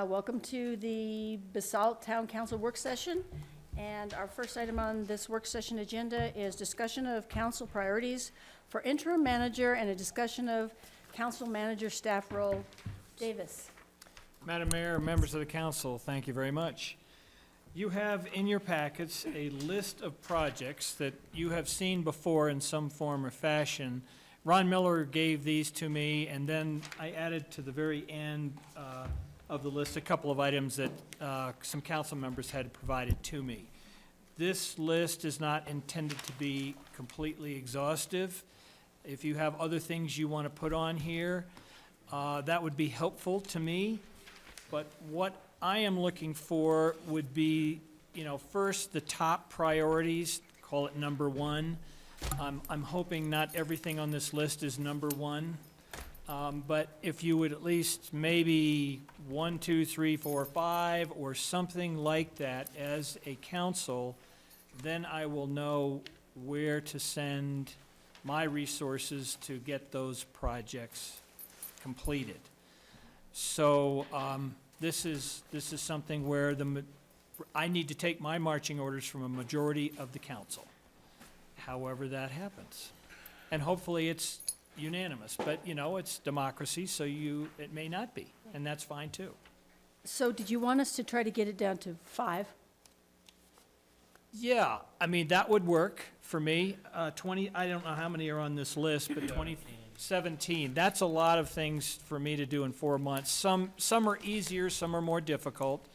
Welcome to the Basalt Town Council work session. And our first item on this work session agenda is discussion of council priorities for interim manager and a discussion of council manager staff role. Davis. Madam Mayor, members of the council, thank you very much. You have in your packets a list of projects that you have seen before in some form or fashion. Ron Miller gave these to me, and then I added to the very end of the list a couple of items that some council members had provided to me. This list is not intended to be completely exhaustive. If you have other things you want to put on here, that would be helpful to me. But what I am looking for would be, first the top priorities, call it number one. I'm hoping not everything on this list is number one. But if you would at least maybe 1, 2, 3, 4, 5, or something like that as a council, then I will know where to send my resources to get those projects completed. So this is something where I need to take my marching orders from a majority of the council, however that happens. And hopefully it's unanimous, but it's democracy, so it may not be, and that's fine too. So did you want us to try to get it down to 5? Yeah, that would work for me. 20, I don't know how many are on this list, but 17. That's a lot of things for me to do in 4 months. Some are easier, some are more difficult.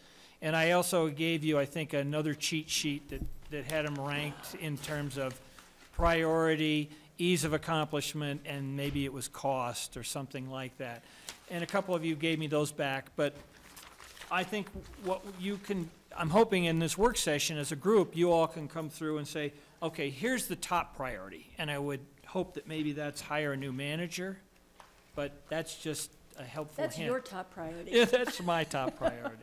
And I also gave you, I think, another cheat sheet that had them ranked in terms of priority, ease of accomplishment, and maybe it was cost or something like that. And a couple of you gave me those back, but I think I'm hoping in this work session as a group, you all can come through and say, okay, here's the top priority. And I would hope that maybe that's hire a new manager, but that's just a helpful hint. That's your top priority. Yeah, that's my top priority.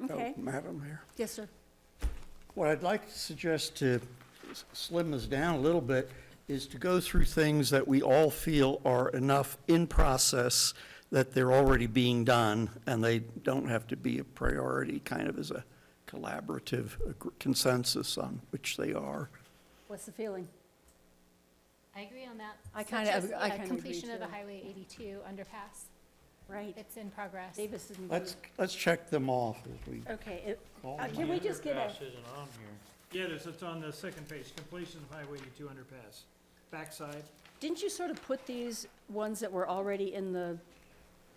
Okay. Madam Mayor, Yes, sir. what I'd like to suggest to slim this down a little bit is to go through things that we all feel are enough in process that they're already being done, and they don't have to be a priority, kind of as a collaborative consensus on which they are. What's the feeling? I agree on that. I Such kinda as, agree completion of the too. Highway 82 underpass. Right. It's in progress. Davis is. Let's check them off as we Okay. call Can them. we just get a, Isn't on here. Yeah, it's on the second page, completion of Highway 82 underpass. Backside. didn't you sort of put these ones that were already in the,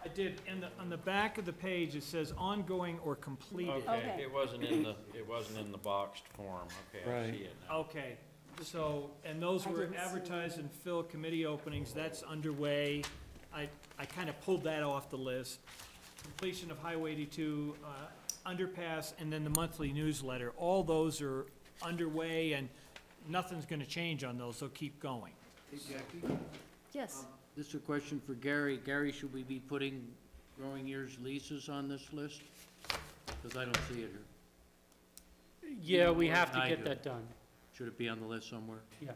I did, on the back of the page, it says ongoing or completed. Okay. Okay, it wasn't in the boxed form, okay, I Right. see it now. Okay, so, and those I were didn't see advertised and filled committee openings, that's underway. I kind of pulled that off the list. Completion of Highway 82 underpass, and then the monthly newsletter, all those are underway, and nothing's going to change on those, they'll keep going. Hey, Jackie, yes. this is a question for Gary. Gary, should we be putting growing years leases on this list? Because I don't see it here. Yeah, we have to I get do. that done. Should it be on the list somewhere? Yeah.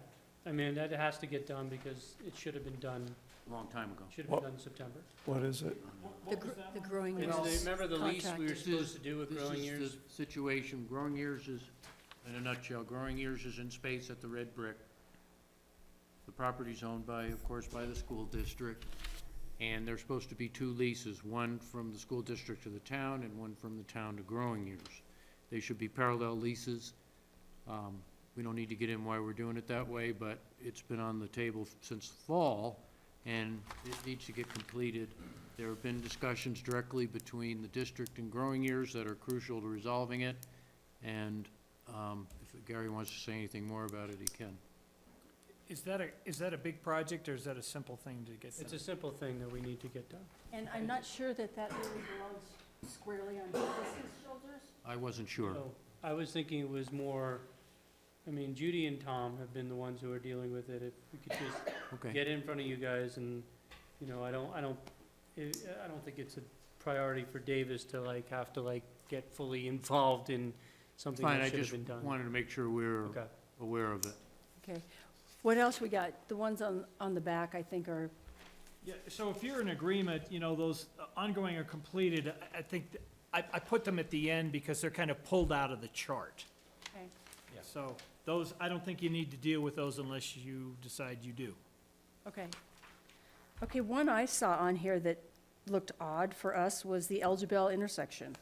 I mean, that has to get done because it should have been done, A long time ago. should have been done in September. What is it? The growing It's years. Remember the lease we were contracted. supposed to do with growing This years? is the situation. Growing years is, in a nutshell, growing years is in space at the Red Brick. The property's owned by, of course, by the school district. And there's supposed to be 2 leases, one from the school district to the town and one from the town to growing years. They should be parallel leases. We don't need to get in why we're doing it that way, but it's been on the table since the fall, and it needs to get completed. There have been discussions directly between the district and growing years that are crucial to resolving it, and if Gary wants to say anything more about it, he can. Is that a big project, or is that a simple thing to get done? It's a simple thing that we need to get done. And I'm not sure that really belongs squarely on Davis's shoulders. I wasn't sure. So I was thinking it was more, Judy and Tom have been the ones who are dealing with it. If we could just Okay. get in front of you guys and, I don't think it's a priority for Davis to have to get fully involved in something Fine, that I should have just been done. wanted to make sure we're Okay. aware of it. Okay. What else we got? The ones on the back, I think, are Yeah, so if you're in agreement, you know, those ongoing are completed, I think, I put them at the end because they're kind of pulled out of the chart. Okay. Yeah. So those, I don't think you need to deal with those unless you decide you do. Okay. Okay, one I saw on here that looked odd for us was the Elgibel intersection.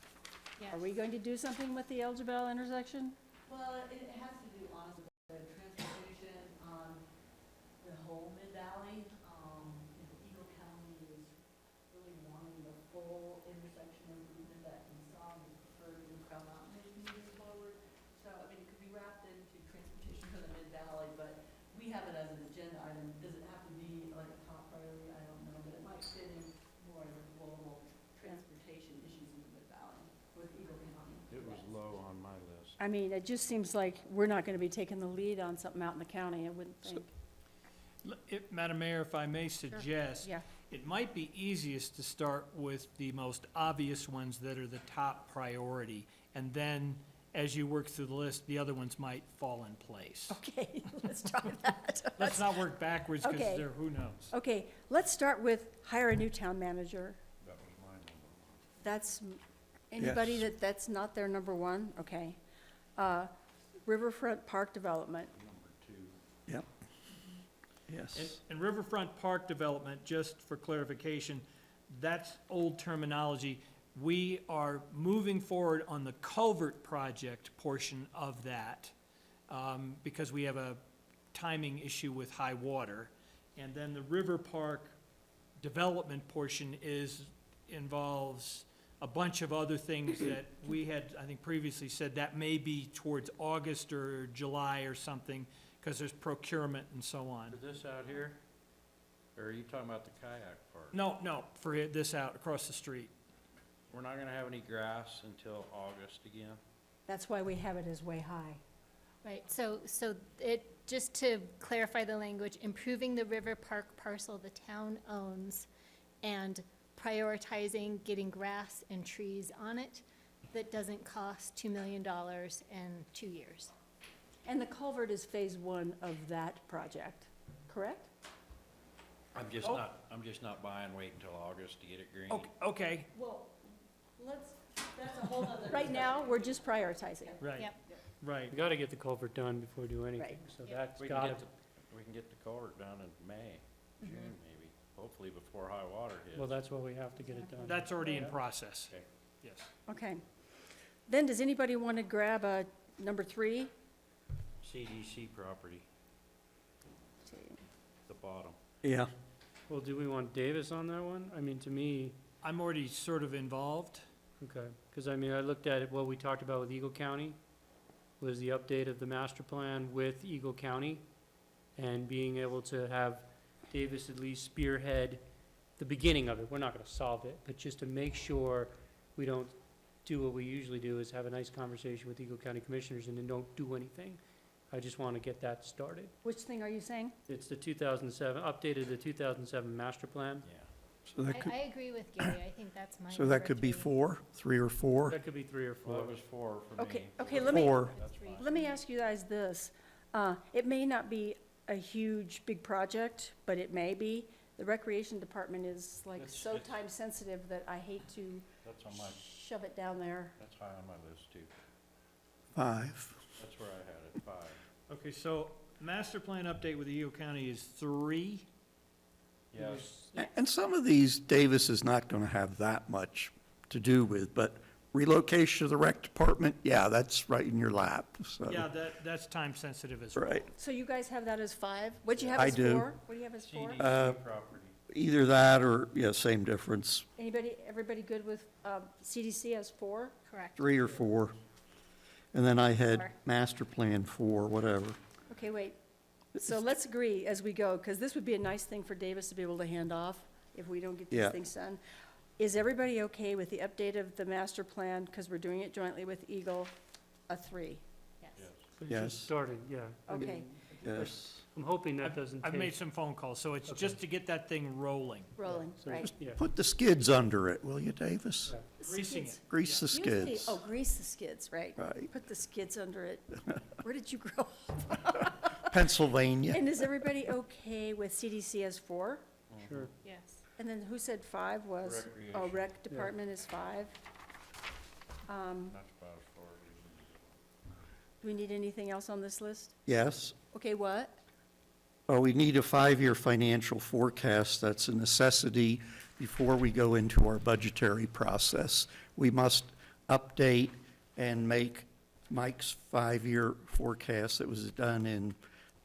Yes. Are we going to do something with the Elgibel intersection? Well, it has to do honestly with the transportation on the whole mid-valley. Eagle County is really wanting the full intersection improvement that we saw and preferred in Crown Mountain is moving forward. So, I mean, it could be wrapped into transportation for the mid-valley, but we have it as an agenda item. Does it have to be like a top priority? I don't know, but it might fit in more of the global transportation issues in the mid-valley with Eagle County. It was Yes. low on my list. I mean, it just seems like we're not gonna be taking the lead on something out in the county, I wouldn't think. Madam Mayor, if I may suggest, Yeah, it might be easiest to start with the most obvious ones that are the top priority. And then, as you work through the list, the other ones might fall in place. okay, let's try that. Let's not work backwards, because Okay. there, who knows? Okay, let's start with hire a new town manager. That was mine. That's, anybody Yes. that's not their number one, okay. Riverfront Park Development, Number 2. Yep. Yes. And Riverfront Park Development, just for clarification, that's old terminology. We are moving forward on the culvert project portion of that, because we have a timing issue with high water. And then the River Park development portion involves a bunch of other things that we had, I think previously said that may be towards August or July or something, because there's procurement and so on. For this out here, Or are you talking about the kayak park? No, for this out across the street. We're not gonna have any grass until August again? that's why we have it as way high. Right, so it, just to clarify the language, improving the River Park parcel the town owns and prioritizing getting grass and trees on it that doesn't cost $2 million in 2 years. And the culvert is phase one of that project, correct? I'm just not buying, wait until August to get it green. Okay, Well, that's a whole nother. Right now, we're just prioritizing. right, Yep. right. We gotta get the culvert done before we do anything, Right. so Yep. that's We can gotta, get we can get the culvert done in May, June maybe, hopefully before high water hits. well, that's why we have to get it done. That's already in process. Okay. Yes. Okay. Then, does anybody want to grab number 3? CDC property, the bottom. Yeah. Well, do we want Davis on that one? I mean, to me, I'm already sort of involved. okay, because I mean, I looked at it, what we talked about with Eagle County was the update of the master plan with Eagle County and being able to have Davis at least spearhead the beginning of it. We're not gonna solve it, but just to make sure we don't do what we usually do, is have a nice conversation with Eagle County Commissioners and then don't do anything. I just want to get that started. Which thing are you saying? It's the 2007, updated the 2007 master plan. Yeah. So that could, I agree with Gary, I think that's my so that number could be 3. 4, 3 or 4. That could be 3 or Well, 4. it was 4 for me. Okay, let me, 4. That's fine. let me ask you guys this. It may not be a huge, big project, but it may be. The Recreation Department is like It's- so it's- time-sensitive that I hate to That's on my, shove it down there. that's high on my list too. 5. That's where I had it, 5. Okay, so master plan update with the Eagle County is 3. Yes, And some of these, Davis is not going to have that much to do with, but relocation of the rec department, yeah, that's right in your lap, so. Yeah, that's time sensitive as well. Right. So you guys have that as 5? What'd you have I as do. 4? What do you have as 4? CDC property. Either that or, yeah, same difference, Everybody good with CDC as 4? Correct. 3 or 4. And then I had 4. master plan 4, whatever. Okay, wait. So let's agree as we go, because this would be a nice thing for Davis to be able to hand off if we don't get these Yeah. things done. Is everybody okay with the update of the master plan, because we're doing it jointly with Eagle, a 3? Yes. Yes. But Yes. just started, yeah. I Okay. mean, Yes. I'm hoping that doesn't I've made take, some phone calls, so it's Okay. just to get that thing rolling. Rolling, so right? just- yeah. Put the skids under it, will you, Davis? Yeah. Greasing Skids. it. Grease the You say- skids. Oh, grease the skids, right. Right. Put the skids under it. Where did you grow? Pennsylvania. And is everybody okay with CDC as 4? Mhm. Sure. Yes. And then who said 5 was? Oh, Recreation. rec department is 5. That's about as far as Do we need anything else on this list? Yes? Okay, what? Oh, we need a 5-year financial forecast. That's a necessity before we go into our budgetary process. We must update and make Mike's 5-year forecast that was done in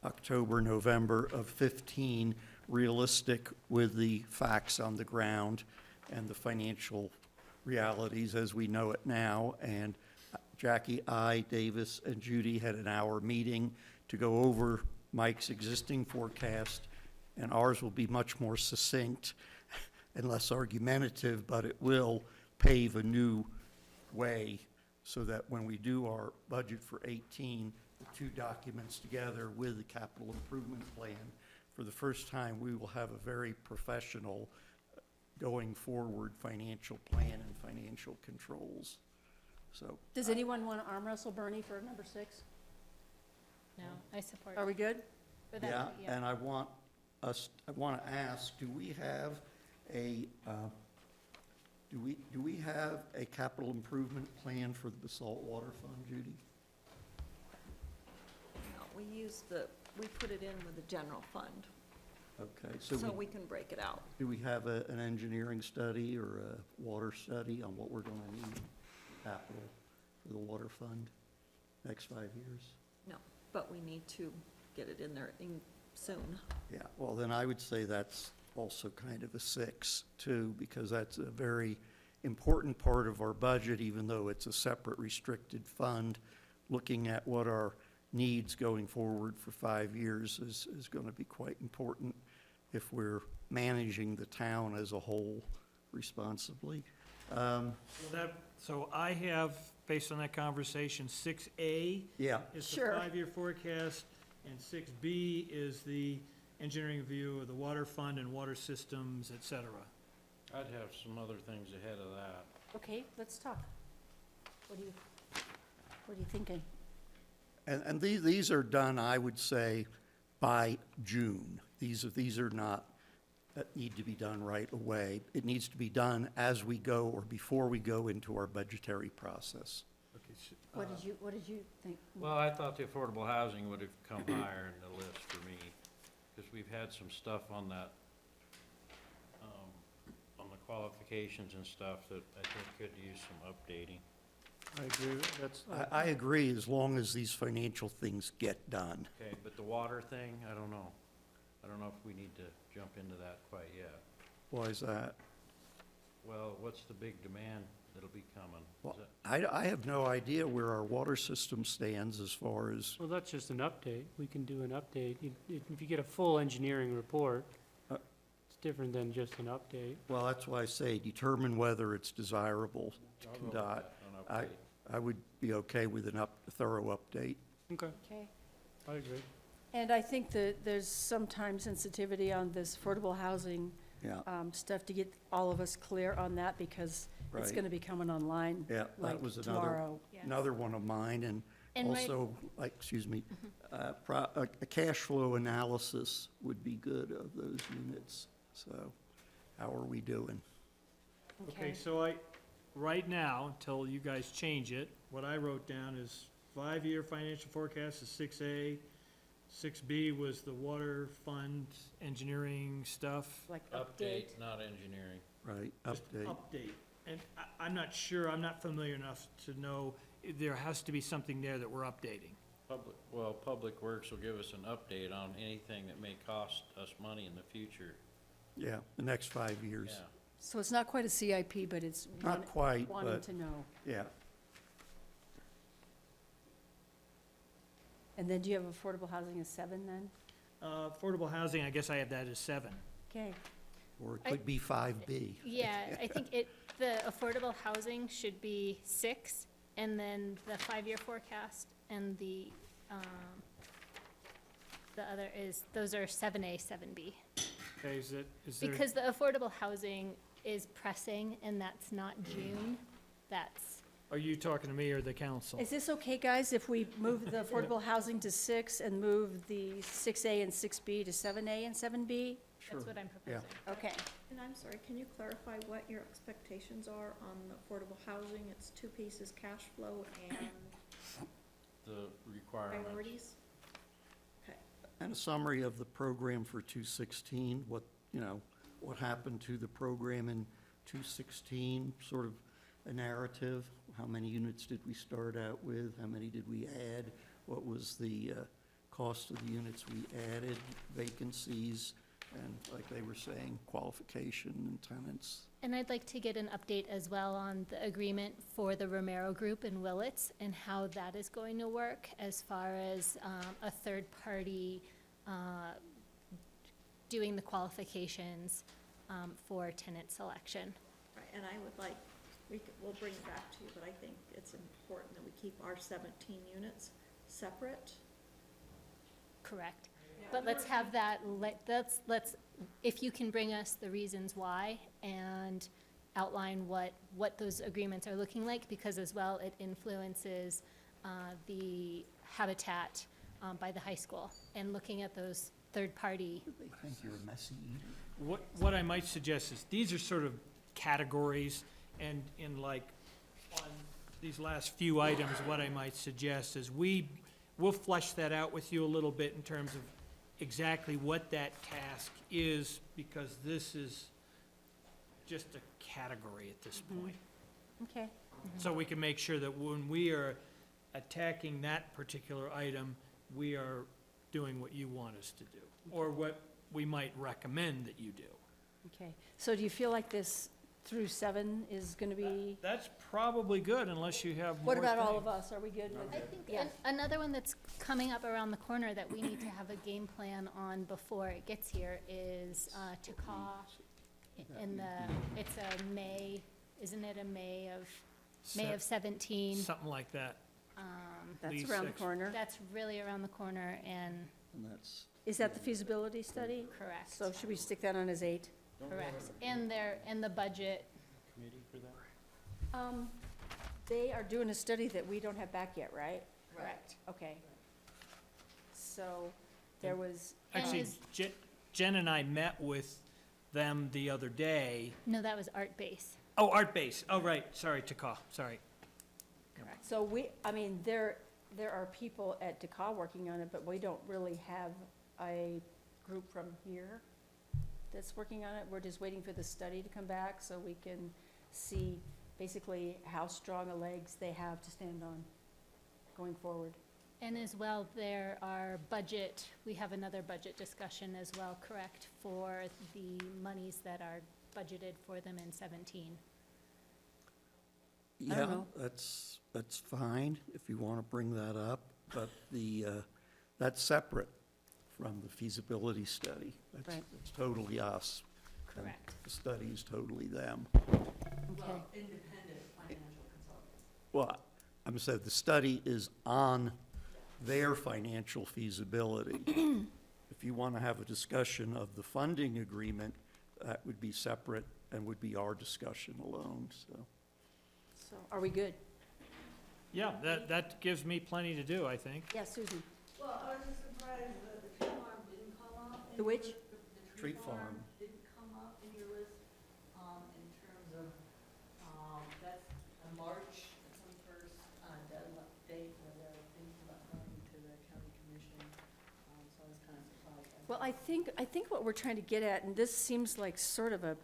October, November of 15 realistic with the facts on the ground and the financial realities as we know it now. And Jackie, I, Davis, and Judy had an hour meeting to go over Mike's existing forecast, and ours will be much more succinct and less argumentative, but it will pave a new way so that when we do our budget for 18, the two documents together with the capital improvement plan, for the first time, we will have a very professional going forward financial plan and financial controls. So, Does anyone want to arm wrestle Bernie for number 6? No, I support. Are we good? for that, yeah, and I want to ask, do we have a, do we have a capital improvement plan for the Basalt Water Fund, Judy? No, we put it in with the general fund, Okay, so we can break it out. do we have an engineering study or a water study on what we're going to need capital for the water fund next 5 years? No, but we need to get it in there soon. Yeah, well, then I would say that's also kind of a 6, too, because that's a very important part of our budget, even though it's a separate restricted fund. Looking at what our needs going forward for 5 years is going to be quite important if we're managing the town as a whole responsibly. So I have, based on that conversation, 6A Yeah, is the Sure. 5-year forecast, and 6B is the engineering review of the water fund and water systems, et cetera. I'd have some other things ahead of that. Okay, let's talk. What are you thinking? and these are done, I would say, by June. These are not, that need to be done right away. It needs to be done as we go or before we go into our budgetary process. Okay, What did you think? Well, I thought the affordable housing would have come higher in the list for me, because we've had some stuff on that, on the qualifications and stuff that I think could use some updating. I agree, that's, I agree, as long as these financial things get done. Okay, but the water thing, I don't know. I don't know if we need to jump into that quite yet. Why is that? Well, what's the big demand that'll be coming? Well, Is it- I have no idea where our water system stands as far as, well, that's just an update. We can do an update. If you get a full engineering report, Uh, it's different than just an update. well, that's why I say determine whether it's desirable to I'll go with conduct. that, an I- update. I would be okay with a thorough update. Okay, Okay. I agree. And I think that there's sometimes sensitivity on this affordable housing Yeah, stuff to get all of us clear on that because it's Right. going to be coming online yeah, like that was tomorrow. another one of mine, and And my- also, like, excuse me, a cash flow analysis would be good of those units. So how are we doing? Okay, so right now, until you guys change it, what I wrote down is 5-year financial forecast is 6A. 6B was the water fund engineering stuff. Like update. Not engineering. Right, Just update. update. And I'm not sure, I'm not familiar enough to know, there has to be something there that we're updating. Public Works will give us an update on anything that may cost us money in the future. Yeah, the next 5 years. Yeah. So it's not quite a CIP, but it's Not quite, wanting but, to know. yeah. And then do you have affordable housing as 7 then? Affordable housing, I guess I have that as 7. Okay. Or it I- could be 5B. Yeah, I think the affordable housing should be 6, and then the 5-year forecast, and the other those are 7A, 7B. Okay, is there? Because the affordable housing is pressing, and that's not June, that's, Are you talking to me or the council? Is this okay, guys, if we move the affordable housing to 6 and move the 6A and 6B to 7A and 7B? Sure. That's what I'm Yeah. proposing. Okay. And I'm sorry, can you clarify what your expectations are on the affordable housing? It's two pieces, cash flow and The requirements. priorities? Okay. And a summary of the program for 216, what happened to the program in 216, sort of a narrative. How many units did we start out with? How many did we add? What was the cost of the units we added, vacancies, and like they were saying, qualification and tenants. And I'd like to get an update as well on the agreement for the Romero Group in Willits and how that is going to work as far as a third party doing the qualifications for tenant selection. Right, and I would like, we'll bring it back to you, but I think it's important that we keep our 17 units separate. Correct. But let's have that, let's, if you can bring us the reasons why and outline what those agreements are looking like, because as well, it influences the habitat by the high school and looking at those third-party. They think you're a messy eater. What I might suggest is, these are sort of categories, and in like, on these last few items, what I might suggest is we'll flesh that out with you a little bit in terms of exactly what that task is, because this is just a category at this point. Okay. So we can make sure that when we are attacking that particular item, we are doing what you want us to do, or what we might recommend that you do. Okay. So do you feel like this through 7 is going to be, That's probably good, unless you have more what about all of things. us? Are we good with I it? think Yeah. another one that's coming up around the corner that we need to have a game plan on before it gets here is Takaw in the, it's a May, isn't it a May of 17? Something like that. That's Lee around the 6. corner. That's really around the corner and And that's, Is that the feasibility study? correct, So should we stick that on as 8? correct. And the budget, Committee for that? They are doing a study that we don't have back yet, right? correct. Okay. So there was, And Actually, is- Jen and I met with them the other day. No, that was Art Base, Oh, Art Base, oh, right, sorry, Takaw, sorry. correct. so there are people at DECA working on it, but we don't really have a group from here that's working on it. We're just waiting for the study to come back so we can see basically how strong a legs they have to stand on going forward. And as well, we have another budget discussion as well, correct, for the monies that are budgeted for them in 17. I don't yeah, know. that's fine if you want to bring that up, but that's separate from the feasibility study. Right. That's totally us. and Correct. The study is totally them. Okay. Well, independent financial consultants. Well, I'm saying the study is on their financial feasibility. If you want to have a discussion of the funding agreement, that would be separate and would be our discussion alone, so. So are we good? Yeah, that gives me plenty to do, I think. Yeah, Susan? Well, I was just surprised that the tree farm didn't come up. in The which? your- The Tree farm. didn't come up in your list, in terms of, that's a March 21st, deadline date where they're thinking about coming to the county commission. So I was kind of surprised. Well, I think what we're trying to get at, and this seems like sort of a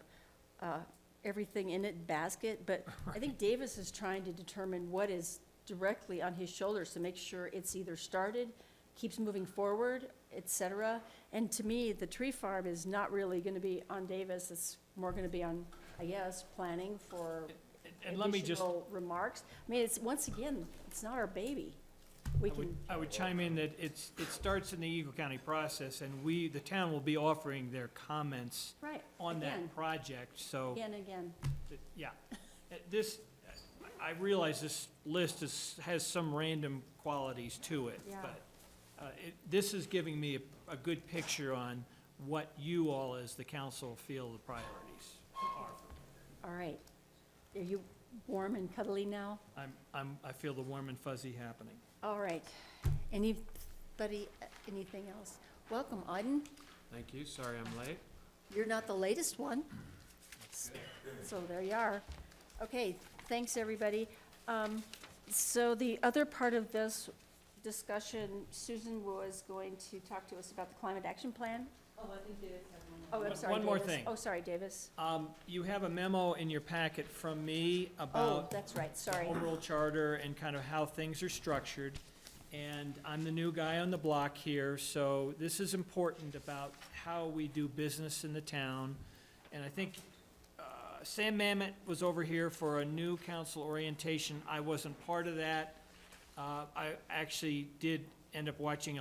everything in it basket, but I think Davis is trying to determine what is directly on his shoulders to make sure it's either started, keeps moving forward, et cetera. And to me, the tree farm is not really going to be on Davis. It's more going to be on, I guess, planning for And let me just, additional remarks. I mean, it's, once again, it's not our baby. We can, I would chime in that it starts in the Eagle County process, and the town will be offering their comments right, on again, that project, so, again, again. yeah. I realize this list has some random qualities to it, Yeah. but this is giving me a good picture on what you all, as the council, feel the priorities are. All right. Are you warm and cuddly now? I feel the warm and fuzzy happening. All right. Anybody, anything else? Welcome, Auden. Thank you, sorry I'm late. You're not the latest one. So there you are. Okay, thanks, everybody. So the other part of this discussion, Susan was going to talk to us about the climate action plan. Oh, I think Davis has one. Oh, I'm One- sorry, one more Davis. thing. Oh, sorry, Davis. You have a memo in your packet from me Oh, about that's right, the sorry. home rule charter and kind of how things are structured. And I'm the new guy on the block here, so this is important about how we do business in the town. And I think Sam Mamet was over here for a new council orientation. I wasn't part of that. I actually did end up watching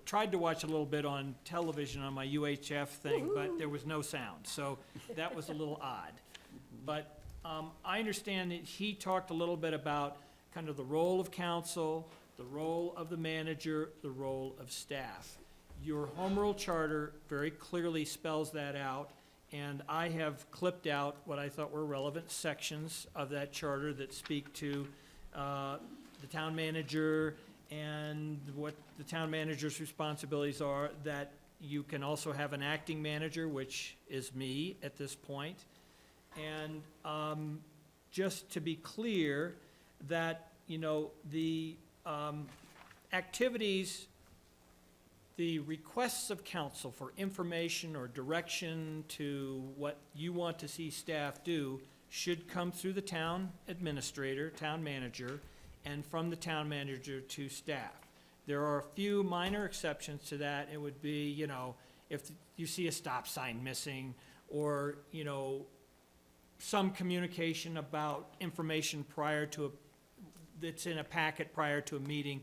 tried to watch a little bit on television on my UHF thing, but there was no sound, so that was a little odd. But I understand that he talked a little bit about kind of the role of council, the role of the manager, the role of staff. Your home rule charter very clearly spells that out, and I have clipped out what I thought were relevant sections of that charter that speak to the town manager and what the town manager's responsibilities are, that you can also have an acting manager, which is me at this point. And just to be clear, that, you know, the activities, the requests of council for information or direction to what you want to see staff do should come through the town administrator, town manager, and from the town manager to staff. There are a few minor exceptions to that. It would be, you know, if you see a stop sign missing, or, you know, some communication about information prior to that's in a packet prior to a meeting,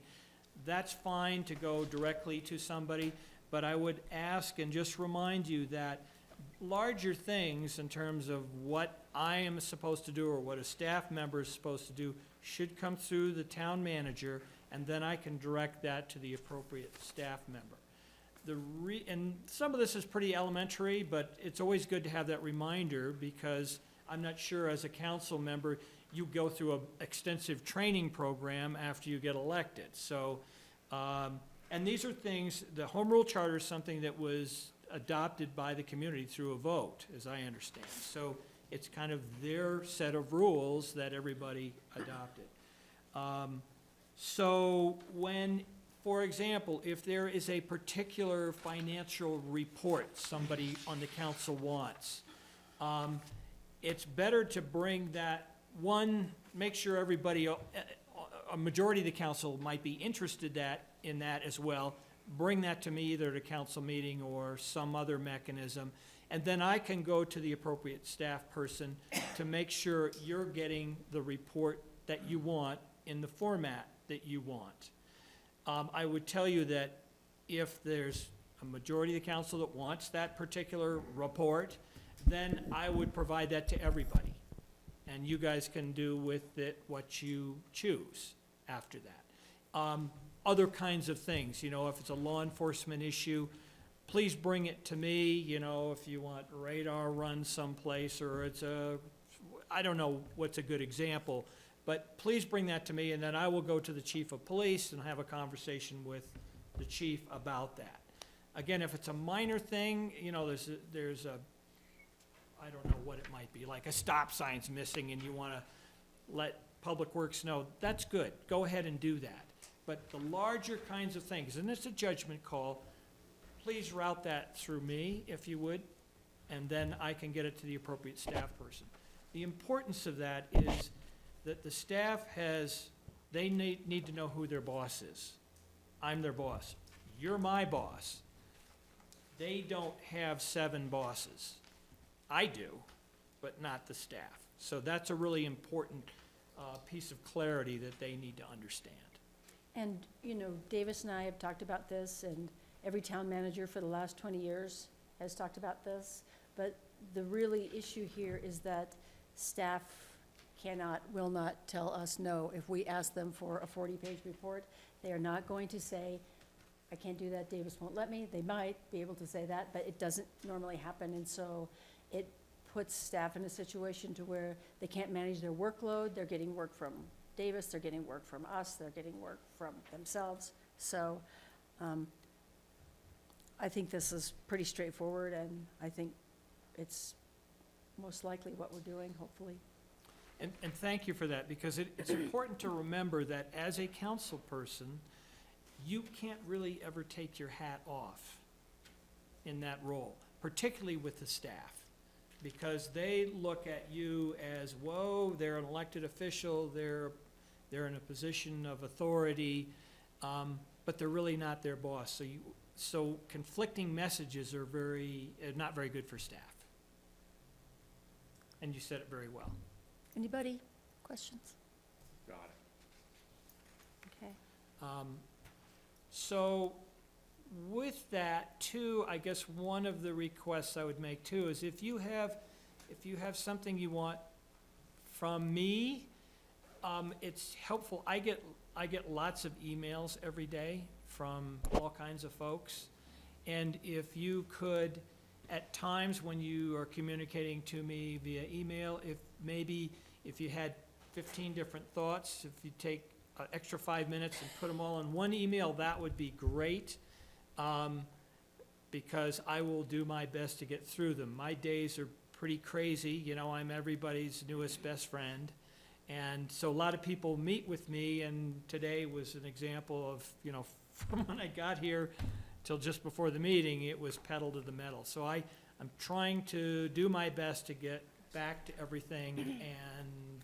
that's fine to go directly to somebody. But I would ask and just remind you that larger things in terms of what I am supposed to do or what a staff member is supposed to do should come through the town manager, and then I can direct that to the appropriate staff member. And some of this is pretty elementary, but it's always good to have that reminder, because I'm not sure as a council member, you go through an extensive training program after you get elected. So, and these are things, the home rule charter is something that was adopted by the community through a vote, as I understand. So it's kind of their set of rules that everybody adopted. So when, for example, if there is a particular financial report somebody on the council wants, it's better to bring that, make sure everybody, a majority of the council might be interested in that as well. Bring that to me either at a council meeting or some other mechanism. And then I can go to the appropriate staff person to make sure you're getting the report that you want in the format that you want. I would tell you that if there's a majority of the council that wants that particular report, then I would provide that to everybody. And you guys can do with it what you choose after that. Other kinds of things, you know, if it's a law enforcement issue, please bring it to me, you know, if you want radar run someplace, or it's I don't know what's a good example, but please bring that to me, and then I will go to the chief of police and have a conversation with the chief about that. Again, if it's a minor thing, you know, there's a I don't know what it might be, like a stop sign's missing and you want to let Public Works know, that's good, go ahead and do that. But the larger kinds of things, and it's a judgment call, please route that through me, if you would, and then I can get it to the appropriate staff person. The importance of that is that the staff they need to know who their boss is. I'm their boss. You're my boss. They don't have 7 bosses. I do, but not the staff. So that's a really important piece of clarity that they need to understand. And, you know, Davis and I have talked about this, and every town manager for the last 20 years has talked about this. But the really issue here is that staff will not tell us no. If we ask them for a 40-page report, they are not going to say, I can't do that, Davis won't let me. They might be able to say that, but it doesn't normally happen. And so it puts staff in a situation to where they can't manage their workload. They're getting work from Davis, they're getting work from us, they're getting work from themselves. So I think this is pretty straightforward, and I think it's most likely what we're doing, hopefully. And thank you for that, because it's important to remember that as a council person, you can't really ever take your hat off in that role, particularly with the staff, because they look at you as, whoa, they're an elected official, they're in a position of authority, but they're really not their boss. So conflicting messages are not very good for staff. And you said it very well. Anybody? Questions? Got it. Okay. So with that too, I guess one of the requests I would make too is if you have something you want from me, it's helpful. I get lots of emails every day from all kinds of folks. And if you could, at times when you are communicating to me via email, if you had 15 different thoughts, if you take an extra 5 minutes and put them all in one email, that would be great, because I will do my best to get through them. My days are pretty crazy, you know, I'm everybody's newest best friend. And so a lot of people meet with me, and today was an example of, you know, from when I got here till just before the meeting, it was pedal to the metal. So I'm trying to do my best to get back to everything, and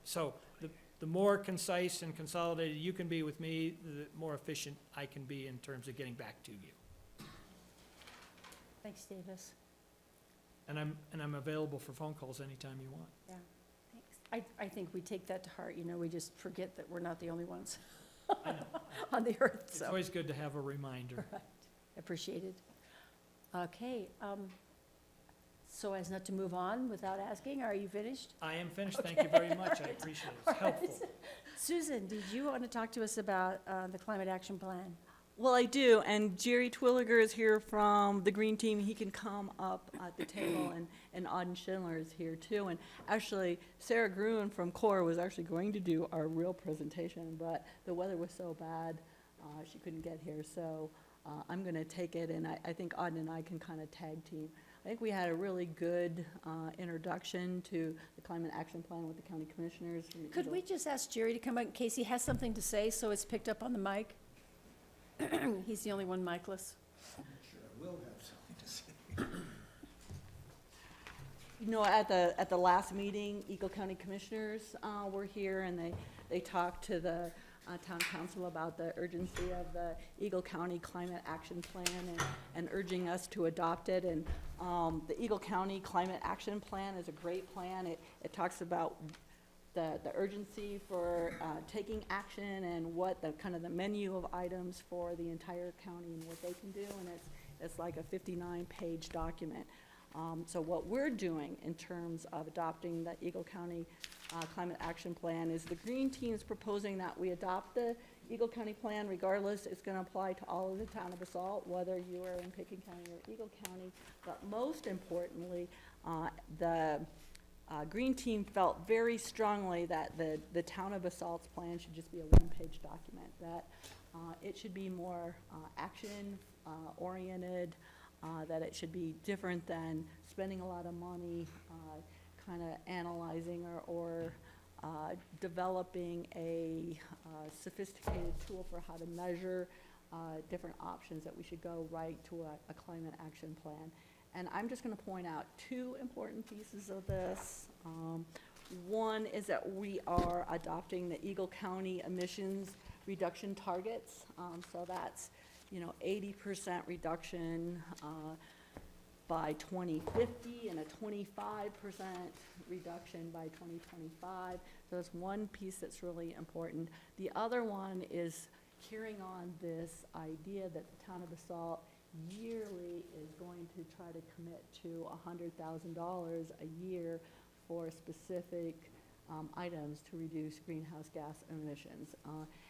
so the more concise and consolidated you can be with me, the more efficient I can be in terms of getting back to you. Thanks, Davis. And I'm available for phone calls anytime you want. Yeah, thanks. I think we take that to heart, you know, we just forget that we're not the only ones I know. on the earth, It's so. always good to have a reminder. Right, appreciated. Okay, so as not to move on without asking, are you finished? I am finished. Thank you very much. I appreciate it. It's helpful. Susan, did you want to talk to us about the climate action plan? Well, I do, and Jerry Twilliger is here from the Green Team. He can come up at the table, and Auden Schindler is here too. And actually, Sarah Gruen from CORE was actually going to do our real presentation, but the weather was so bad, she couldn't get here. So I'm going to take it, and I think Auden and I can kind of tag team. I think we had a really good introduction to the climate action plan with the county commissioners. Could we just ask Jerry to come up in case he has something to say, so it's picked up on the mic? He's the only one micless. You know, at the last meeting, Eagle County Commissioners were here, and they talked to the town council about the urgency of the Eagle County Climate Action Plan and urging us to adopt it. And the Eagle County Climate Action Plan is a great plan. It talks about the urgency for taking action and what the kind of the menu of items for the entire county and what they can do, and it's like a 59-page document. So what we're doing in terms of adopting the Eagle County Climate Action Plan is the Green Team is proposing that we adopt the Eagle County Plan regardless. It's going to apply to all of the town of Basalt, whether you are in Pickens County or Eagle County. But most importantly, the Green Team felt very strongly that the town of Basalt's plan should just be a one-page document, that it should be more action-oriented, that it should be different than spending a lot of money, kind of analyzing or developing a sophisticated tool for how to measure different options, that we should go right to a climate action plan. And I'm just going to point out two important pieces of this. One is that we are adopting the Eagle County emissions reduction targets. So that's, 80% reduction by 2050 and a 25% reduction by 2025. So that's one piece that's really important. The other one is carrying on this idea that the town of Basalt yearly is going to try to commit to $100,000 a year for specific items to reduce greenhouse gas emissions.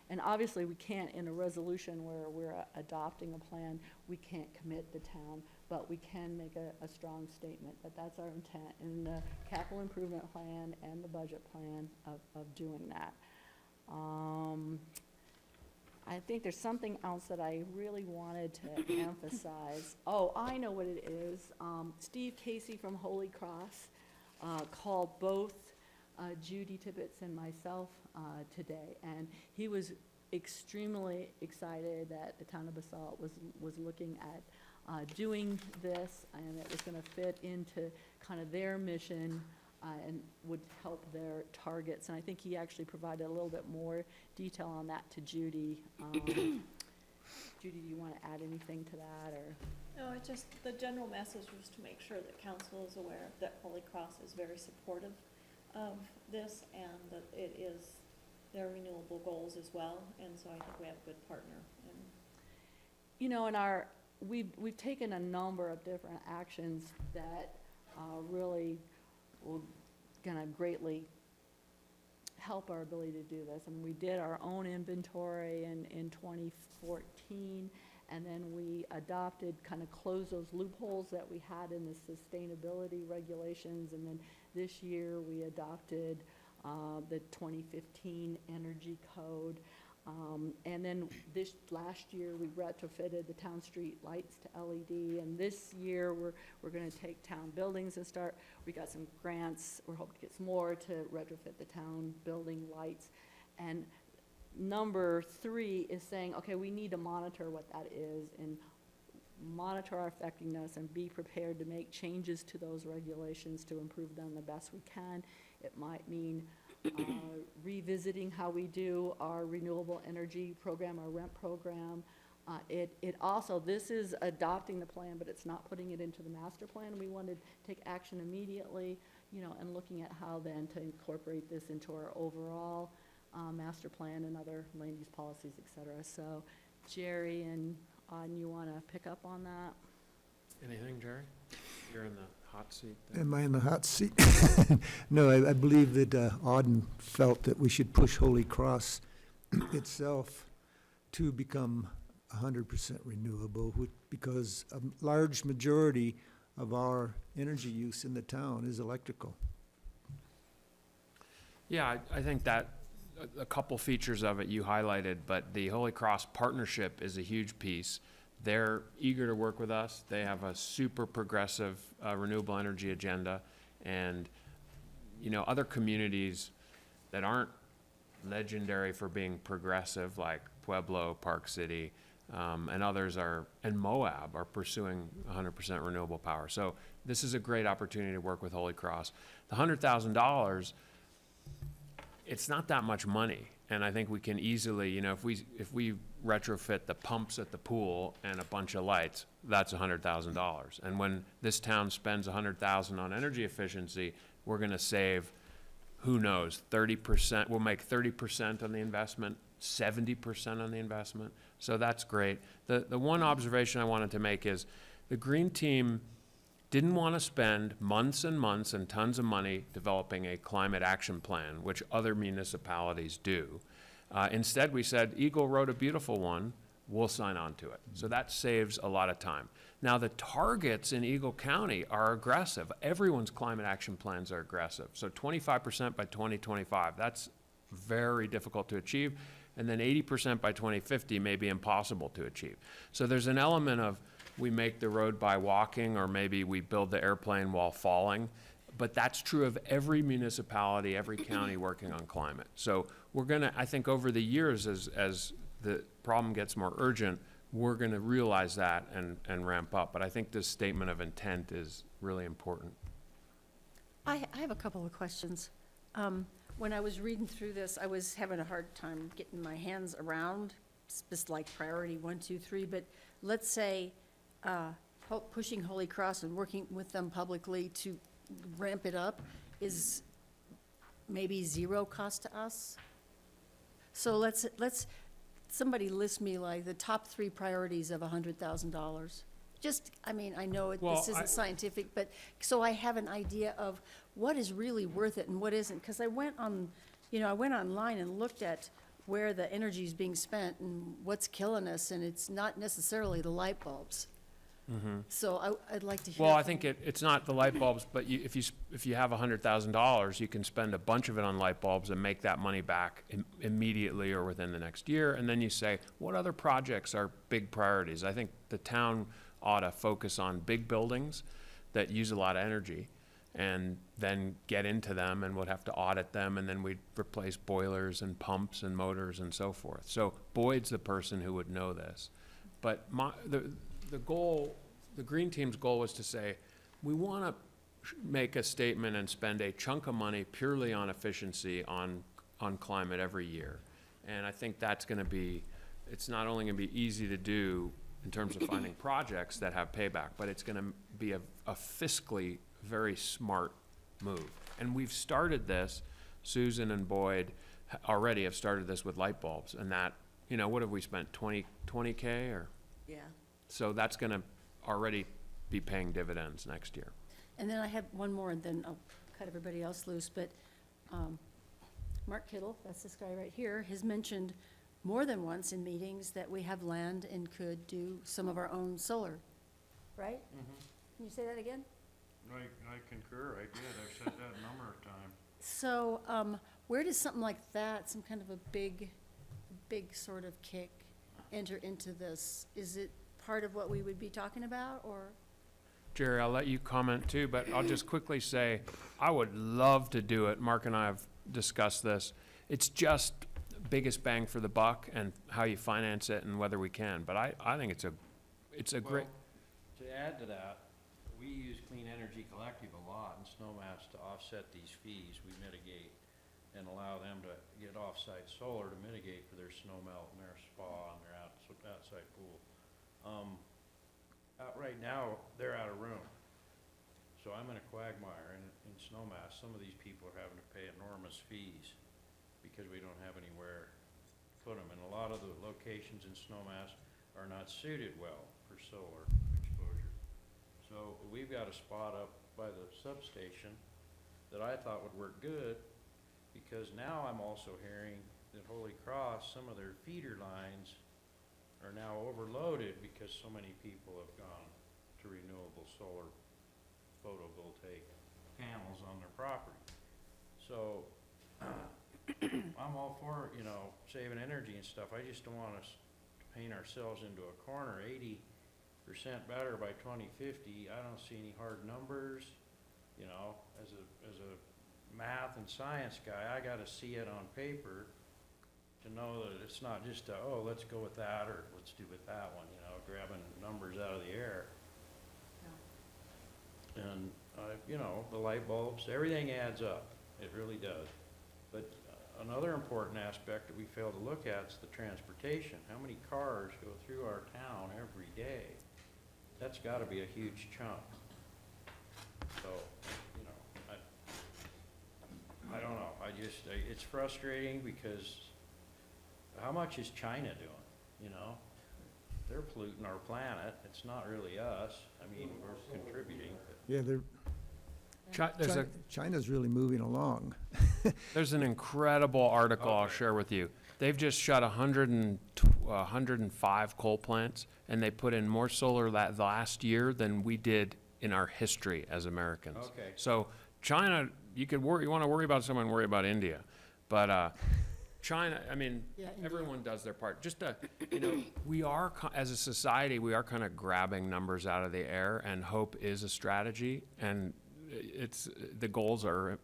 And obviously we can't, in a resolution where we're adopting a plan, we can't commit the town, but we can make a strong statement that that's our intent in the capital improvement plan and the budget plan of doing that. I think there's something else that I really wanted to emphasize. Oh, I know what it is. Steve Casey from Holy Cross called both Judy Tibbetts and myself today, and he was extremely excited that the town of Basalt was looking at doing this, and it was going to fit into kind of their mission and would help their targets. And I think he actually provided a little bit more detail on that to Judy. Judy, do you want to add anything to that, or? No, it's just, the general message was to make sure that council is aware that Holy Cross is very supportive of this, and that it is their renewable goals as well, and so I think we have a good partner. And You know, we've taken a number of different actions that really will gonna greatly help our ability to do this. And we did our own inventory in 2014, and then we adopted, kind of closed those loopholes that we had in the sustainability regulations, and then this year we adopted the 2015 Energy Code. And then this last year, we retrofitted the town street lights to LED, and this year, we're gonna take town buildings and start, we got some grants, we're hoping to get some more to retrofit the town building lights. And number 3 is saying, okay, we need to monitor what that is, and monitor our effectiveness, and be prepared to make changes to those regulations to improve them the best we can. It might mean revisiting how we do our renewable energy program, our rent program. It also, this is adopting the plan, but it's not putting it into the master plan. We want to take action immediately, you know, and looking at how then to incorporate this into our overall master plan and other land use policies, et cetera. So Jerry and Auden, you want to pick up on that? Anything, Jerry? You're in the hot seat there. Am I in the hot seat? No, I believe that Auden felt that we should push Holy Cross itself to become 100% renewable, because a large majority of our energy use in the town is electrical. Yeah, I think that a couple features of it you highlighted, but the Holy Cross partnership is a huge piece. They're eager to work with us. They have a super progressive renewable energy agenda, and you know, other communities that aren't legendary for being progressive, like Pueblo, Park City, and others and Moab are pursuing 100% renewable power. So this is a great opportunity to work with Holy Cross. The $100,000, it's not that much money. And I think we can easily, you know, if we retrofit the pumps at the pool and a bunch of lights, that's $100,000. And when this town spends $100,000 on energy efficiency, we're gonna save, who knows, 30%, we'll make 30% on the investment, 70% on the investment. So that's great. The one observation I wanted to make is the Green Team didn't want to spend months and months and tons of money developing a climate action plan, which other municipalities do. Instead, we said, Eagle wrote a beautiful one, we'll sign on to it. So that saves a lot of time. Now, the targets in Eagle County are aggressive. Everyone's climate action plans are aggressive. So 25% by 2025, that's very difficult to achieve. And then 80% by 2050 may be impossible to achieve. So there's an element of, we make the road by walking, or maybe we build the airplane while falling. But that's true of every municipality, every county working on climate. So we're gonna, I think over the years, as the problem gets more urgent, we're gonna realize that and ramp up. But I think this statement of intent is really important. I have a couple of questions. When I was reading through this, I was having a hard time getting my hands around, just like priority 1, 2, 3, but let's say pushing Holy Cross and working with them publicly to ramp it up is maybe zero cost to us. So let's somebody list me like the top 3 priorities of $100,000. Just, I mean, I know this isn't scientific, but so I have an idea of what is really worth it and what isn't. Because I went online and looked at where the energy is being spent and what's killing us, and it's not necessarily the light bulbs. So I'd like to hear. Well, I from- think it's not the light bulbs, but if you have $100,000, you can spend a bunch of it on light bulbs and make that money back immediately or within the next year. And then you say, what other projects are big priorities? I think the town ought to focus on big buildings that use a lot of energy and then get into them and would have to audit them, and then we'd replace boilers and pumps and motors and so forth. So Boyd's the person who would know this. But the goal, the Green Team's goal was to say, we want to make a statement and spend a chunk of money purely on efficiency on climate every year. And I think that's going to be, it's not only going to be easy to do in terms of finding projects that have payback, but it's going to be a fiscally very smart move. And we've started this, Susan and Boyd already have started this with light bulbs, and that, you know, what have we spent, 20K or? Yeah. So that's gonna already be paying dividends next year. And then I have one more, and then I'll cut everybody else loose, but Mark Kittle, that's this guy right here, has mentioned more than once in meetings that we have land and could do some of our own solar, right? Can you say that again? I concur, I did, I've said that a number of times. So, where does something like that, some kind of a big sort of kick, enter into this? Is it part of what we would be talking about, or? Jerry, I'll let you comment too, but I'll just quickly say, I would love to do it. Mark and I have discussed this. It's just biggest bang for the buck and how you finance it and whether we can. But I think it's a great, To add to that, we use Clean Energy Collective a lot in Snowmass to offset these fees. We mitigate and allow them to get off-site solar to mitigate for their snow melt and their spa and their outside pool. Right now, they're out of room. So I'm in a quagmire in Snowmass. Some of these people are having to pay enormous fees because we don't have anywhere to put them. And a lot of the locations in Snowmass are not suited well for solar exposure. So we've got a spot up by the substation that I thought would work good, because now I'm also hearing that Holy Cross, some of their feeder lines are now overloaded because so many people have gone to renewable solar photovoltaic panels on their property. So I'm all for, you know, saving energy and stuff. I just don't want us to paint ourselves into a corner. 80% better by 2050. I don't see any hard numbers. You know, as a math and science guy, I got to see it on paper to know that it's not just oh, let's go with that, or let's do with that one, you know, grabbing numbers out of the air. Yeah. And you know, the light bulbs, everything adds up. It really does. But another important aspect that we fail to look at is the transportation. How many cars go through our town every day? That's got to be a huge chunk. So, you know, I don't know. It's frustrating because how much is China doing, you know? They're polluting our planet. It's not really us. I mean, we're contributing. Yeah, China's really moving along. there's an incredible article I'll share with you. They've just shut 105 coal plants, and they put in more solar last year than we did in our history as Americans. Okay. So China, you want to worry about someone, worry about India. But China, I mean, Yeah, India. everyone does their part. Just you know, we are, as a society, we are kind of grabbing numbers out of the air, and hope is a strategy. And the goals are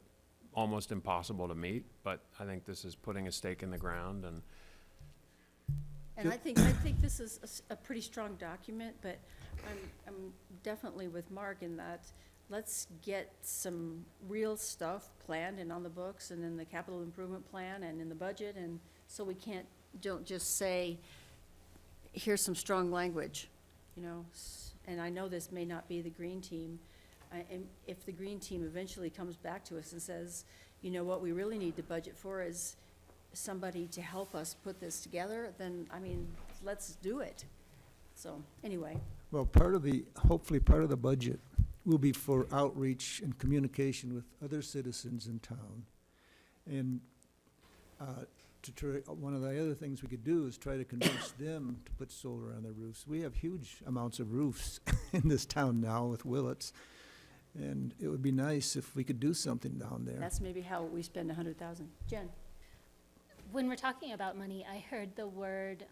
almost impossible to meet, but I think this is putting a stake in the ground. And I think this is a pretty strong document, but I'm definitely with Mark in that let's get some real stuff planned and on the books and in the capital improvement plan and in the budget, and so we don't just say, here's some strong language, you know. And I know this may not be the Green Team, and if the Green Team eventually comes back to us and says, you know, what we really need to budget for is somebody to help us put this together, then, I mean, let's do it. So, anyway. Well, hopefully part of the budget will be for outreach and communication with other citizens in town. And to try, one of the other things we could do is try to convince them to put solar on their roofs. We have huge amounts of roofs in this town now with Willets, and it would be nice if we could do something down there. That's maybe how we spend 100,000. Jen? When we're talking about money, I heard the word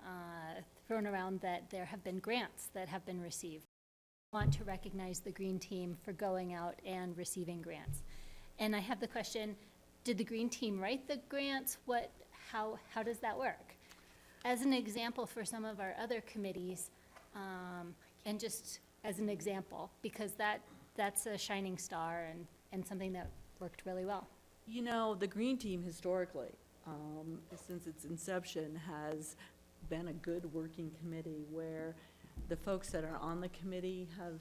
thrown around that there have been grants that have been received. I want to recognize the Green Team for going out and receiving grants. And I have the question, did the Green Team write the grants? How does that work? As an example for some of our other committees, and just as an example, because that's a shining star and something that worked really well. You know, the Green Team historically, since its inception, has been a good working committee where the folks that are on the committee have,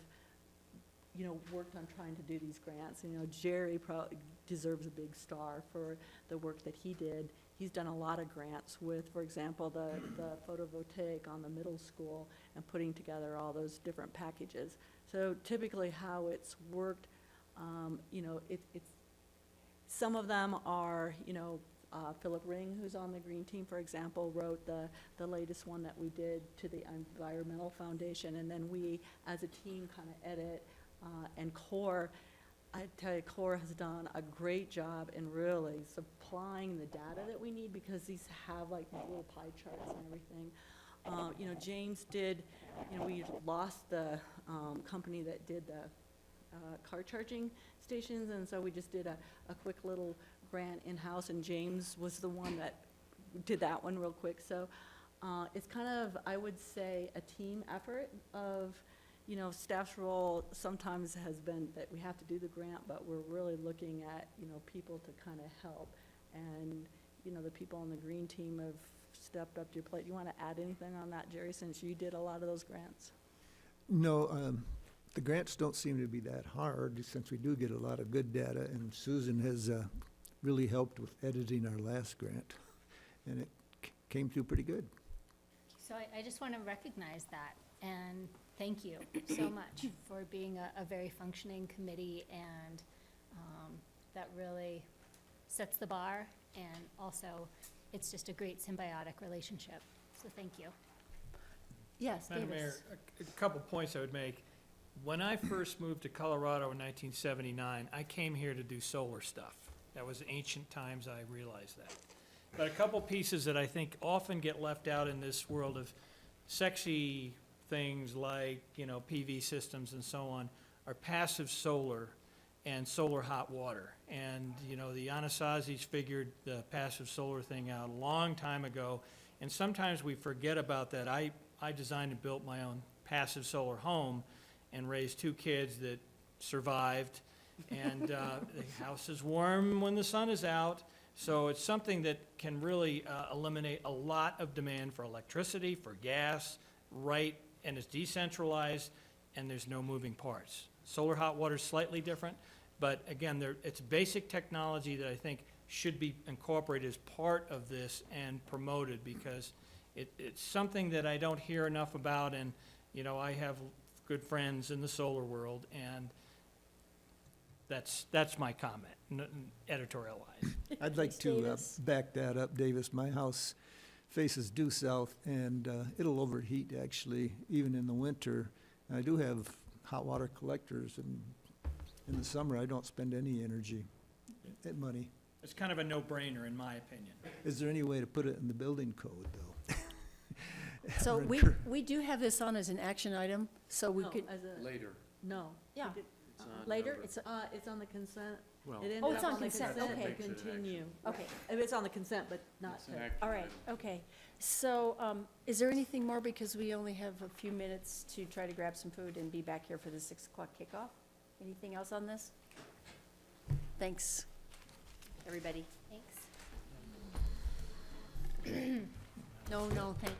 you know, worked on trying to do these grants. You know, Jerry probably deserves a big star for the work that he did. He's done a lot of grants with, for example, the photovoltaic on the middle school and putting together all those different packages. So typically how it's worked, you know, it's, some of them are, you know, Philip Ring, who's on the Green Team, for example, wrote the latest one that we did to the Environmental Foundation, and then we, as a team, kind of edit, and CORE, I tell you, CORE has done a great job in really supplying the data that we need, because these have like these little pie charts and everything. You know, James did, you know, we lost the company that did the car charging stations, and so we just did a quick little grant in-house, and James was the one that did that one real quick. So it's kind of, I would say, a team effort of, you know, staff's role sometimes has been that we have to do the grant, but we're really looking at, you know, people to kind of help. And, you know, the people on the Green Team have stepped up to your plate. You want to add anything on that, Jerry, since you did a lot of those grants? No, the grants don't seem to be that hard, since we do get a lot of good data, and Susan has really helped with editing our last grant, and it came through pretty good. So I just want to recognize that, and thank you so much for being a very functioning committee, and that really sets the bar, and also it's just a great symbiotic relationship. So thank you. Yes, Madam Mayor, Davis. a couple points I would make. When I first moved to Colorado in 1979, I came here to do solar stuff. That was ancient times, I realized that. But a couple pieces that I think often get left out in this world of sexy things like, you know, PV systems and so on, are passive solar and solar hot water. And, you know, the Anasazis figured the passive solar thing out a long time ago, and sometimes we forget about that. I designed and built my own passive solar home and raised 2 kids that survived. And the house is warm when the sun is out. So it's something that can really eliminate a lot of demand for electricity, for gas, right, and it's decentralized, and there's no moving parts. Solar hot water is slightly different, but again, it's basic technology that I think should be incorporated as part of this and promoted, because it's something that I don't hear enough about, and, you know, I have good friends in the solar world, and that's my comment, editorialized. I'd like Thanks, to Davis. back that up, Davis. My house faces due south, and it'll overheat, actually, even in the winter. I do have hot water collectors, and in the summer, I don't spend any energy and money. It's kind of a no-brainer, in my opinion. Is there any way to put it in the building code, though? So Or we, incur- we do have this on as an action item, so we No, could, as a, Later. no. yeah, We did- It's not later, numbered. It's on the consent. Well, It ended Oh, it's up on consent, to okay. Makes it an action. continue. okay. It's on the consent, but not it's an to. action All right, item. okay. So, is there anything more, because we only have a few minutes to try to grab some food and be back here for the 6 o'clock kickoff? Anything else on this? Thanks, everybody. Thanks. No, thank,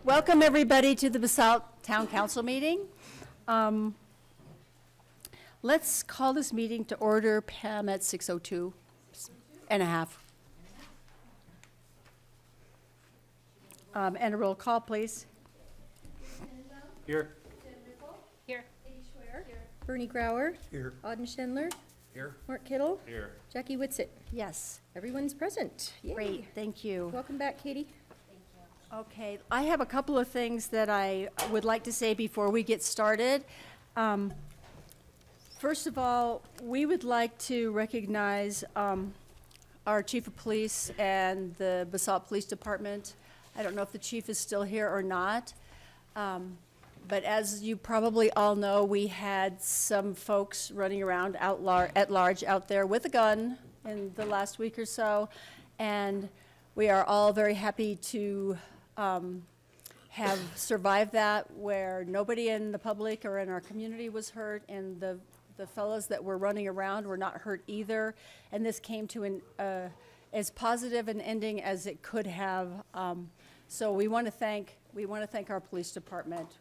Welcome, everybody, to the Basalt Town Council meeting. Let's call this meeting to order, Pam, at 6:02 and a half. And a roll call, please. Here. Here. Bernie Grauer. Here. Auden Schindler. Here. Mark Kittle. Here. Jackie Whitsitt. Yes, Everyone's present. Yay. great, thank you. Welcome back, Katie. Okay, I have a couple of things that I would like to say before we get started. First of all, we would like to recognize our chief of police and the Basalt Police Department. I don't know if the chief is still here or not, but as you probably all know, we had some folks running around at large out there with a gun in the last week or so, and we are all very happy to have survived that, where nobody in the public or in our community was hurt, and the fellows that were running around were not hurt either. And this came to as positive an ending as it could have. So we want to thank our police department.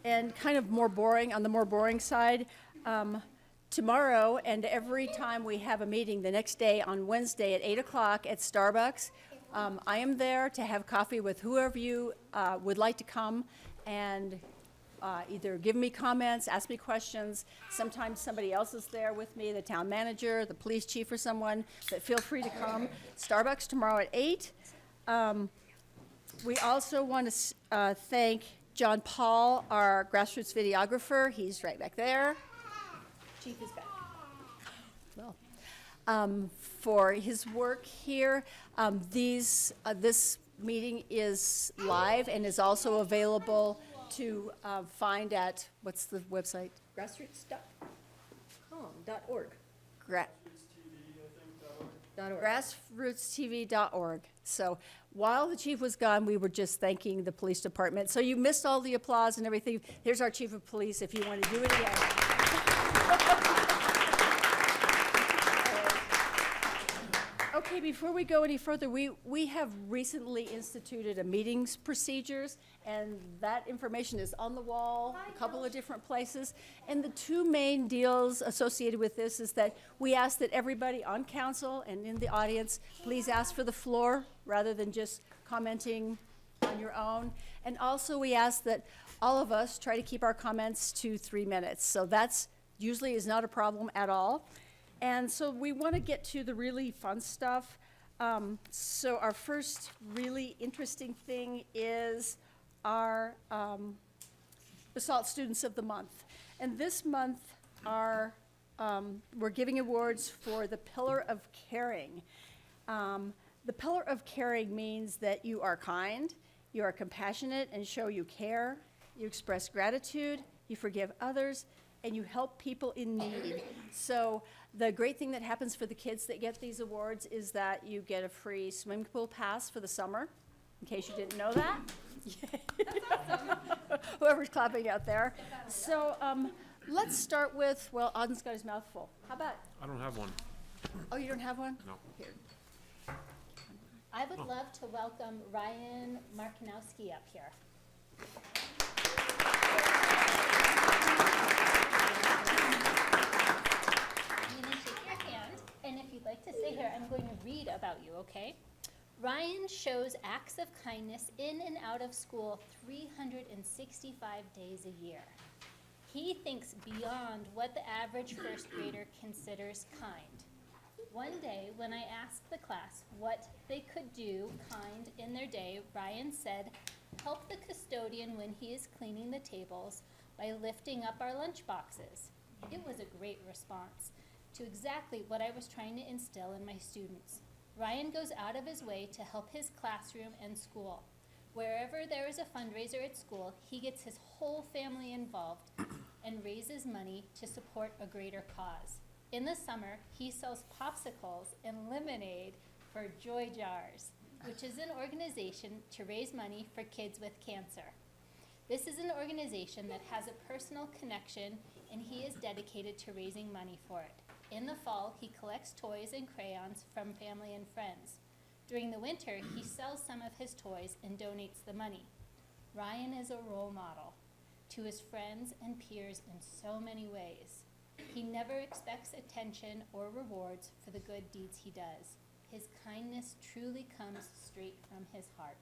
And kind of more boring, on the more boring side, tomorrow and every time we have a meeting, the next day on Wednesday at 8 o'clock at Starbucks, I am there to have coffee with whoever you would like to come and either give me comments, ask me questions. Sometimes somebody else is there with me, the town manager, the police chief, or someone, but feel free to come. Starbucks tomorrow at 8. We also want to thank John Paul, our grassroots videographer. He's right back there. Chief is back. Well, for his work here. This meeting is live and is also available to find at, what's the website? Grassroots.com.org. Grassrootstv.org. So while the chief was gone, we were just thanking the police department. So you missed all the applause and everything. Here's our chief of police if you want to do it again. Okay, before we go any further, we have recently instituted a meetings procedures, and that information is on the wall, a couple of different places. And the two main deals associated with this is that we ask that everybody on council and in the audience, please ask for the floor rather than just commenting on your own. And also we ask that all of us try to keep our comments to 3 minutes. So that's usually is not a problem at all. And so we want to get to the really fun stuff. So our first really interesting thing is our Basalt Students of the Month. And this month we're giving awards for the Pillar of Caring. The Pillar of Caring means that you are kind, you are compassionate and show you care, you express gratitude, you forgive others, and you help people in need. So the great thing that happens for the kids that get these awards is that you get a free swimming pool pass for the summer, in case you didn't know that. Whoever's clapping out there. So let's start with, well, Auden's got his mouth full. How about, I don't have one. oh, you don't have one? No. Here. I would love to welcome Ryan Markinowski up here. I'm going to shake your hand, and if you'd like to stay here, I'm going to read about you, okay? Ryan shows acts of kindness in and out of school 365 days a year. He thinks beyond what the average first grader considers kind. One day, when I asked the class what they could do kind in their day, Ryan said, "Help the custodian when he is cleaning the tables by lifting up our lunch boxes." It was a great response to exactly what I was trying to instill in my students. Ryan goes out of his way to help his classroom and school. Wherever there is a fundraiser at school, he gets his whole family involved and raises money to support a greater cause. In the summer, he sells popsicles and lemonade for Joy Jars, which is an organization to raise money for kids with cancer. This is an organization that has a personal connection, and he is dedicated to raising money for it. In the fall, he collects toys and crayons from family and friends. During the winter, he sells some of his toys and donates the money. Ryan is a role model to his friends and peers in so many ways. He never expects attention or rewards for the good deeds he does. His kindness truly comes straight from his heart.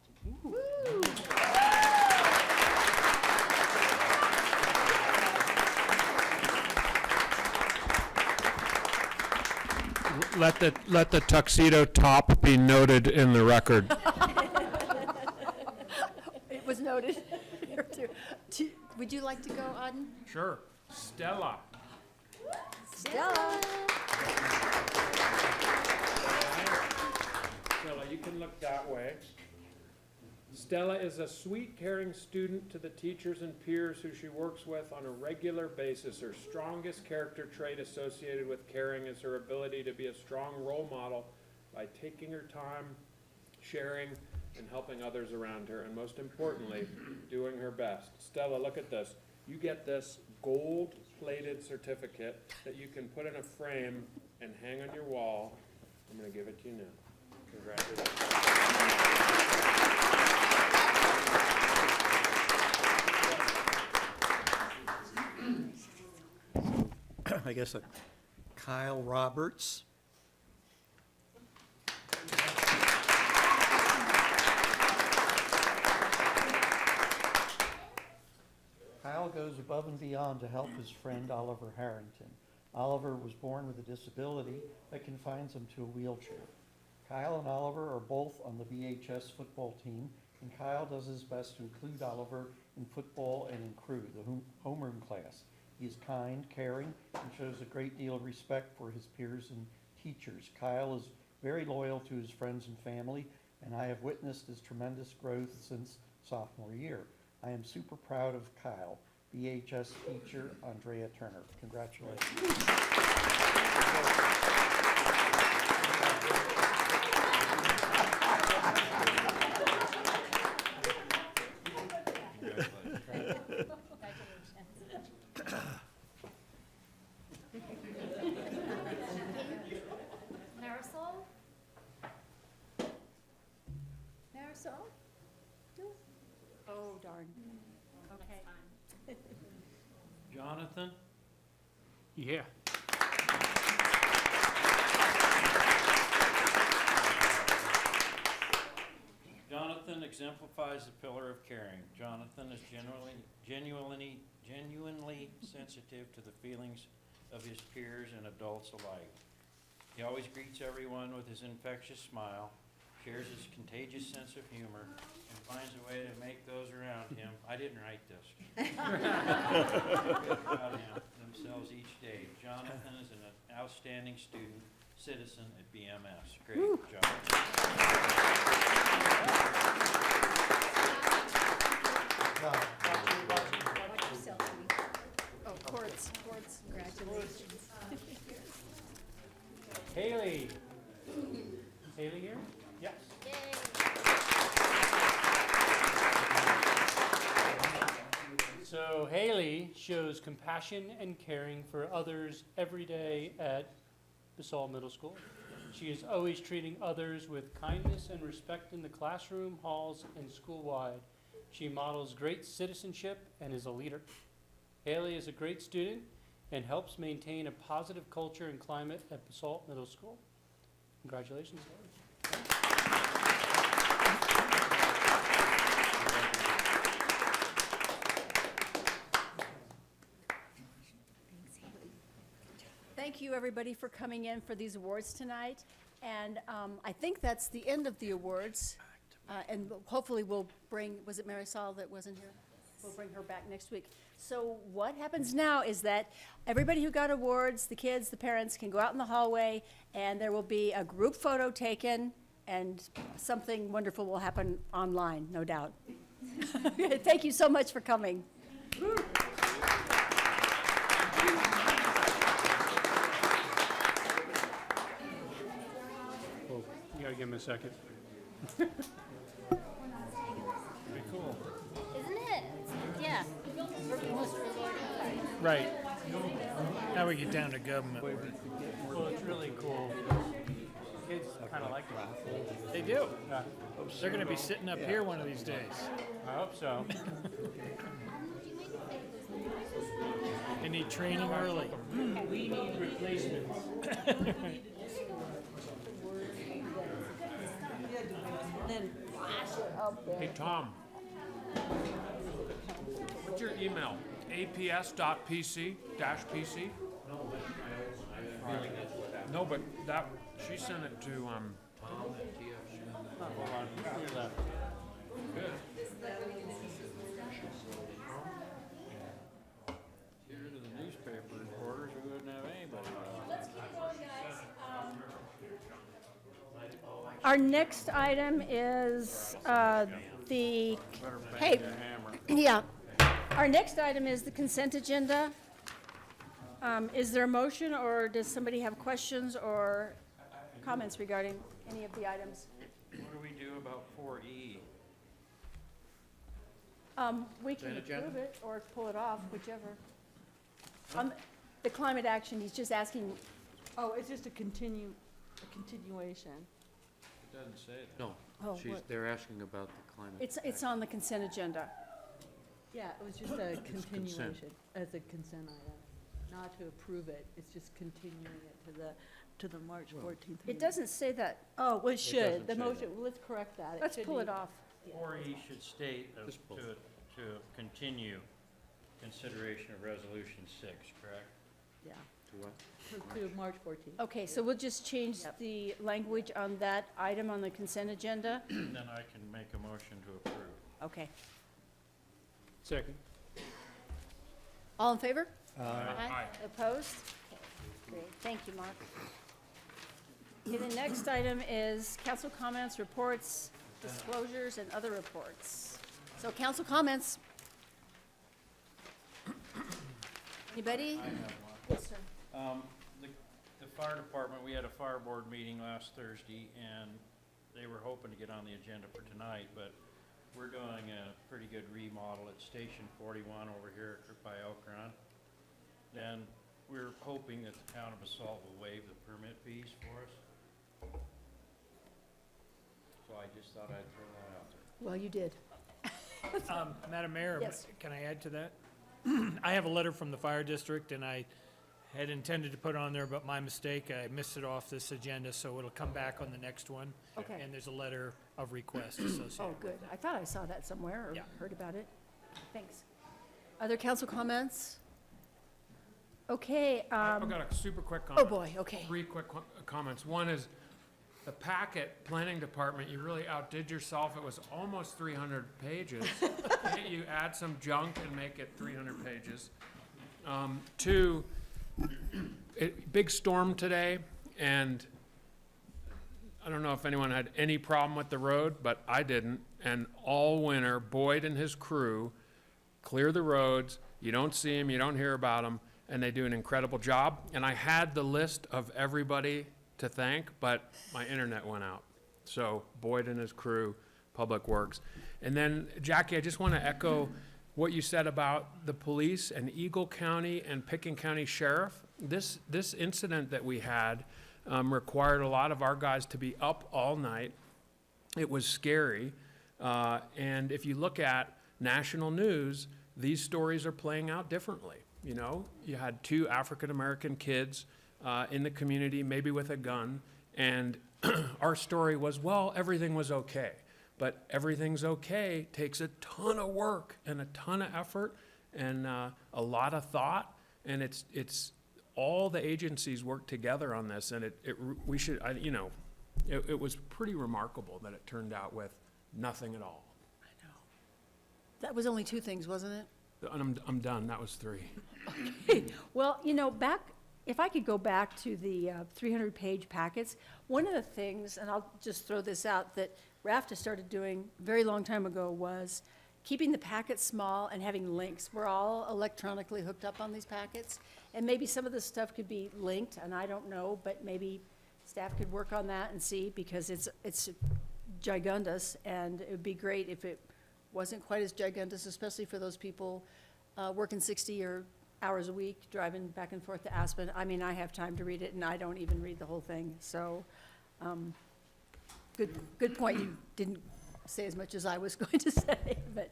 Let the tuxedo top be noted in the record. It was noted here too. Would you like to go, Auden? Sure. Stella. Stella. Stella, you can look that way. Stella is a sweet, caring student to the teachers and peers who she works with on a regular basis. Her strongest character trait associated with caring is her ability to be a strong role model by taking her time, sharing, and helping others around her, and most importantly, doing her best. Stella, look at this. You get this gold-plated certificate that you can put in a frame and hang on your wall. I'm going to give it to you now. Congratulations. I guess Kyle Roberts. Kyle goes above and beyond to help his friend Oliver Harrington. Oliver was born with a disability that confines him to a wheelchair. Kyle and Oliver are both on the BHS football team, and Kyle does his best to include Oliver in football and in crew, the homeroom class. He is kind, caring, and shows a great deal of respect for his peers and teachers. Kyle is very loyal to his friends and family, and I have witnessed his tremendous growth since sophomore year. I am super proud of Kyle. BHS teacher Andrea Turner. Congratulations. Marisol? Marisol? Oh, darn. Okay. Jonathan? Yeah. Jonathan exemplifies the pillar of caring. Jonathan is genuinely sensitive to the feelings of his peers and adults alike. He always greets everyone with his infectious smile, shares his contagious sense of humor, and finds a way to make those around him, I didn't write this, about him themselves each day. Jonathan is an outstanding student, citizen at BMS. Great job. Oh, courts. Congratulations. Haley. Haley here? Yes. So Haley shows compassion and caring for others every day at Basalt Middle School. She is always treating others with kindness and respect in the classroom, halls, and school-wide. She models great citizenship and is a leader. Haley is a great student and helps maintain a positive culture and climate at Basalt Middle School. Congratulations, Haley. Thank you, everybody, for coming in for these awards tonight. And I think that's the end of the awards. And hopefully we'll bring, was it Marisol that wasn't here? We'll bring her back next week. So what happens now is that everybody who got awards, the kids, the parents, can go out in the hallway, and there will be a group photo taken, and something wonderful will happen online, no doubt. Thank you so much for coming. Oh, you gotta give him a second. Pretty cool. Isn't it? Yeah. Most rewarding part. Right. Now we get down to government work. Well, it's really cool. Kids kind of like it. They do. They're gonna be sitting up here one of these days. I hope so. They need training early. We need replacements. Then flash it up there. Hey, Tom. What's your email? aps.pc-pc? No, but that, she sent it to, Here to the newspaper reporters, we wouldn't have anybody. Our next item is the, hey, yeah. Our next item is the consent agenda. Is there a motion, or does somebody have questions or comments regarding any of the items? What do we do about 4E? We can Consent agenda? approve it or pull it off, whichever. The climate action, he's just asking, Oh, it's just a continuation. It doesn't say that. no, oh, what? they're asking about the climate. It's on the consent agenda. Yeah, it was just a consent. continuation as a consent item, not to approve it. It's just continuing it to the March 14th. It doesn't say that. Oh, well, it should. doesn't The say motion, let's correct that. Let's should pull be- it off. 4E should state Just pull. to continue consideration of resolution 6, correct? Yeah, To what? to March 14th. Okay, so we'll just change Yep. the language on that item on the consent agenda. And then I can make a motion to approve. Okay. Second. All in favor? Aye. Opposed? Great, thank you, Mark. Okay, the next item is council comments, reports, disclosures, and other reports. So council comments. Anybody? I have one. Yes, sir. The fire department, we had a fire board meeting last Thursday, and they were hoping to get on the agenda for tonight, but we're doing a pretty good remodel at Station 41 over here by Elk Run. And we're hoping that the town of Basalt will waive the permit fees for us. So I just thought I'd throw that out there. Well, you did. Madam Mayor, Yes. can I add to that? I have a letter from the fire district, and I had intended to put it on there, but my mistake, I missed it off this agenda, so it'll come back on the next one. Okay. And there's a letter of request associated. Oh, good. I thought I saw that somewhere or Yeah. heard about it. Thanks. Other council comments? Okay, I've got a super quick oh comment. boy, okay. 3 quick comments. One is, the packet, planning department, you really outdid yourself. It was almost 300 pages. Can't you add some junk and make it 300 pages? 2, big storm today, and I don't know if anyone had any problem with the road, but I didn't. And all winter, Boyd and his crew clear the roads. You don't see them, you don't hear about them, and they do an incredible job. And I had the list of everybody to thank, but my internet went out. So Boyd and his crew, Public Works. And then, Jackie, I just want to echo what you said about the police and Eagle County and Pickens County Sheriff. This incident that we had required a lot of our guys to be up all night. It was scary. And if you look at national news, these stories are playing out differently. You know, you had 2 African-American kids in the community, maybe with a gun, and our story was, well, everything was okay. But everything's okay takes a ton of work and a ton of effort and a lot of thought, and it's all the agencies work together on this, and we should, it was pretty remarkable that it turned out with nothing at all. That was only 2 things, wasn't it? And I'm done, that was 3. Well, if I could go back to the 300-page packets, one of the things, and I'll just throw this out, that RAFTA started doing a very long time ago was keeping the packets small and having links. We're all electronically hooked up on these packets, and maybe some of this stuff could be linked, and I don't know, but maybe staff could work on that and see, because it's gigundous, and it would be great if it wasn't quite as gigundous, especially for those people working 60 or hours a week driving back and forth to Aspen. I mean, I have time to read it, and I don't even read the whole thing, so, good point. You didn't say as much as I was going to say, but,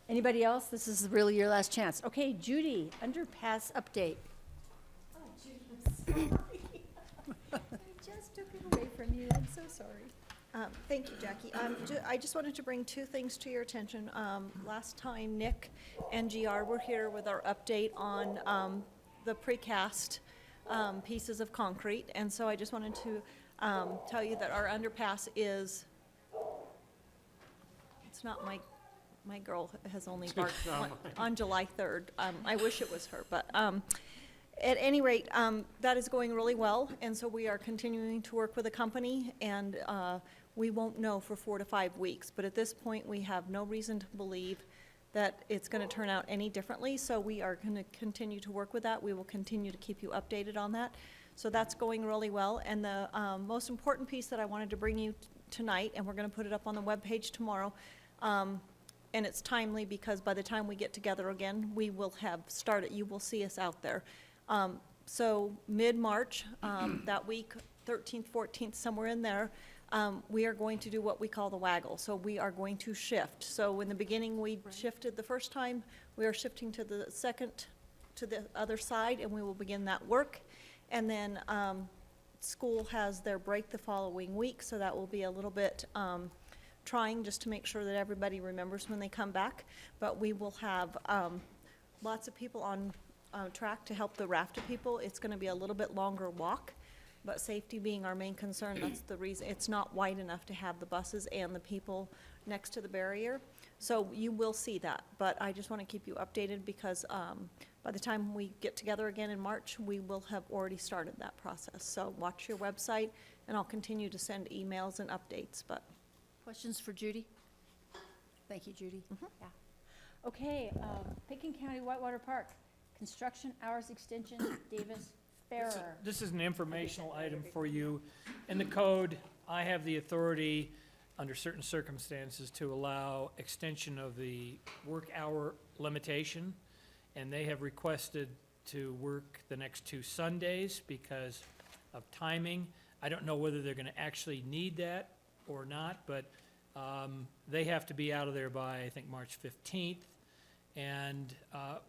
anybody else? This is really your last chance. Okay, Judy, underpass update. Oh, Judy, I'm sorry. I just took it away from you. I'm so sorry. Thank you, Jackie. I just wanted to bring two things to your attention. Last time, Nick and GR were here with our update on the precast pieces of concrete. And so I just wanted to tell you that our underpass is, it's not my girl has only barked on July 3rd. I wish it was her, but at any rate, that is going really well. And so we are continuing to work with a company, and we won't know for 4 to 5 weeks, but at this point, we have no reason to believe that it's going to turn out any differently, so we are going to continue to work with that. We will continue to keep you updated on that. So that's going really well, and the most important piece that I wanted to bring you tonight, and we're going to put it up on the webpage tomorrow, and it's timely because by the time we get together again, we will have started, you will see us out there. So mid-March, that week, 13th, 14th, somewhere in there, we are going to do what we call the waggle. So we are going to shift. So in the beginning, we shifted the first time. We are shifting to the second, to the other side, and we will begin that work. And then school has their break the following week, so that will be a little bit trying just to make sure that everybody remembers when they come back. But we will have lots of people on track to help the raft of people. It's going to be a little bit longer walk. But safety being our main concern, that's the reason. It's not wide enough to have the buses and the people next to the barrier. So you will see that, but I just want to keep you updated because by the time we get together again in March, we will have already started that process. So watch your website, and I'll continue to send emails and updates, but. Questions for Judy? Thank you, Judy. Yeah. Okay, Picken County Whitewater Park, construction hours extension, Davis Farrer. This is an informational item for you. In the code, I have the authority, under certain circumstances, to allow extension of the work hour limitation, and they have requested to work the next 2 Sundays because of timing. I don't know whether they're gonna actually need that or not, but they have to be out of there by, I think, March 15th, and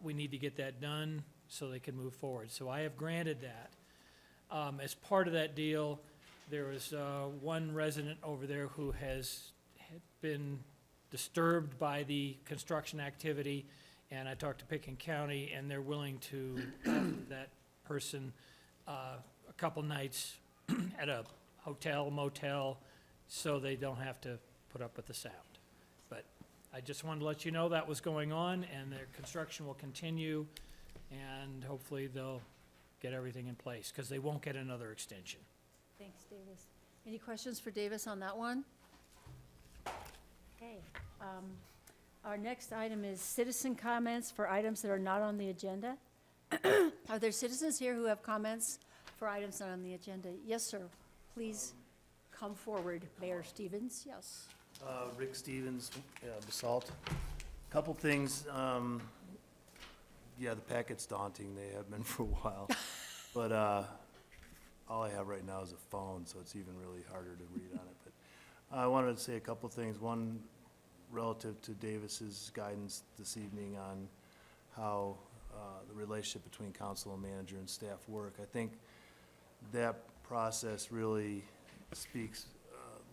we need to get that done so they can move forward. So I have granted that. As part of that deal, there was one resident over there who had been disturbed by the construction activity, and I talked to Picken County, and they're willing to offer that person a couple nights at a hotel, motel, so they don't have to put up with the sound. But I just wanted to let you know that was going on, and their construction will continue, and hopefully they'll get everything in place, because they won't get another extension. Thanks, Davis. Any questions for Davis on that one? Okay. Our next item is citizen comments for items that are not on the agenda. Are there citizens here who have comments for items not on the agenda? Yes, sir. Please come forward. Mayor Stevens, yes. Rick Stevens, Basalt. Couple things. Yeah, the packet's daunting. They have been for a while. But all I have right now is a phone, so it's even really harder to read on it. But I wanted to say a couple things. One, relative to Davis's guidance this evening on how the relationship between council and manager and staff work. I think that process really speaks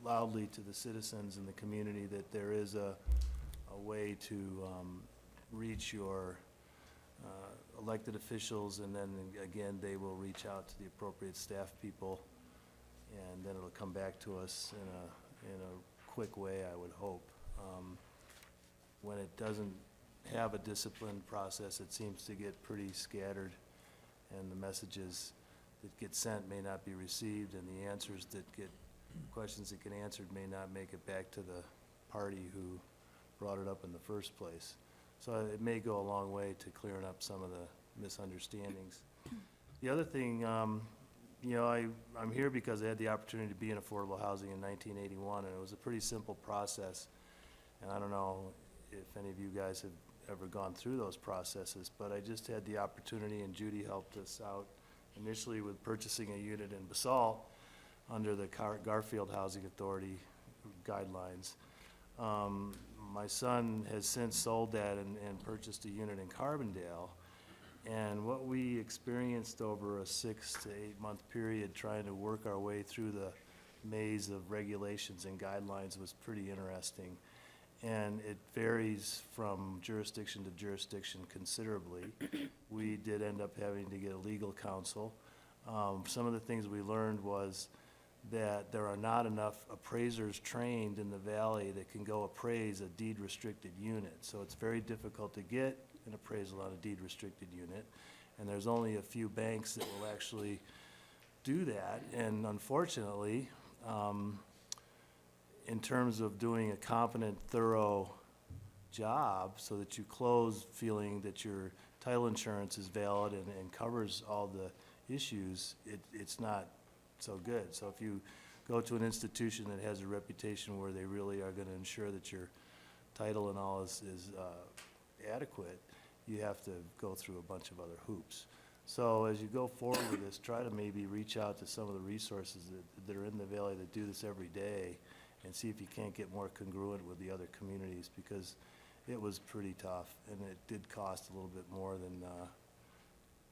loudly to the citizens in the community that there is a way to reach your elected officials, and then again, they will reach out to the appropriate staff people, and then it'll come back to us in a quick way, I would hope. When it doesn't have a disciplined process, it seems to get pretty scattered, and the messages that get sent may not be received, and the answers that get, questions that get answered may not make it back to the party who brought it up in the first place. So it may go a long way to clearing up some of the misunderstandings. The other thing, you know, I'm here because I had the opportunity to be in affordable housing in 1981, and it was a pretty simple process. And I don't know if any of you guys ever gone through those processes, but I just had the opportunity, and Judy helped us out initially with purchasing a unit in Basalt under the Garfield Housing Authority guidelines. My son has since sold that and purchased a unit in Carbondale. And what we experienced over a 6 to 8 month period trying to work our way through the maze of regulations and guidelines was pretty interesting. And it varies from jurisdiction to jurisdiction considerably. We did end up having to get a legal counsel. Some of the things we learned was that there are not enough appraisers trained in the valley that can go appraise a deed-restricted unit. So it's very difficult to get an appraisal on a deed-restricted unit, and there's only a few banks that will actually do that. And unfortunately, in terms of doing a competent, thorough job so that you close feeling that your title insurance is valid and covers all the issues, it's not so good. So if you go to an institution that has a reputation where they really are going to ensure that your title and all is adequate, you have to go through a bunch of other hoops. So as you go forward with this, try to maybe reach out to some of the resources that are in the valley that do this every day and see if you can't get more congruent with the other communities, because it was pretty tough and it did cost a little bit more than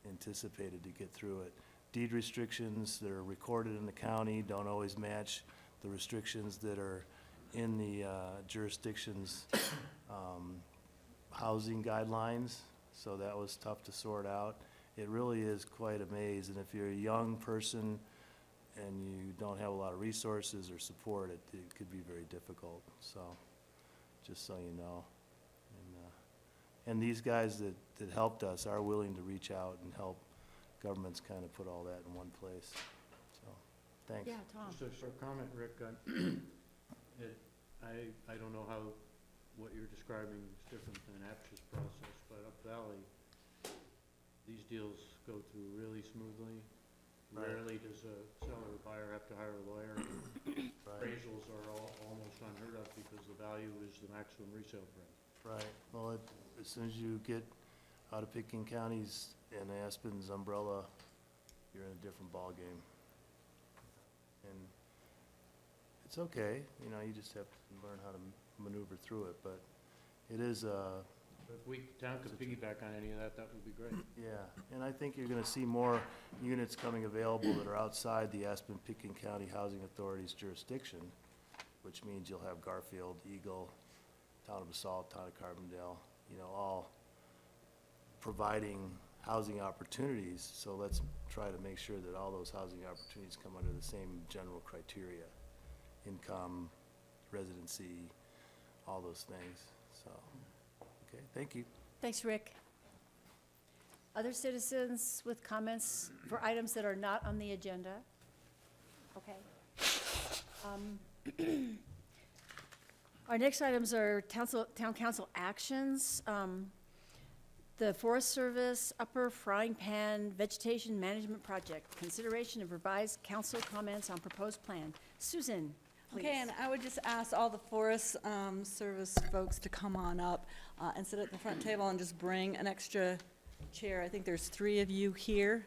anticipated to get through it. Deed restrictions that are recorded in the county don't always match the restrictions that are in the jurisdiction's housing guidelines, so that was tough to sort out. It really is quite a maze, and if you're a young person and you don't have a lot of resources or support, it could be very difficult, so just so you know. And these guys that helped us are willing to reach out and help governments kind of put all that in one place. So, thanks. Yeah, Tom. Just a short comment, Rick. I don't know how, what you're describing is different than APSH's process, but up valley, these deals go through really smoothly. Right. Rarely does a seller or buyer have to hire a lawyer. Right. Appraisals are almost unheard of because the value is the maximum resale price. Right. Well, as soon as you get out of Pickens County's and Aspen's umbrella, you're in a different ballgame. And it's okay, you know, you just have to learn how to maneuver through it, but it is, If town could piggyback on any of that, that would be great. yeah. And I think you're gonna see more units coming available that are outside the Aspen-Pickens County Housing Authority's jurisdiction, which means you'll have Garfield, Eagle, Town of Basalt, Town of Carbondale, you know, all providing housing opportunities. So let's try to make sure that all those housing opportunities come under the same general criteria: income, residency, all those things. So, okay, thank you. Thanks, Rick. Other citizens with comments for items that are not on the agenda? Okay. Our next items are town council actions. The Forest Service Upper Frying Pan Vegetation Management Project, consideration of revised council comments on proposed plan. Susan, please. Okay, and I would just ask all the Forest Service folks to come on up and sit at the front table and just bring an extra chair. I think there's 3 of you here.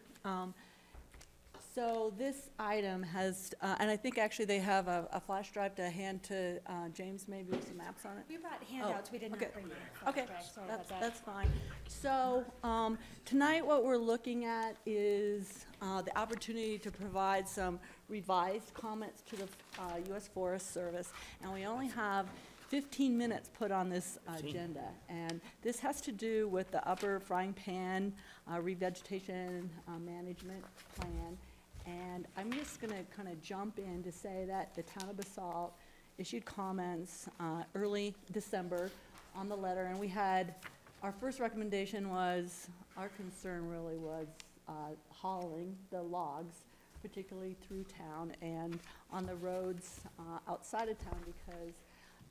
So this item has, and I think actually they have a flash drive to hand to James, maybe with some maps on it. We brought handouts, we did not okay. bring them. Okay, Sorry about that. that's fine. So, tonight what we're looking at is the opportunity to provide some revised comments to the U.S. Forest Service, and we only have 15 minutes put on this agenda. And this has to do with the Upper Frying Pan Revegetation Management Plan. And I'm just gonna kind of jump in to say that the Town of Basalt issued comments early December on the letter, and we had, our first recommendation was, our concern really was hauling the logs, particularly through town and on the roads outside of town, because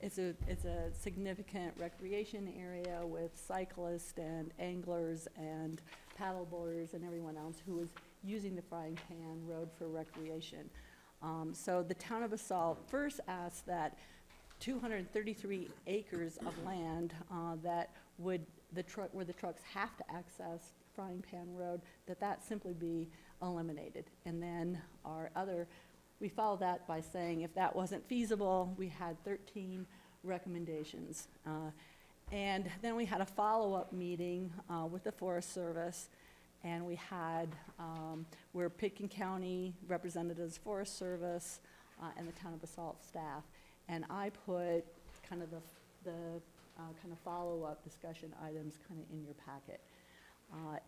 it's a significant recreation area with cyclists and anglers and paddleboarders and everyone else who is using the Frying Pan Road for recreation. So the Town of Basalt first asked that 233 acres of land that would where the trucks have to access Frying Pan Road, that simply be eliminated. And then we followed that by saying if that wasn't feasible, we had 13 recommendations. And then we had a follow-up meeting with the Forest Service, and we had, where Pitkin County representatives, Forest Service, and the town of Basalt staff. And I put kind of the kind of follow-up discussion items kind of in your packet.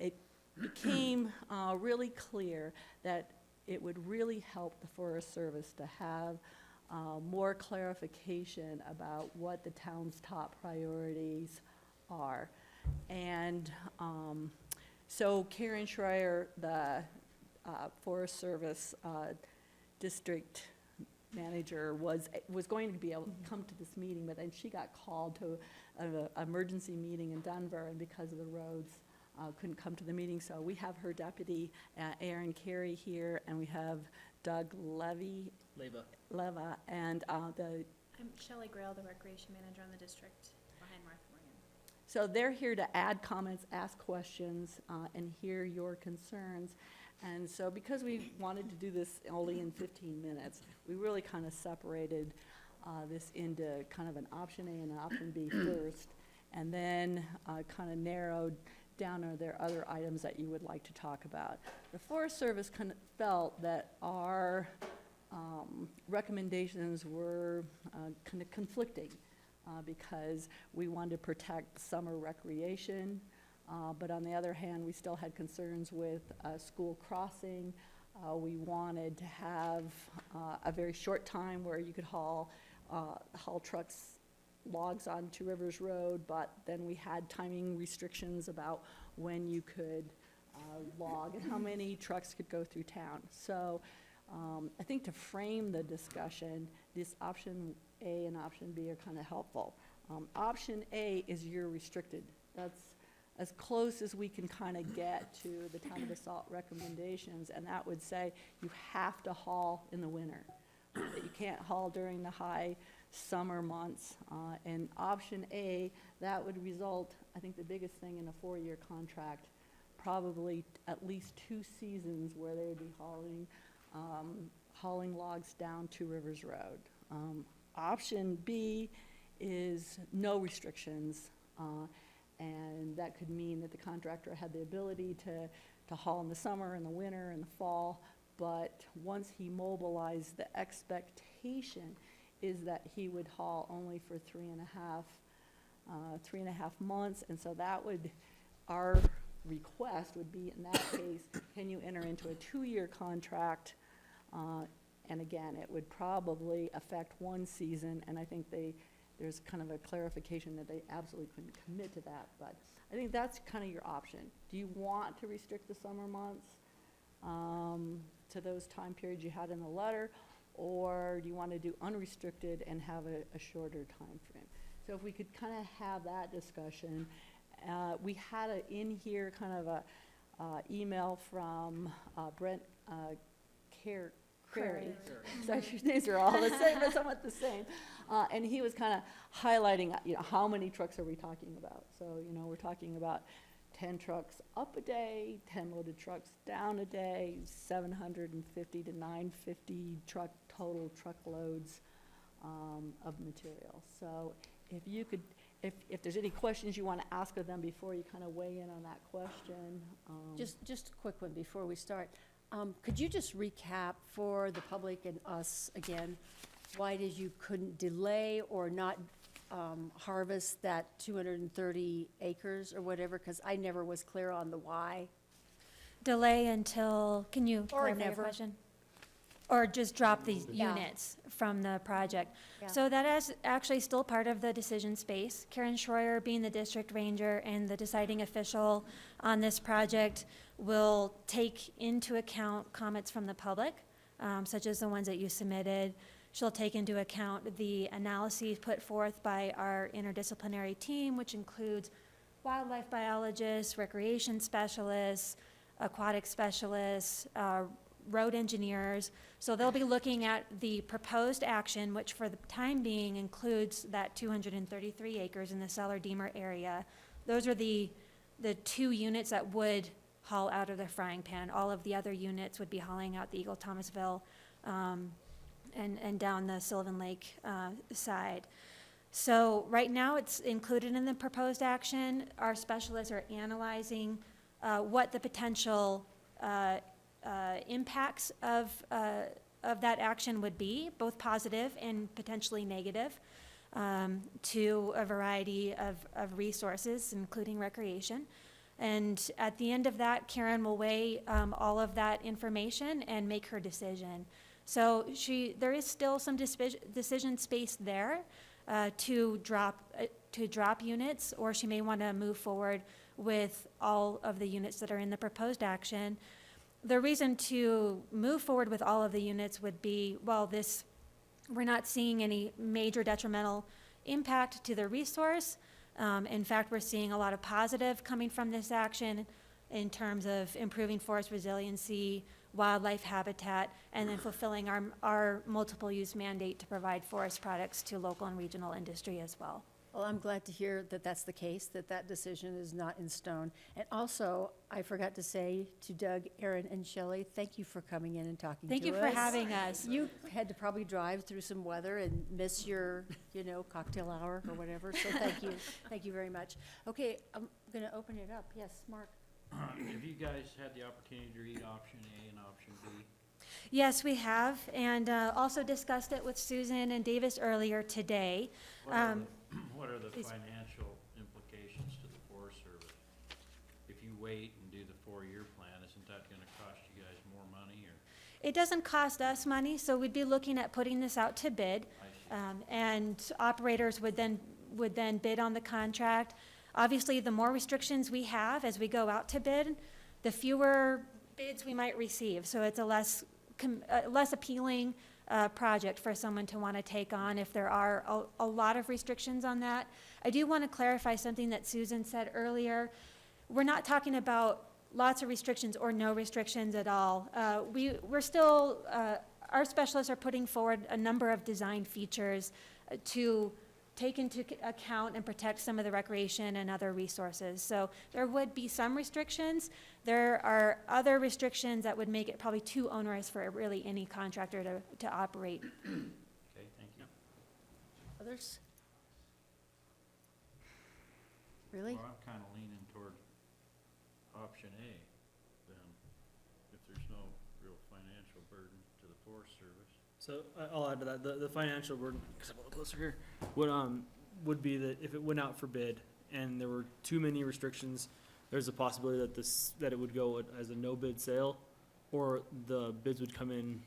It became really clear that it would really help the Forest Service to have more clarification about what the town's top priorities are. And so Karen Schreier, the Forest Service district manager, was going to be able to come to this meeting, but then she got called to an emergency meeting in Denver, and because of the roads, couldn't come to the meeting. So we have her deputy, Aaron Carey, here, and we have Doug Leva, and I'm Shelley Grail, the recreation manager on the district behind Martha Morgan. so they're here to add comments, ask questions, and hear your concerns. And so because we wanted to do this only in 15 minutes, we really kind of separated this into kind of an option A and an option B first, and then kind of narrowed down, are there other items that you would like to talk about? The Forest Service kind of felt that our recommendations were kind of conflicting because we wanted to protect summer recreation, but on the other hand, we still had concerns with school crossing. We wanted to have a very short time where you could haul trucks, logs on Two Rivers Road, but then we had timing restrictions about when you could log and how many trucks could go through town. So I think to frame the discussion, this option A and option B are kind of helpful. Option A is you're restricted. That's as close as we can kind of get to the town of Basalt recommendations, and that would say you have to haul in the winter. That you can't haul during the high summer months. And option A, that would result, I think the biggest thing in a 4-year contract, probably at least 2 seasons where they would be hauling logs down Two Rivers Road. Option B is no restrictions, and that could mean that the contractor had the ability to haul in the summer, in the winter, in the fall, but once he mobilized, the expectation is that he would haul only for 3.5 months, and so that would, our request would be in that case, can you enter into a 2-year contract? And again, it would probably affect 1 season, and I think there's kind of a clarification that they absolutely couldn't commit to that, but I think that's kind of your option. Do you want to restrict the summer months to those time periods you had in the letter, or do you want to do unrestricted and have a shorter time frame? So if we could kind of have that discussion. We had in here kind of a email from Brent Crary. Sorry, his names are all the same, but somewhat the same. And he was kind of highlighting, how many trucks are we talking about? So, we're talking about 10 trucks up a day, 10 loaded trucks down a day, 750 to 950 total truckloads of material. So if you could, if there's any questions you want to ask of them before you kind of weigh in on that question. Just a quick one before we start. Could you just recap for the public and us again, why it is you couldn't delay or not harvest that 230 acres or whatever? Because I never was clear on the why. Delay until, can you Or clarify your never. question? Or just drop these Yeah. units from the project? Yeah. So that is actually still part of the decision space. Karen Schroyer, being the district ranger and the deciding official on this project, will take into account comments from the public, such as the ones that you submitted. She'll take into account the analyses put forth by our interdisciplinary team, which includes wildlife biologists, recreation specialists, aquatic specialists, road engineers. So they'll be looking at the proposed action, which for the time being includes that 233 acres in the Seller-Deemer area, those are the two units that would haul out of the frying pan. All of the other units would be hauling out the Eagle Thomasville, and down the Sylvan Lake, side. So right now, it's included in the proposed action. Our specialists are analyzing what the potential impacts of that action would be, both positive and potentially negative, to a variety of resources, including recreation. And at the end of that, Karen will weigh all of that information and make her decision. So there is still some decision space there to drop units, or she may want to move forward with all of the units that are in the proposed action. The reason to move forward with all of the units would be, well, we're not seeing any major detrimental impact to the resource. In fact, we're seeing a lot of positive coming from this action in terms of improving forest resiliency, wildlife habitat, and then fulfilling our multiple use mandate to provide forest products to local and regional industry as well. Well, I'm glad to hear that that's the case, that decision is not in stone. And also, I forgot to say to Doug, Aaron, and Shelley, thank you for coming in and talking to us. Thank you for having us. You had to probably drive through some weather and miss your, cocktail hour or whatever, so thank you. Thank you very much. Okay, I'm going to open it up. Yes, Mark? Have you guys had the opportunity to read option A and option B? Yes, we have, and also discussed it with Susan and Davis earlier today. What are the Is- financial implications to the Forest Service? If you wait and do the 4-year plan, isn't that gonna cost you guys more money, or? It doesn't cost us money, so we'd be looking at putting this out to bid, I see. and operators would then bid on the contract. Obviously, the more restrictions we have as we go out to bid, the fewer bids we might receive. So it's a less appealing project for someone to want to take on if there are a lot of restrictions on that. I do want to clarify something that Susan said earlier. We're not talking about lots of restrictions or no restrictions at all. We're still, our specialists are putting forward a number of design features to take into account and protect some of the recreation and other resources. So there would be some restrictions. There are other restrictions that would make it probably too onerous for really any contractor to operate. Okay, thank you. Others? Really? Well, I'm kinda leaning toward option A, then, if there's no real financial burden to the Forest Service. So I'll add to that, the financial burden, because I'm a little closer here, would be that if it went out for bid and there were too many restrictions, there's a possibility that it would go as a no bid sale, or the bids would come in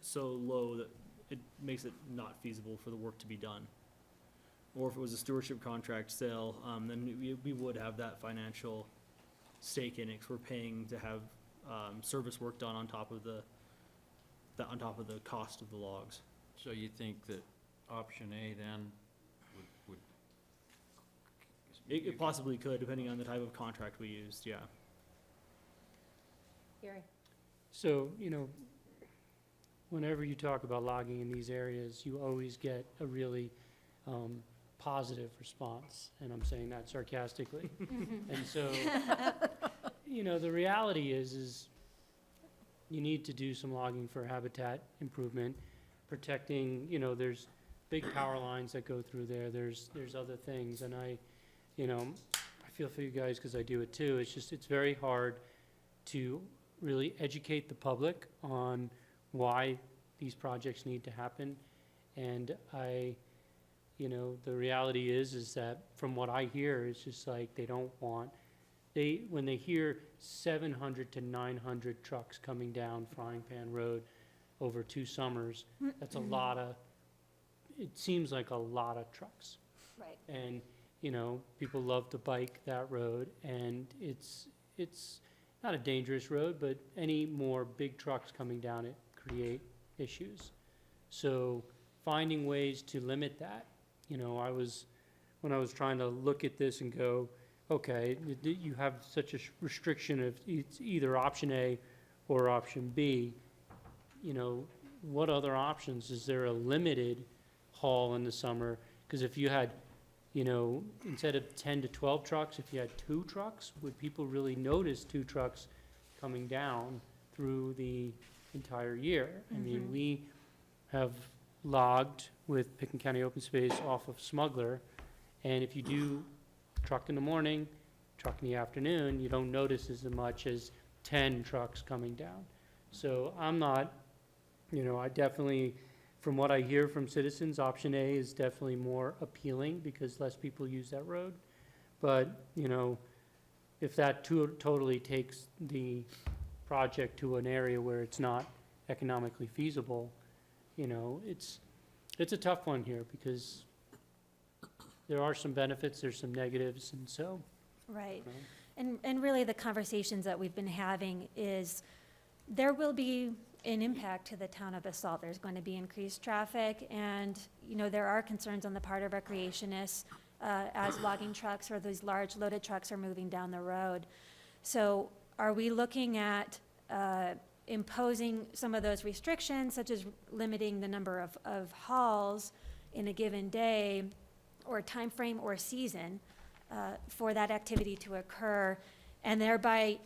so low that it makes it not feasible for the work to be done. Or if it was a stewardship contract sale, then we would have that financial stake in it, because we're paying to have service work done on top of the cost of the logs. So you think that option A then would? It possibly could, depending on the type of contract we used, yeah. Gary? So, whenever you talk about logging in these areas, you always get a really positive response, and I'm saying that sarcastically. And so, the reality is you need to do some logging for habitat improvement, protecting, there's big power lines that go through there, there's other things, and I feel for you guys because I do it too. It's very hard to really educate the public on why these projects need to happen. And the reality is that from what I hear, it's just like they don't want, when they hear 700 to 900 trucks coming down Frying Pan Road over 2 summers, that's it seems like a lot of trucks. Right. And, people love to bike that road, and it's not a dangerous road, but any more big trucks coming down it create issues. So finding ways to limit that, when I was trying to look at this and go, okay, you have such a restriction of it's either option A or option B, what other options? Is there a limited haul in the summer? Because if you had you know, instead of 10 to 12 trucks, if you had 2 trucks, would people really notice 2 trucks coming down through the entire year? I mean, Mhm. we have logged with Picken County Open Space off of Smuggler, and if you do truck in the morning, truck in the afternoon, you don't notice as much as 10 trucks coming down. So I'm not, you know, I definitely, from what I hear from citizens, option A is definitely more appealing because less people use that road. But, you know, if that totally takes the project to an area where it's not economically feasible, you know, it's a tough one here because there are some benefits, there's some negatives, and so. Right. And really, the conversations that we've been having is, there will be an impact to the town of Basalt. There's going to be increased traffic, and, you know, there are concerns on the part of recreationists as logging trucks or those large loaded trucks are moving down the road. So are we looking at imposing some of those restrictions, such as limiting the number of hauls in a given day or time frame or season for that activity to occur, and thereby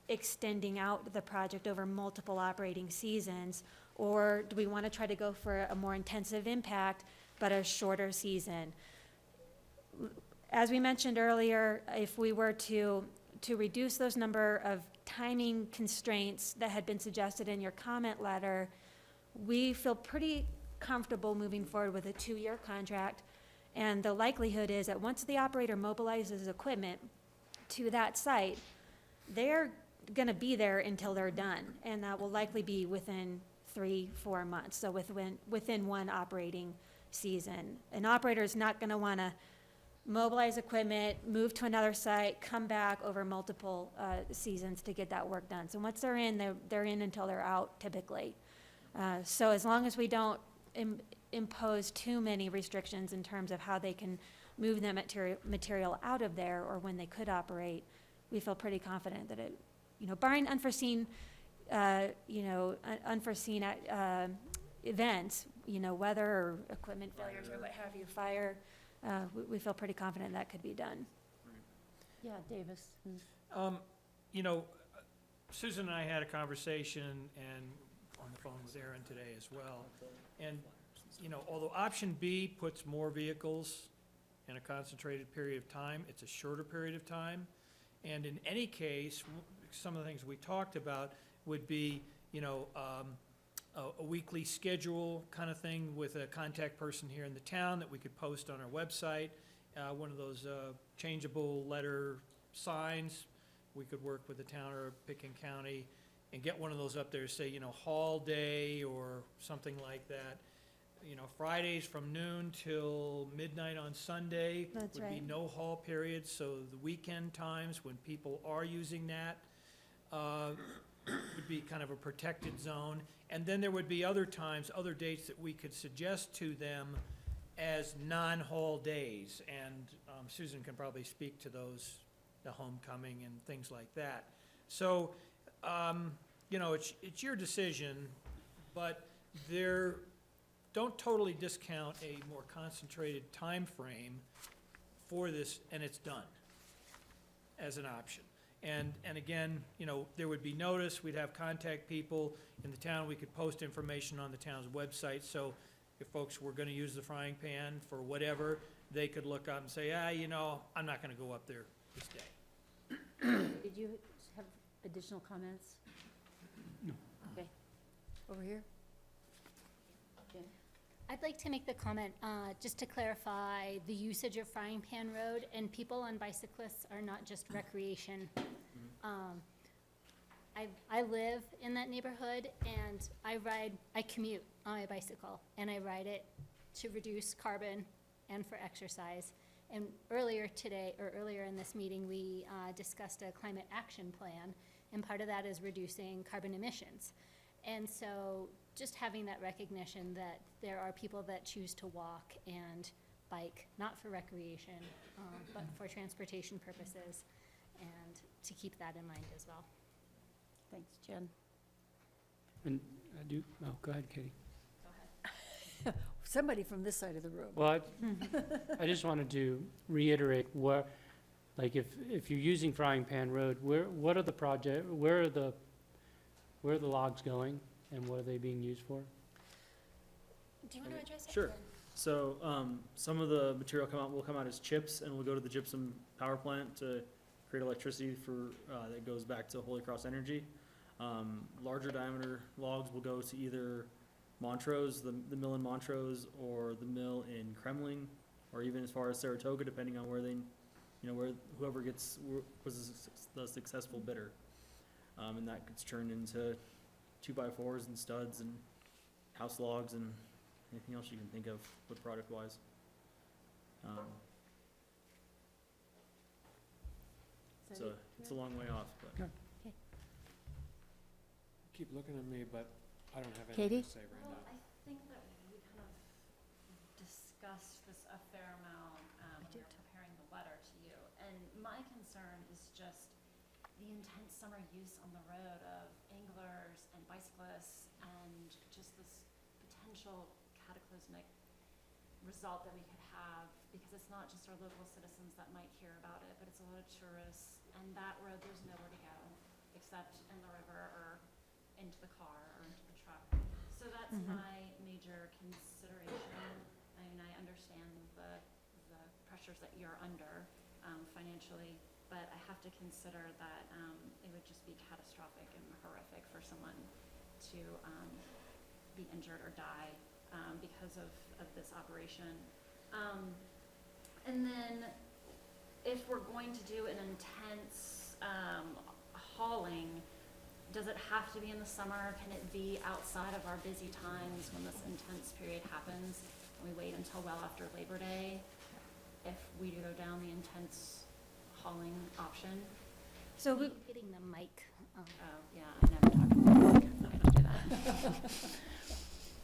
extending out the project over multiple operating seasons? Or do we want to try to go for a more intensive impact but a shorter season? As we mentioned earlier, if we were to reduce those number of timing constraints that had been suggested in your comment letter, we feel pretty comfortable moving forward with a 2-year contract. And the likelihood is that once the operator mobilizes equipment to that site, they're gonna be there until they're done. And that will likely be within 3-4 months, so within one operating season. An operator is not gonna wanna mobilize equipment, move to another site, come back over multiple seasons to get that work done. So once they're in, they're in until they're out typically. So as long as we don't impose too many restrictions in terms of how they can move the material out of there or when they could operate, we feel pretty confident that it, you know, barring unforeseen, unforeseen events, you know, weather or equipment failures or what have you, fire, we feel pretty confident that could be done. Yeah, Davis. You know, Susan and I had a conversation and on the phone with Aaron today as well. And, you know, although option B puts more vehicles in a concentrated period of time, it's a shorter period of time. And in any case, some of the things we talked about would be, you know, a weekly schedule kind of thing with a contact person here in the town that we could post on our website. One of those changeable letter signs. We could work with the town or Picken County and get one of those up there to say, you know, haul day or something like that. You know, Fridays from noon till midnight on Sunday That's would be right. no haul periods. So the weekend times when people are using that would be kind of a protected zone. And then there would be other times, other dates that we could suggest to them as non-haul days. And Susan can probably speak to those, the homecoming and things like that. So, you know, it's your decision, but don't totally discount a more concentrated time frame for this, and it's done as an option. And again, you know, there would be notice, we'd have contact people in the town, we could post information on the town's website, so if folks were gonna use the frying pan for whatever, they could look up and say, you know, I'm not gonna go up there this day. Did you have additional comments? No. Okay. Over here? Okay. I'd like to make the comment, just to clarify the usage of Frying Pan Road, and people on bicyclists are not just recreation. I live in that neighborhood, and I commute on my bicycle, and I ride it to reduce carbon and for exercise. And earlier in this meeting, we discussed a climate action plan, and part of that is reducing carbon emissions. And so just having that recognition that there are people that choose to walk and bike, not for recreation, but for transportation purposes, and to keep that in mind as well. Thanks, Jen. And I do, go ahead, Katie. somebody from this side of the room. Well, I just wanted to reiterate what, like, if you're using Frying Pan Road, where are the logs going and what are they being used for? Do you want to address it? Sure. So, some of the material will come out as chips and will go to the gypsum power plant to create electricity for, that goes back to Holy Cross Energy. Larger diameter logs will go to either Montrose, the mill in Montrose, or the mill in Kremling, or even as far as Saratoga, depending on where they, where whoever was the successful bidder. And that gets turned into 2x4s and studs and house logs and anything else you can think of with product-wise. So it's a long way off, but. Keep looking at me, but I don't have Katie? anything to say right now. I think that we kind of discussed this a fair amount when we were preparing the letter to you. And my concern is just the intense summer use on the road of anglers and bicyclists and just this potential cataclysmic result that we could have, because it's not just our local citizens that might hear about it, but it's a lot of tourists, and that road, there's nowhere to go except in the river or into the car or into the truck. So that's my major consideration. I mean, I understand the pressures that you're under financially, but I have to consider that it would just be catastrophic and horrific for someone to be injured or die because of this operation. And then if we're going to do an intense hauling, does it have to be in the summer? Can it be outside of our busy times when this intense period happens? And we wait until well after Labor Day if we go down the intense hauling option? So we, Hitting the mic. Oh, yeah, I never talk about it. I don't do that.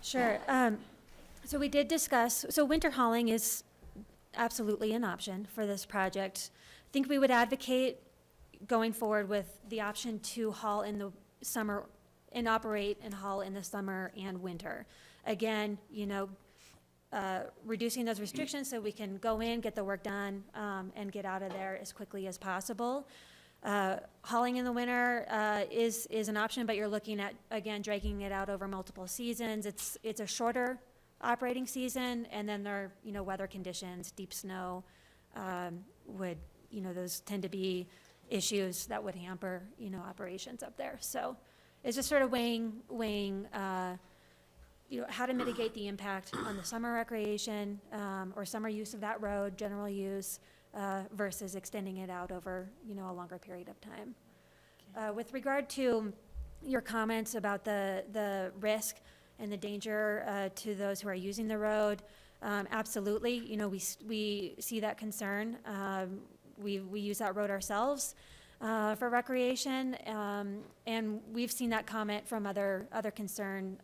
Sure. So we did discuss, so winter hauling is absolutely an option for this project. I think we would advocate going forward with the option to haul in the summer and operate and haul in the summer and winter. Again, reducing those restrictions so we can go in, get the work done, and get out of there as quickly as possible. Hauling in the winter is an option, but you're looking at, again, dragging it out over multiple seasons. It's a shorter operating season, and then there are, weather conditions, deep snow would, those tend to be issues that would hamper, operations up there. So it's just sort of weighing how to mitigate the impact on the summer recreation or summer use of that road, general use, versus extending it out over, a longer period of time. With regard to your comments about the risk and the danger to those who are using the road, absolutely, we see that concern. We use that road ourselves for recreation, and we've seen that comment from other concerned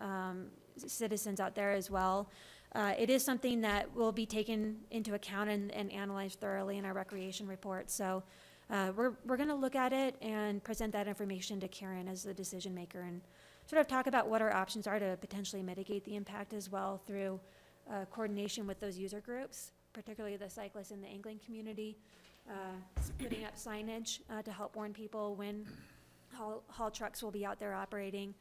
citizens out there as well. It is something that will be taken into account and analyzed thoroughly in our recreation report. So we're going to look at it and present that information to Karen as the decision maker and sort of talk about what our options are to potentially mitigate the impact as well through coordination with those user groups, particularly the cyclists in the angling community, putting up signage to help warn people when haul trucks will be out there operating,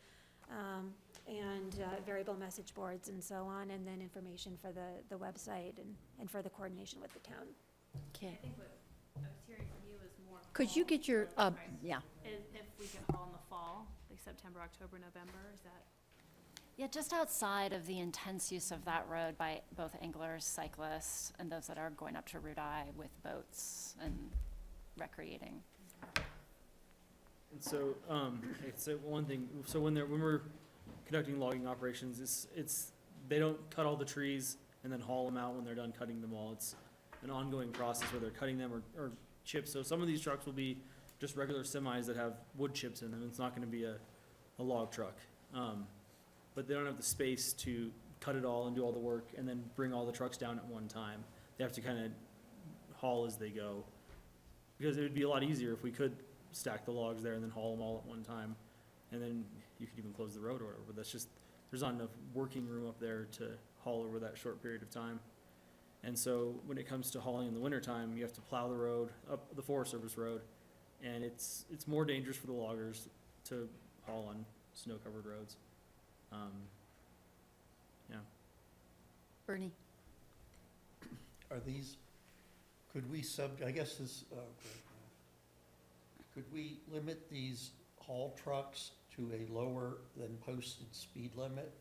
and variable message boards and so on, and then information for the website and for the coordination with the town. Okay. I think what I was hearing from you is more. Could you get your, yeah. If we could haul in the fall, like September, October, November, is that? Yeah, just outside of the intense use of that road by both anglers, cyclists, and those that are going up to Route I with boats and recreating. And so, it's one thing, so when we're conducting logging operations, they don't cut all the trees and then haul them out when they're done cutting them all. It's an ongoing process where they're cutting them or chips. So some of these trucks will be just regular semis that have wood chips in them. It's not gonna be a log truck. But they don't have the space to cut it all and do all the work and then bring all the trucks down at one time. They have to kind of haul as they go. Because it would be a lot easier if we could stack the logs there and then haul them all at one time. And then you could even close the road or whatever, but that's just, there's not enough working room up there to haul over that short period of time. And so when it comes to hauling in the wintertime, you have to plow the road, up the Forest Service road, and it's more dangerous for the loggers to haul on snow-covered roads. Yeah. Bernie? Are these, could we I guess this, could we limit these haul trucks to a lower than posted speed limit?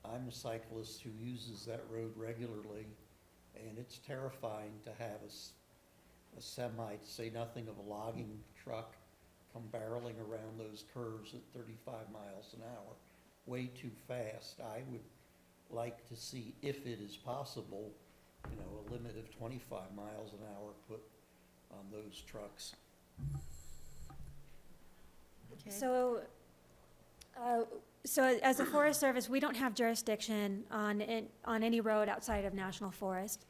I'm a cyclist who uses that road regularly, and it's terrifying to have a semi, to say nothing of a logging truck, come barreling around those curves at 35 miles an hour, way too fast. I would like to see, if it is possible, you know, a limit of 25 miles an hour put on those trucks. Okay. So as a Forest Service, we don't have jurisdiction on any road outside of National Forest.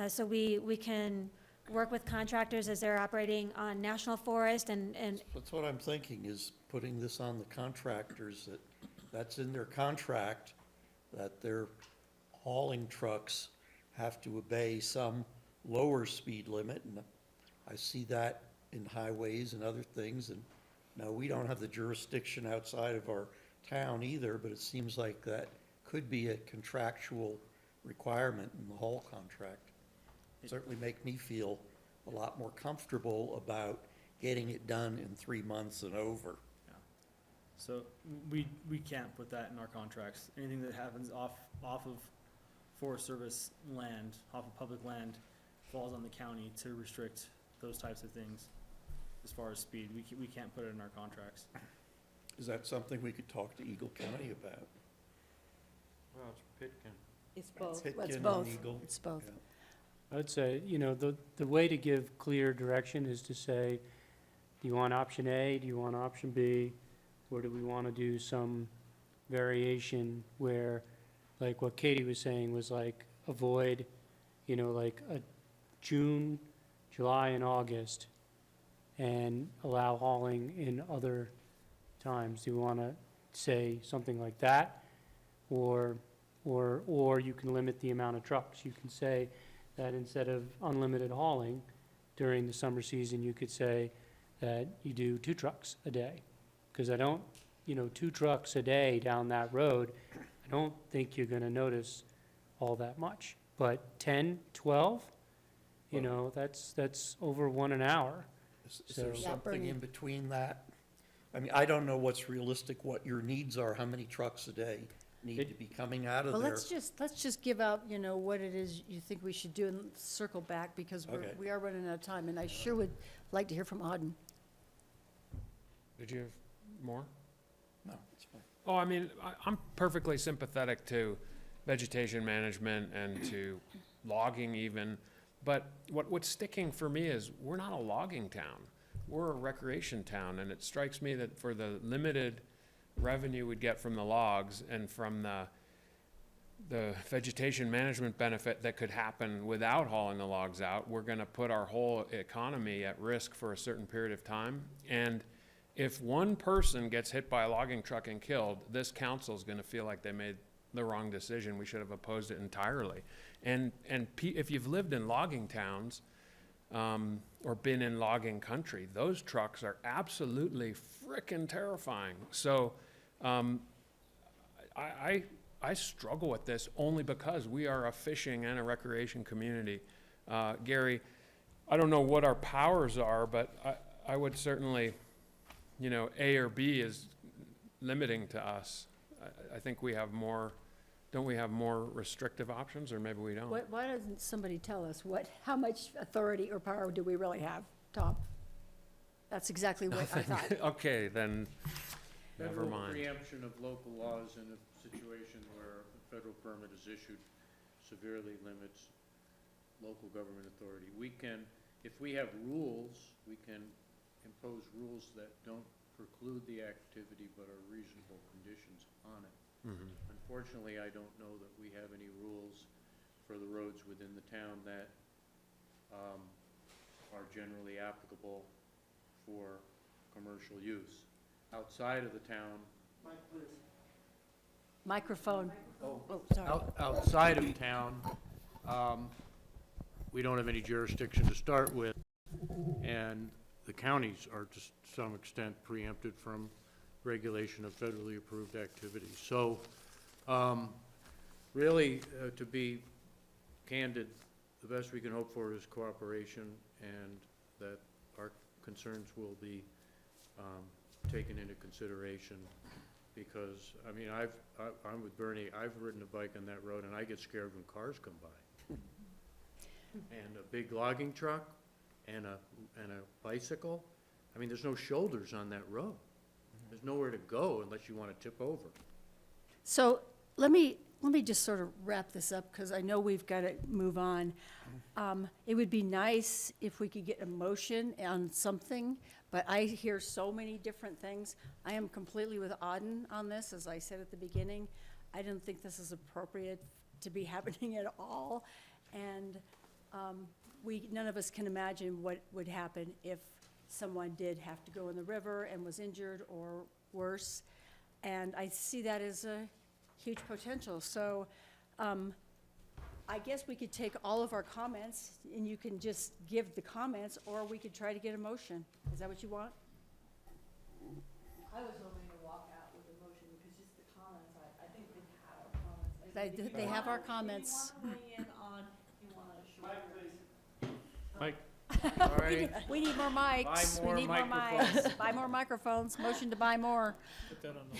So we can work with contractors as they're operating on National Forest and That's what I'm thinking, is putting this on the contractors, that's in their contract, that their hauling trucks have to obey some lower speed limit, and I see that in highways and other things, and no, we don't have the jurisdiction outside of our town either, but it seems like that could be a contractual requirement in the haul contract. Certainly make me feel a lot more comfortable about getting it done in 3 months and over. So we can't put that in our contracts. Anything that happens off of Forest Service land, off of public land, falls on the county to restrict those types of things. As far as speed, we can't put it in our contracts. Is that something we could talk to Eagle County about? Well, it's Pitkin. It's both. It's Pitkin and both. Eagle? It's both. Yeah. I'd say, the way to give clear direction is to say, do you want option A, do you want option B, or do we want to do some variation where, like what Katie was saying, was like avoid, like a June, July, and August, and allow hauling in other times? Do you want to say something like that? Or you can limit the amount of trucks. You can say that instead of unlimited hauling during the summer season, you could say that you do 2 trucks a day. Because 2 trucks a day down that road, I don't think you're going to notice all that much. But 10, 12, that's over 1 an hour. Is there So- Yeah, something Bernie. in between that? I mean, I don't know what's realistic, what your needs are, how many trucks a day need to be coming out of Well, there. let's just give out, what it is you think we should do and circle back, because Okay. we are running out of time, and I sure would like to hear from Auden. Did you have more? No, it's fine. Oh, I mean, I'm perfectly sympathetic to vegetation management and to logging even, but what's sticking for me is we're not a logging town. We're a recreation town, and it strikes me that for the limited revenue we'd get from the logs and from the vegetation management benefit that could happen without hauling the logs out, we're gonna put our whole economy at risk for a certain period of time. And if one person gets hit by a logging truck and killed, this council's gonna feel like they made the wrong decision. We should have opposed it entirely. And if you've lived in logging towns, or been in logging country, those trucks are absolutely frickin' terrifying. So, I struggle with this only because we are a fishing and a recreation community. Gary, I don't know what our powers are, but I would certainly, A or B is limiting to us. I think we have more, don't we have more restrictive options, or maybe we don't? Why doesn't somebody tell us how much authority or power do we really have, Tom? That's exactly what I thought. Okay, then, never Federal mind. preemption of local laws in a situation where a federal permit is issued severely limits local government authority. We can, if we have rules, we can impose rules that don't preclude the activity but are reasonable conditions on it. Mhm. Unfortunately, I don't know that we have any rules for the roads within the town that are generally applicable for commercial use. Outside of the town, Microphone. Oh, sorry. Outside of town, we don't have any jurisdiction to start with, and the counties are to some extent preempted from regulation of federally approved activities. So, really, to be candid, the best we can hope for is cooperation, and that our concerns will be taken into consideration. Because, I mean, I'm with Bernie, I've ridden a bike on that road, and I get scared when cars come by. And a big logging truck and a bicycle, I mean, there's no shoulders on that road. There's nowhere to go unless you want to tip over. So let me just sort of wrap this up, because I know we've got to move on. It would be nice if we could get a motion on something, but I hear so many different things. I am completely with Auden on this, as I said at the beginning. I don't think this is appropriate to be happening at all. And none of us can imagine what would happen if someone did have to go in the river and was injured or worse. And I see that as a huge potential. So I guess we could take all of our comments and you can just give the comments, or we could try to get a motion. Is that what you want? I was hoping to walk out with a motion, because just the comments, I think they've had our comments. They have our comments. If you want to weigh in on, you want to short. Mike, sorry. We need more mics. Buy more We need more microphones. mics. Buy more microphones. Motion to buy more. Put that on the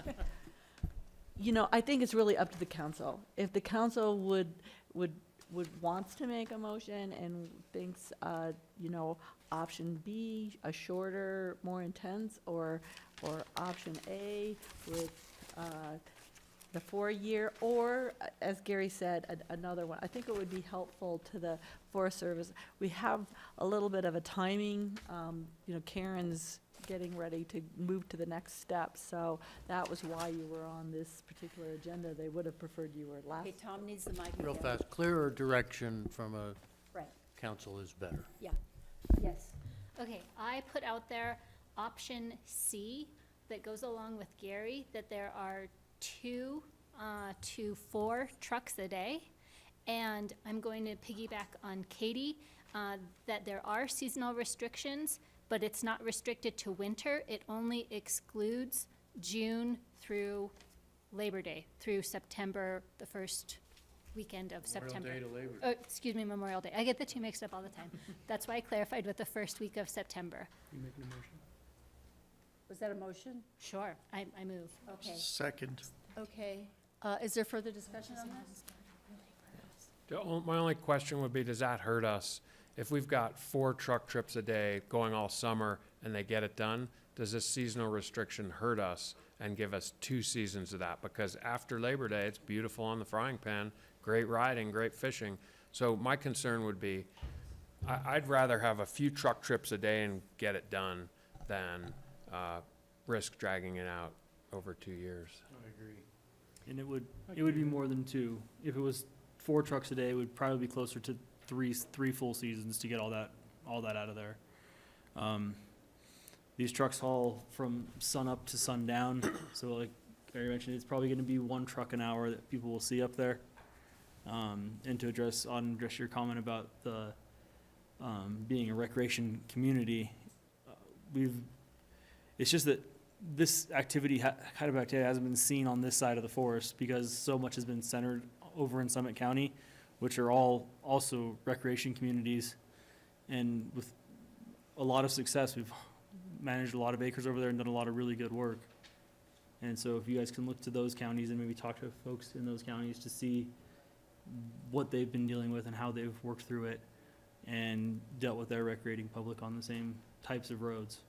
list. You know, I think it's really up to the council. If the council wants to make a motion and thinks, you know, option B, a shorter, more intense, or option A with the 4-year, or, as Gary said, another one. I think it would be helpful to the Forest Service. We have a little bit of a timing, you know, Karen's getting ready to move to the next step, so that was why you were on this particular agenda. They would have preferred you were last. Okay, Tom needs the mic Real again. fast, clearer direction from a Right, council is better. yeah, yes. Okay, I put out there option C that goes along with Gary, that there are 2 to 4 trucks a day. And I'm going to piggyback on Katie, that there are seasonal restrictions, but it's not restricted to winter. It only excludes June through Labor Day, through September, the first weekend of September. Memorial Day to Labor Day. Excuse me, Memorial Day. I get the two mixed up all the time. That's why I clarified with the first week of September. You making a motion? Was that a motion? Sure, I move. Okay, Second. okay. Is there further discussion on this? My only question would be, does that hurt us? If we've got 4 truck trips a day going all summer and they get it done, does this seasonal restriction hurt us and give us 2 seasons of that? Because after Labor Day, it's beautiful on the frying pan, great riding, great fishing. So my concern would be, I'd rather have a few truck trips a day and get it done than risk dragging it out over 2 years. I agree. And it would be more than 2. If it was 4 trucks a day, it would probably be closer to three full seasons to get all that out of there. These trucks haul from sun up to sundown, so like Barry mentioned, it's probably gonna be 1 truck an hour that people will see up there. And to address your comment about the, being a recreation community, it's just that this activity, kind of activity hasn't been seen on this side of the forest because so much has been centered over in Summit County, which are all also recreation communities. And with a lot of success, we've managed a lot of acres over there and done a lot of really good work. And so if you guys can look to those counties and maybe talk to folks in those counties to see what they've been dealing with and how they've worked through it and dealt with their recreating public on the same types of roads.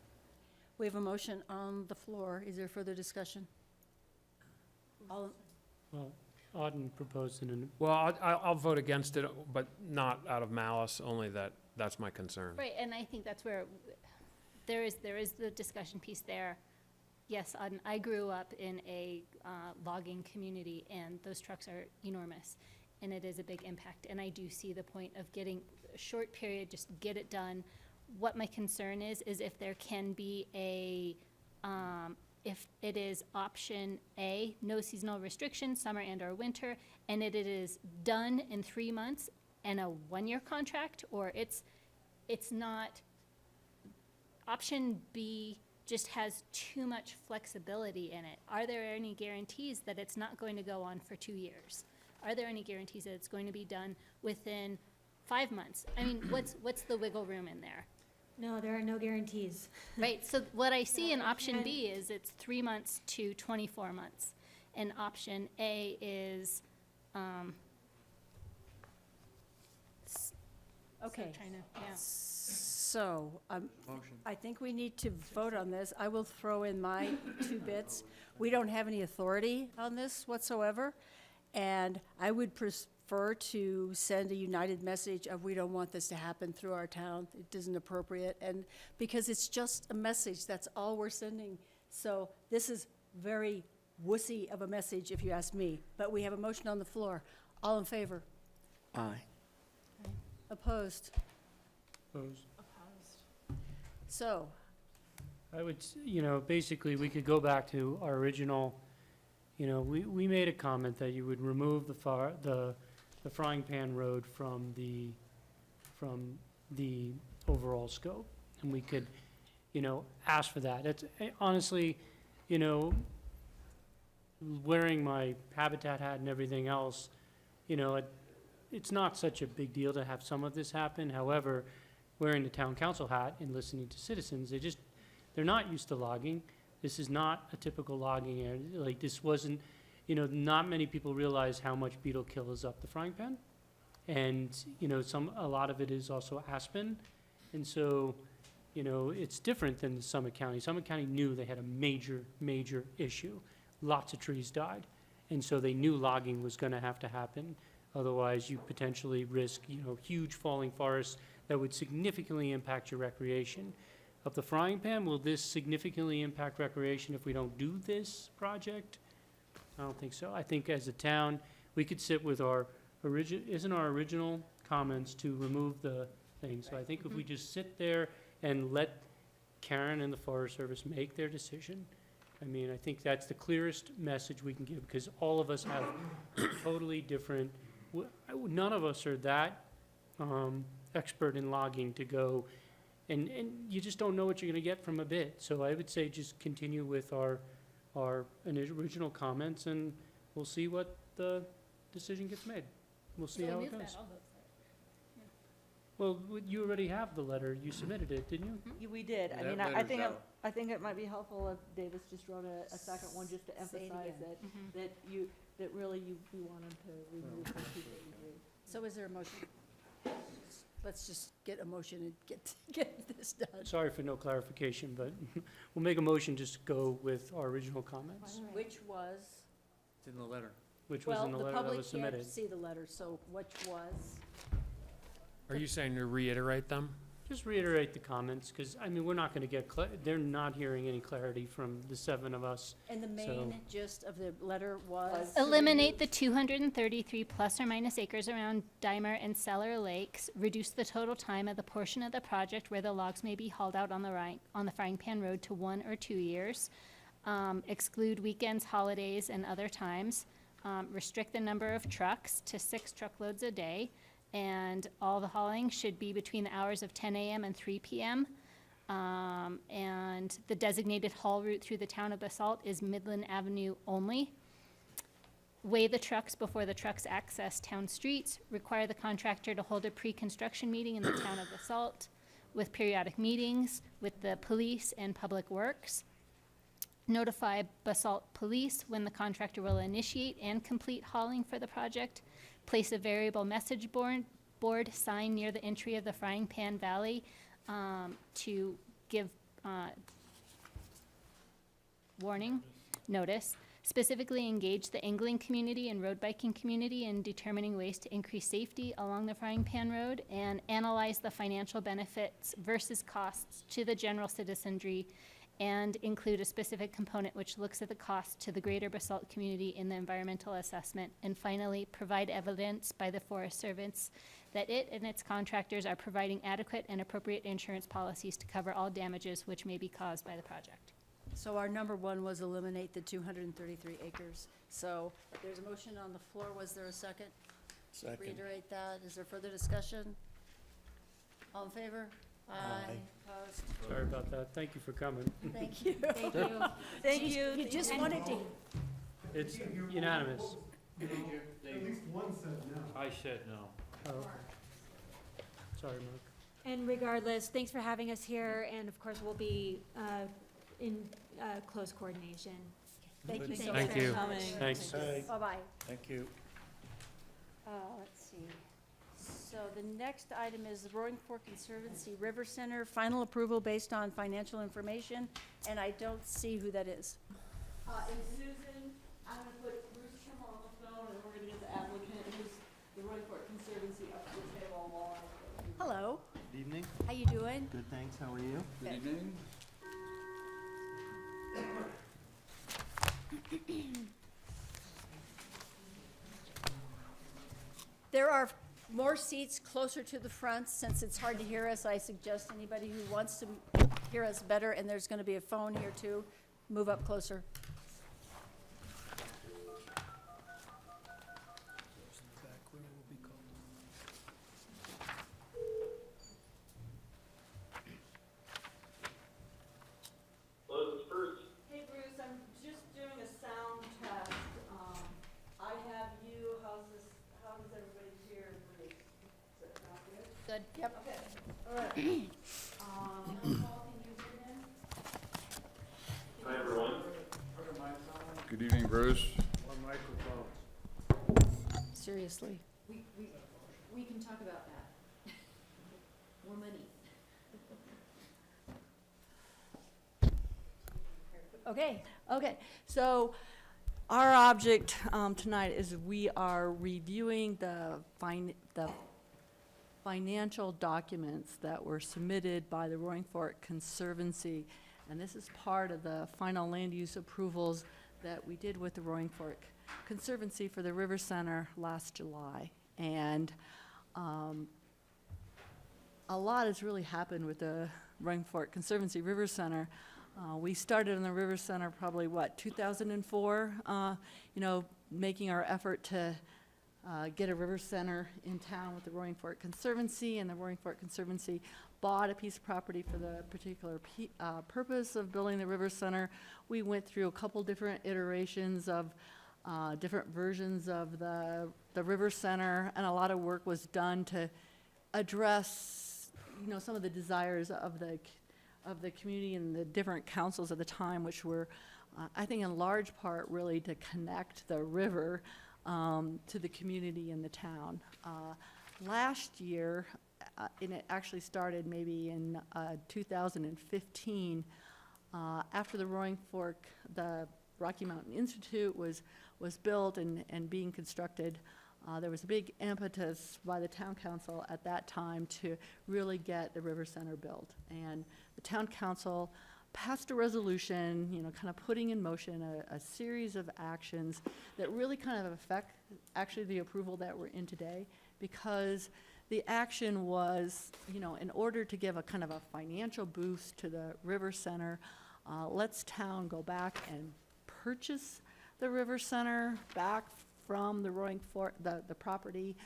We have a motion on the floor. Is there further discussion? All, Well, Auden proposed an, Well, I'll vote against it, but not out of malice, only that's my concern. Right, and I think that's where there is the discussion piece there. Yes, I grew up in a logging community, and those trucks are enormous, and it is a big impact. And I do see the point of getting a short period, just get it done. What my concern is if there can be a if it is option A, no seasonal restrictions, summer and/or winter, and it is done in 3 months and a 1-year contract, or it's not. Option B just has too much flexibility in it. Are there any guarantees that it's not going to go on for 2 years? Are there any guarantees that it's going to be done within 5 months? I mean, what's the wiggle room in there? No, there are no guarantees. Right, so what I see in No, option and- B is it's 3 months to 24 months. And option A is, Okay. trying to, yeah. So, Motion. I think we need to vote on this. I will throw in my 2 bits. We don't have any authority on this whatsoever, and I would prefer to send a united message of we don't want this to happen through our town. It isn't appropriate, and because it's just a message, that's all we're sending. So this is very wussy of a message, if you ask me. But we have a motion on the floor. All in favor? Aye. Opposed? Opposed? So, I would, basically, we could go back to our original, we made a comment that you would remove the frying pan road from the overall scope. And we could, ask for that. It's, honestly, wearing my habitat hat and everything else, it's not such a big deal to have some of this happen. However, wearing the town council hat and listening to citizens, they're not used to logging. This is not a typical logging area. Like, this wasn't, not many people realize how much beetle kill is up the frying pan. And, a lot of it is also aspen. And so, it's different than Summit County. Summit County knew they had a major, major issue. Lots of trees died. And so they knew logging was gonna have to happen. Otherwise, you potentially risk, huge falling forests that would significantly impact your recreation. Up the frying pan, will this significantly impact recreation if we don't do this project? I don't think so. I think as a town, we could sit with our original comments to remove the thing. So I think if we just sit there and let Karen and the Forest Service make their decision, I think that's the clearest message we can give, because all of us have totally different, none of us are that expert in logging to go, and you just don't know what you're gonna get from a bid. So I would say just continue with our original comments, and we'll see what the decision gets made. We'll see how it goes. Well, you already have the letter, you submitted it, didn't you? We did. I That mean, letter's out. I think it might be helpful if Davis just wrote a second one just to Say it emphasize again. that really you wanted to remove the 253. so is there a motion? Let's just get a motion and get this done. Sorry for no clarification, but we'll make a motion just to go with our original comments, Which was, It's in the letter. which was well, in the the letter that public was can't submitted. see the letter, so which was? Are you saying to reiterate them? Just reiterate the comments, because, we're not gonna get, they're not hearing any clarity from the 7 of us. And the main So- gist of the letter was? Eliminate the 233 plus or minus acres around Dimer and Cellar Lakes. Reduce the total time of the portion of the project where the logs may be hauled out on the frying pan road to 1 or 2 years. Exclude weekends, holidays, and other times. Restrict the number of trucks to 6 truckloads a day. And all the hauling should be between the hours of 10 a.m. and 3 p.m. And the designated haul route through the town of Basalt is Midland Avenue only. Weigh the trucks before the trucks access town streets. Require the contractor to hold a pre-construction meeting in the town of Basalt with periodic meetings with the police and public works. Notify Basalt Police when the contractor will initiate and complete hauling for the project. Place a variable message board sign near the entry of the Frying Pan Valley to give notice. Specifically engage the angling community and road biking community in determining ways to increase safety along the Frying Pan Road, and analyze the financial benefits versus costs to the general citizenry, and include a specific component which looks at the cost to the greater Basalt community in the environmental assessment. And finally, provide evidence by the Forest Service that it and its contractors are providing adequate and appropriate insurance policies to cover all damages which may be caused by the project. So our number one was eliminate the 233 acres. So there's a motion on the floor. Was there a second? Second. Reiterate that. Is there further discussion? All in favor? Aye. Opposed? Sorry about that. Thank you for coming. Thank you. Thank you. Thank you. You just wanted to, It's unanimous. I said no. Oh, okay. Sorry, Mark. And regardless, thanks for having us here, and of course, we'll be in close coordination. thank you so much. Thank you. Coming. Thanks. Bye-bye. Thank you. Let's see. So the next item is the Roaring Fork Conservancy River Center, final approval based on financial information, and I don't see who that is. And Susan, I'm gonna put Bruce Trimmer on the phone, and we're gonna get the applicant, who's the Roaring Fork Conservancy, up to the table while I. Hello, Good evening. how you doing? Good, thanks. How are you? Good evening. There are more seats closer to the front. Since it's hard to hear us, I suggest anybody who wants to hear us better, and there's gonna be a phone here too, move up closer. Hey Bruce, I'm just doing a sound test. I have you, how does everybody hear Bruce? Does that sound good? Good. Yep. Okay, all right. Paul, can you hear him? Hi, everyone. Good evening, Bruce. One microphone. Seriously. We can talk about that. More money. Okay, Okay, so our object tonight is we are reviewing the financial documents that were submitted by the Roaring Fork Conservancy. And this is part of the final land use approvals that we did with the Roaring Fork Conservancy for the River Center last July. And a lot has really happened with the Roaring Fork Conservancy River Center. We started in the River Center probably, 2004, making our effort to get a river center in town with the Roaring Fork Conservancy, and the Roaring Fork Conservancy bought a piece of property for the particular purpose of building the river center. We went through a couple different iterations of different versions of the river center, and a lot of work was done to address, some of the desires of the community and the different councils at the time, which were, I think in large part, really to connect the river to the community and the town. Last year, and it actually started maybe in 2015, after the Roaring Fork, the Rocky Mountain Institute was built and being constructed, there was a big impetus by the town council at that time to really get the river center built. And the town council passed a resolution, kind of putting in motion a series of actions that really kind of affect actually the approval that we're in today, because the action was, in order to give a kind of a financial boost to the river center, let's town go back and purchase the river center back from the Roaring Fork, the property,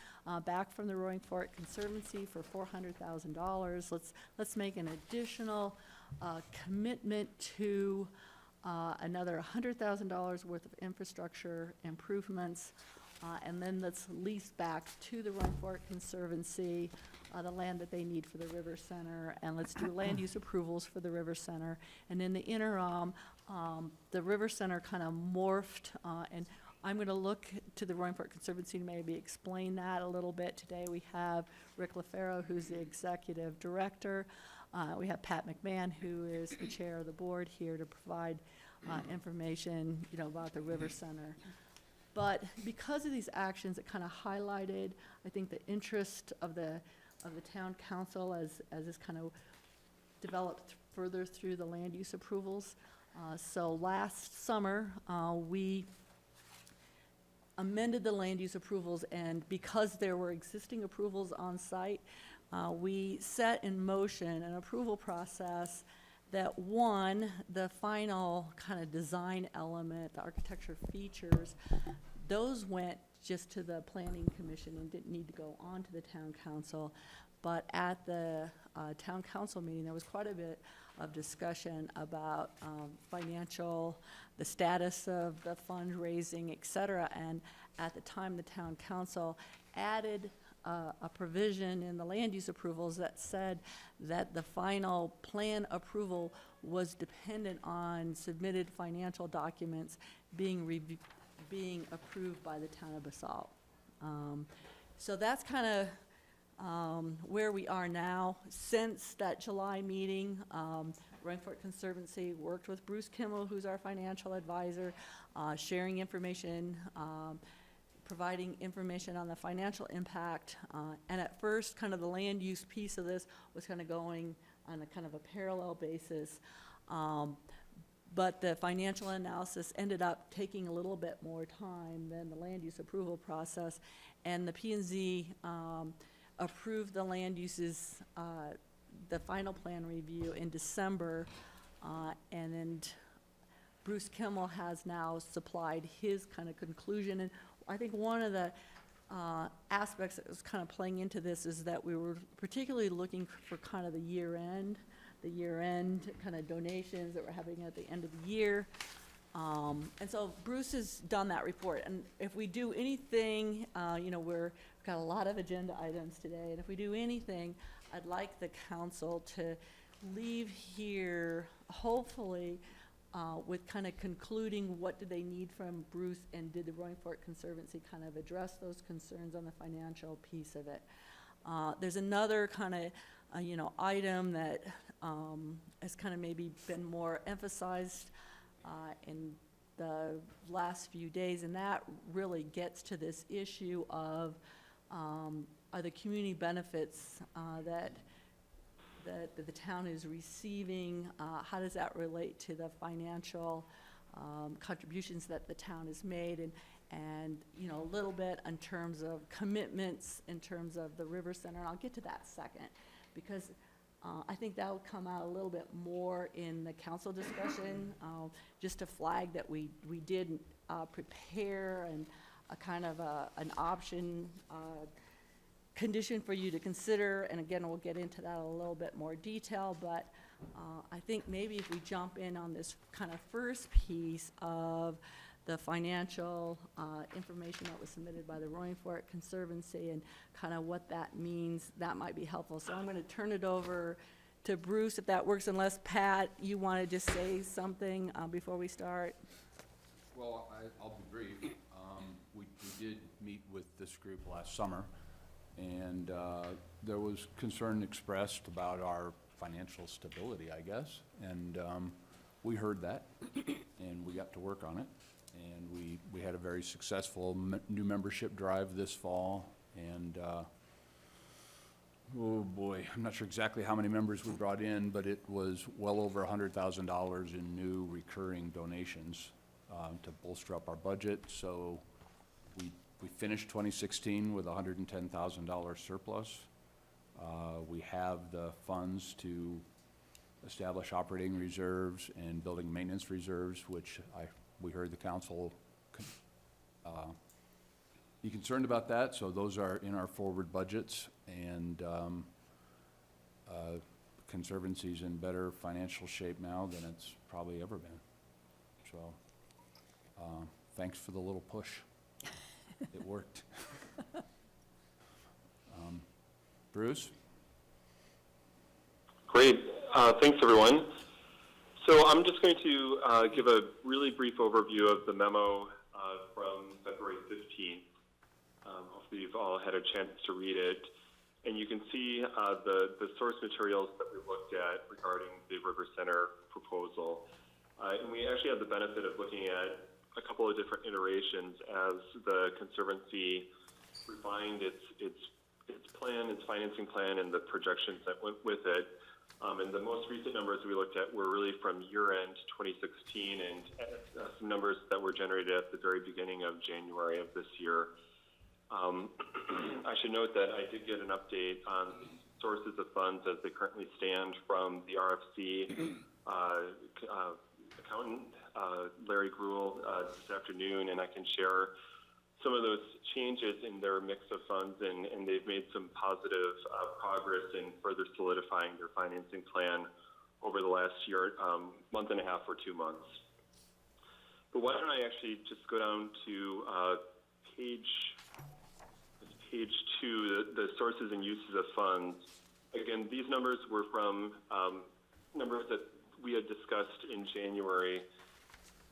back from the Roaring Fork Conservancy for $400,000. Let's make an additional commitment to another $100,000 worth of infrastructure improvements, and then let's lease back to the Roaring Fork Conservancy the land that they need for the river center, and let's do land use approvals for the river center. And in the interim, the river center kind of morphed, and I'm going to look to the Roaring Fork Conservancy to maybe explain that a little bit. Today we have Rick LaFaro, who's the executive director. We have Pat McMahon, who is the chair of the board, here to provide information, about the river center. But because of these actions, it kind of highlighted, I think, the interest of the town council as this kind of developed further through the land use approvals. So last summer, we amended the land use approvals, and because there were existing approvals on site, we set in motion an approval process that one, the final kind of design element, the architecture features, those went just to the planning commission and didn't need to go on to the town council. But at the town council meeting, there was quite a bit of discussion about financial, the status of the fundraising, et cetera. And at the time, the town council added a provision in the land use approvals that said that the final plan approval was dependent on submitted financial documents being approved by the town of Basalt. So that's kind of where we are now. Since that July meeting, Rainforest Conservancy worked with Bruce Kimmel, who's our financial advisor, sharing information, providing information on the financial impact. And at first, kind of the land use piece of this was kind of going on a kind of a parallel basis. But the financial analysis ended up taking a little bit more time than the land use approval process. And the P&Z approved the land uses, the final plan review in December. And then Bruce Kimmel has now supplied his kind of conclusion. And I think one of the aspects that was kind of playing into this is that we were particularly looking for kind of the year-end kind of donations that we're having at the end of the year. And so Bruce has done that report. And if we do anything, we've got a lot of agenda items today. And if we do anything, I'd like the council to leave here, hopefully, with kind of concluding what do they need from Bruce, and did the Rainforest Conservancy kind of address those concerns on the financial piece of it. There's another kind of, item that has kind of maybe been more emphasized in the last few days, and that really gets to this issue of are the community benefits that the town is receiving, how does that relate to the financial contributions that the town has made, and a little bit in terms of commitments, in terms of the River Center, and I'll get to that second, because I think that will come out a little bit more in the council discussion, just to flag that we did prepare and a kind of an option condition for you to consider, and again, we'll get into that a little bit more detail, but I think maybe if we jump in on this kind of first piece of the financial information that was submitted by the Rainforest Conservancy and kind of what that means, that might be helpful. So I'm going to turn it over to Bruce, if that works, unless, Pat, you want to just say something before we start. Well, I'll be brief. We did meet with this group last summer, and there was concern expressed about our financial stability, I guess, and we heard that, and we got to work on it, and we had a very successful new membership drive this fall, and oh boy, I'm not sure exactly how many members we brought in, but it was well over $100,000 in new recurring donations to bolster up our budget. So we finished 2016 with a $110,000 surplus. We have the funds to establish operating reserves and building maintenance reserves, which we heard the council be concerned about that. So those are in our forward budgets, and Conservancy's in better financial shape now than it's probably ever been. So thanks for the little push. It worked. Bruce? Great. Thanks, everyone. So I'm just going to give a really brief overview of the memo from February 15th. Hopefully you've all had a chance to read it. And you can see the source materials that we looked at regarding the River Center proposal. And we actually had the benefit of looking at a couple of different iterations as the Conservancy refined its plan, its financing plan, and the projections that went with it. And the most recent numbers we looked at were really from year-end 2016, and some numbers that were generated at the very beginning of January of this year. I should note that I did get an update on sources of funds as they currently stand from the RFC accountant, Larry Gruel, this afternoon, and I can share some of those changes in their mix of funds, and they've made some positive progress in further solidifying their financing plan over the last year, month and a half or 2 months. But why don't I actually just go down to page 2, the sources and uses of funds. Again, these numbers were from numbers that we had discussed in January,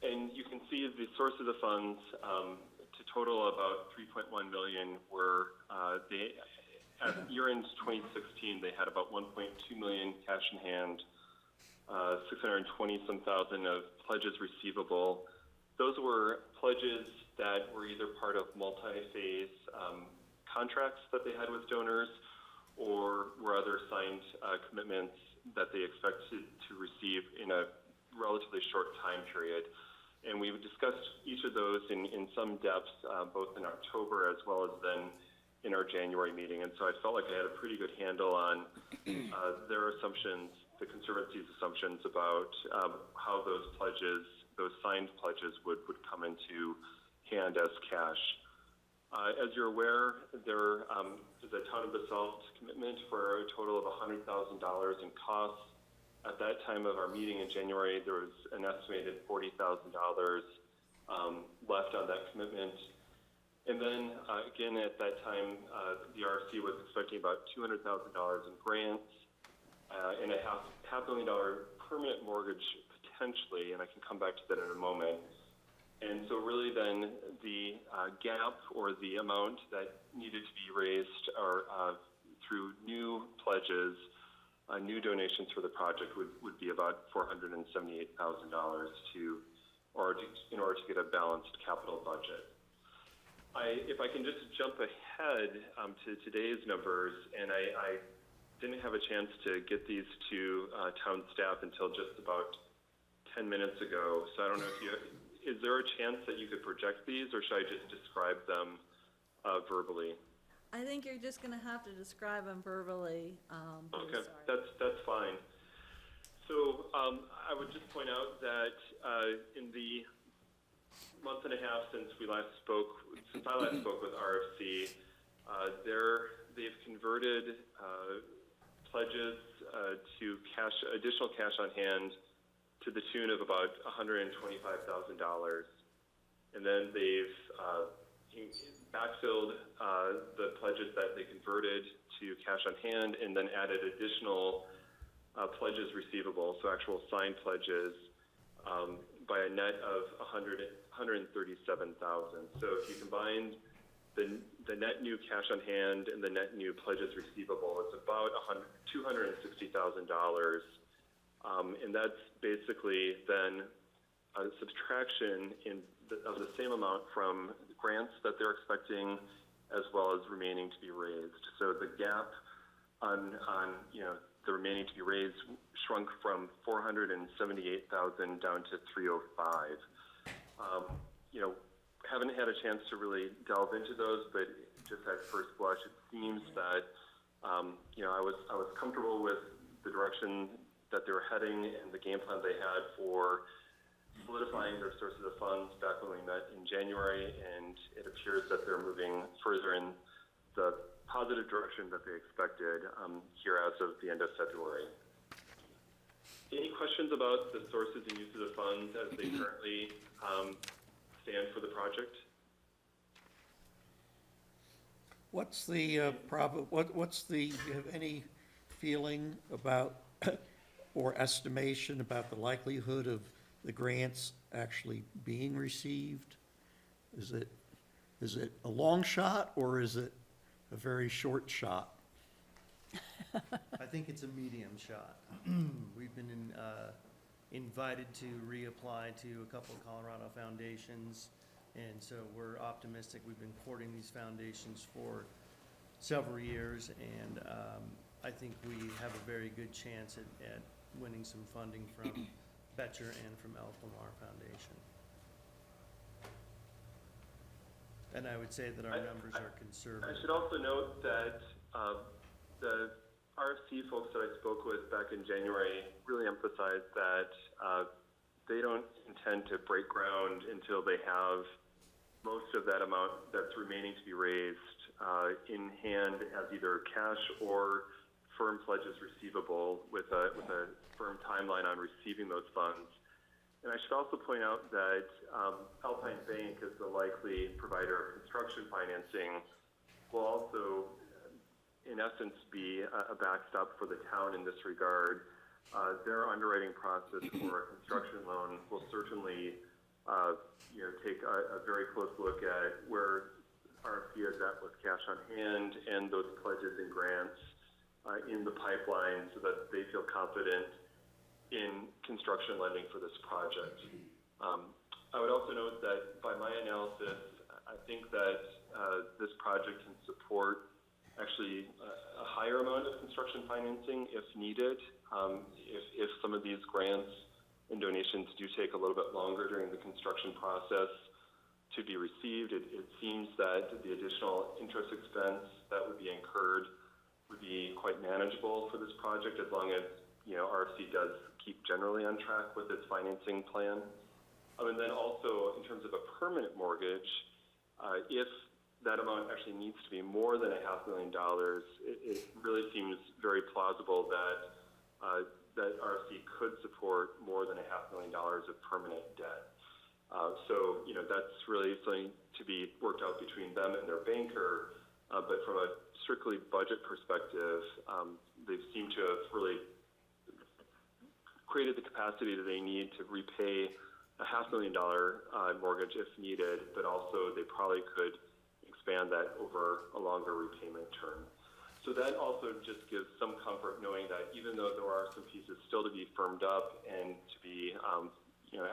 and you can see the sources of funds to total about $3.1 million were at year-end 2016 they had about $1.2 million cash in hand, 620-some thousand of pledges receivable. Those were pledges that were either part of multi-phase contracts that they had with donors, or were other signed commitments that they expected to receive in a relatively short time period. And we discussed each of those in some depth, both in October as well as then in our January meeting. And so I felt like I had a pretty good handle on their assumptions, the Conservancy's assumptions about how those pledges, those signed pledges would come into hand as cash. As you're aware, there is a Town of Basalt commitment for a total of $100,000 in costs. At that time of our meeting in January, there was an estimated $40,000 left on that commitment. And then again, at that time, the RFC was expecting about $200,000 in grants and a half million dollar permanent mortgage potentially, and I can come back to that in a moment. And so really then the gap or the amount that needed to be raised or through new pledges, new donations for the project would be about $478,000 in order to get a balanced capital budget. If I can just jump ahead to today's numbers, and I didn't have a chance to get these to town staff until just about 10 minutes ago, so I don't know if is there a chance that you could project these, or should I just describe them verbally? I think you're just gonna have to describe them verbally. Okay, that's fine. So I would just point out that in the month and a half since I last spoke with RFC, they've converted pledges to additional cash on hand to the tune of about $125,000, and then they've backfilled the pledges that they converted to cash on hand, and then added additional pledges receivable, so actual signed pledges, by a net of $137,000. So if you combine the net new cash on hand and the net new pledges receivable, it's about $260,000. And that's basically then a subtraction of the same amount from grants that they're expecting, as well as remaining to be raised. So the gap on the remaining to be raised shrunk from $478,000 down to $305,000. Haven't had a chance to really delve into those, but just at first blush, it seems that I was comfortable with the direction that they were heading and the game plan they had for solidifying their sources of funds back when we met in January, and it appears that they're moving further in the positive direction that they expected here as of the end of February. Any questions about the sources and uses of funds as they currently stand for the project? What's the do you have any feeling about or estimation about the likelihood of the grants actually being received? Is it a long shot, or is it a very short shot? I think it's a medium shot. We've been invited to reapply to a couple of Colorado foundations, and so we're optimistic. We've been courting these foundations for several years, and I think we have a very good chance at winning some funding from Betcher and from El Pomar Foundation. And I would say that our numbers are conservative. I should also note that the RFC folks that I spoke with back in January really emphasized that they don't intend to break ground until they have most of that amount that's remaining to be raised in hand as either cash or firm pledges receivable with a firm timeline on receiving those funds. And I should also point out that Alpine Bank is the likely provider of construction financing, will also, in essence, be a backstop for the town in this regard. Their underwriting process for a construction loan will certainly take a very close look at where RFP is at with cash on hand and those pledges and grants in the pipeline so that they feel confident in construction lending for this project. I would also note that by my analysis, I think that this project can support actually a higher amount of construction financing if needed. If some of these grants and donations do take a little bit longer during the construction process to be received, it seems that the additional interest expense that would be incurred would be quite manageable for this project as long as RFC does keep generally on track with its financing plan. And then also in terms of a permanent mortgage, if that amount actually needs to be more than $500,000, it really seems very plausible that that RFC could support more than $500,000 of permanent debt. So that's really something to be worked out between them and their banker. But from a strictly budget perspective, they seem to have really created the capacity that they need to repay a $500,000 mortgage if needed, but also they probably could expand that over a longer repayment term. So that also just gives some comfort knowing that even though there are some pieces still to be firmed up and to be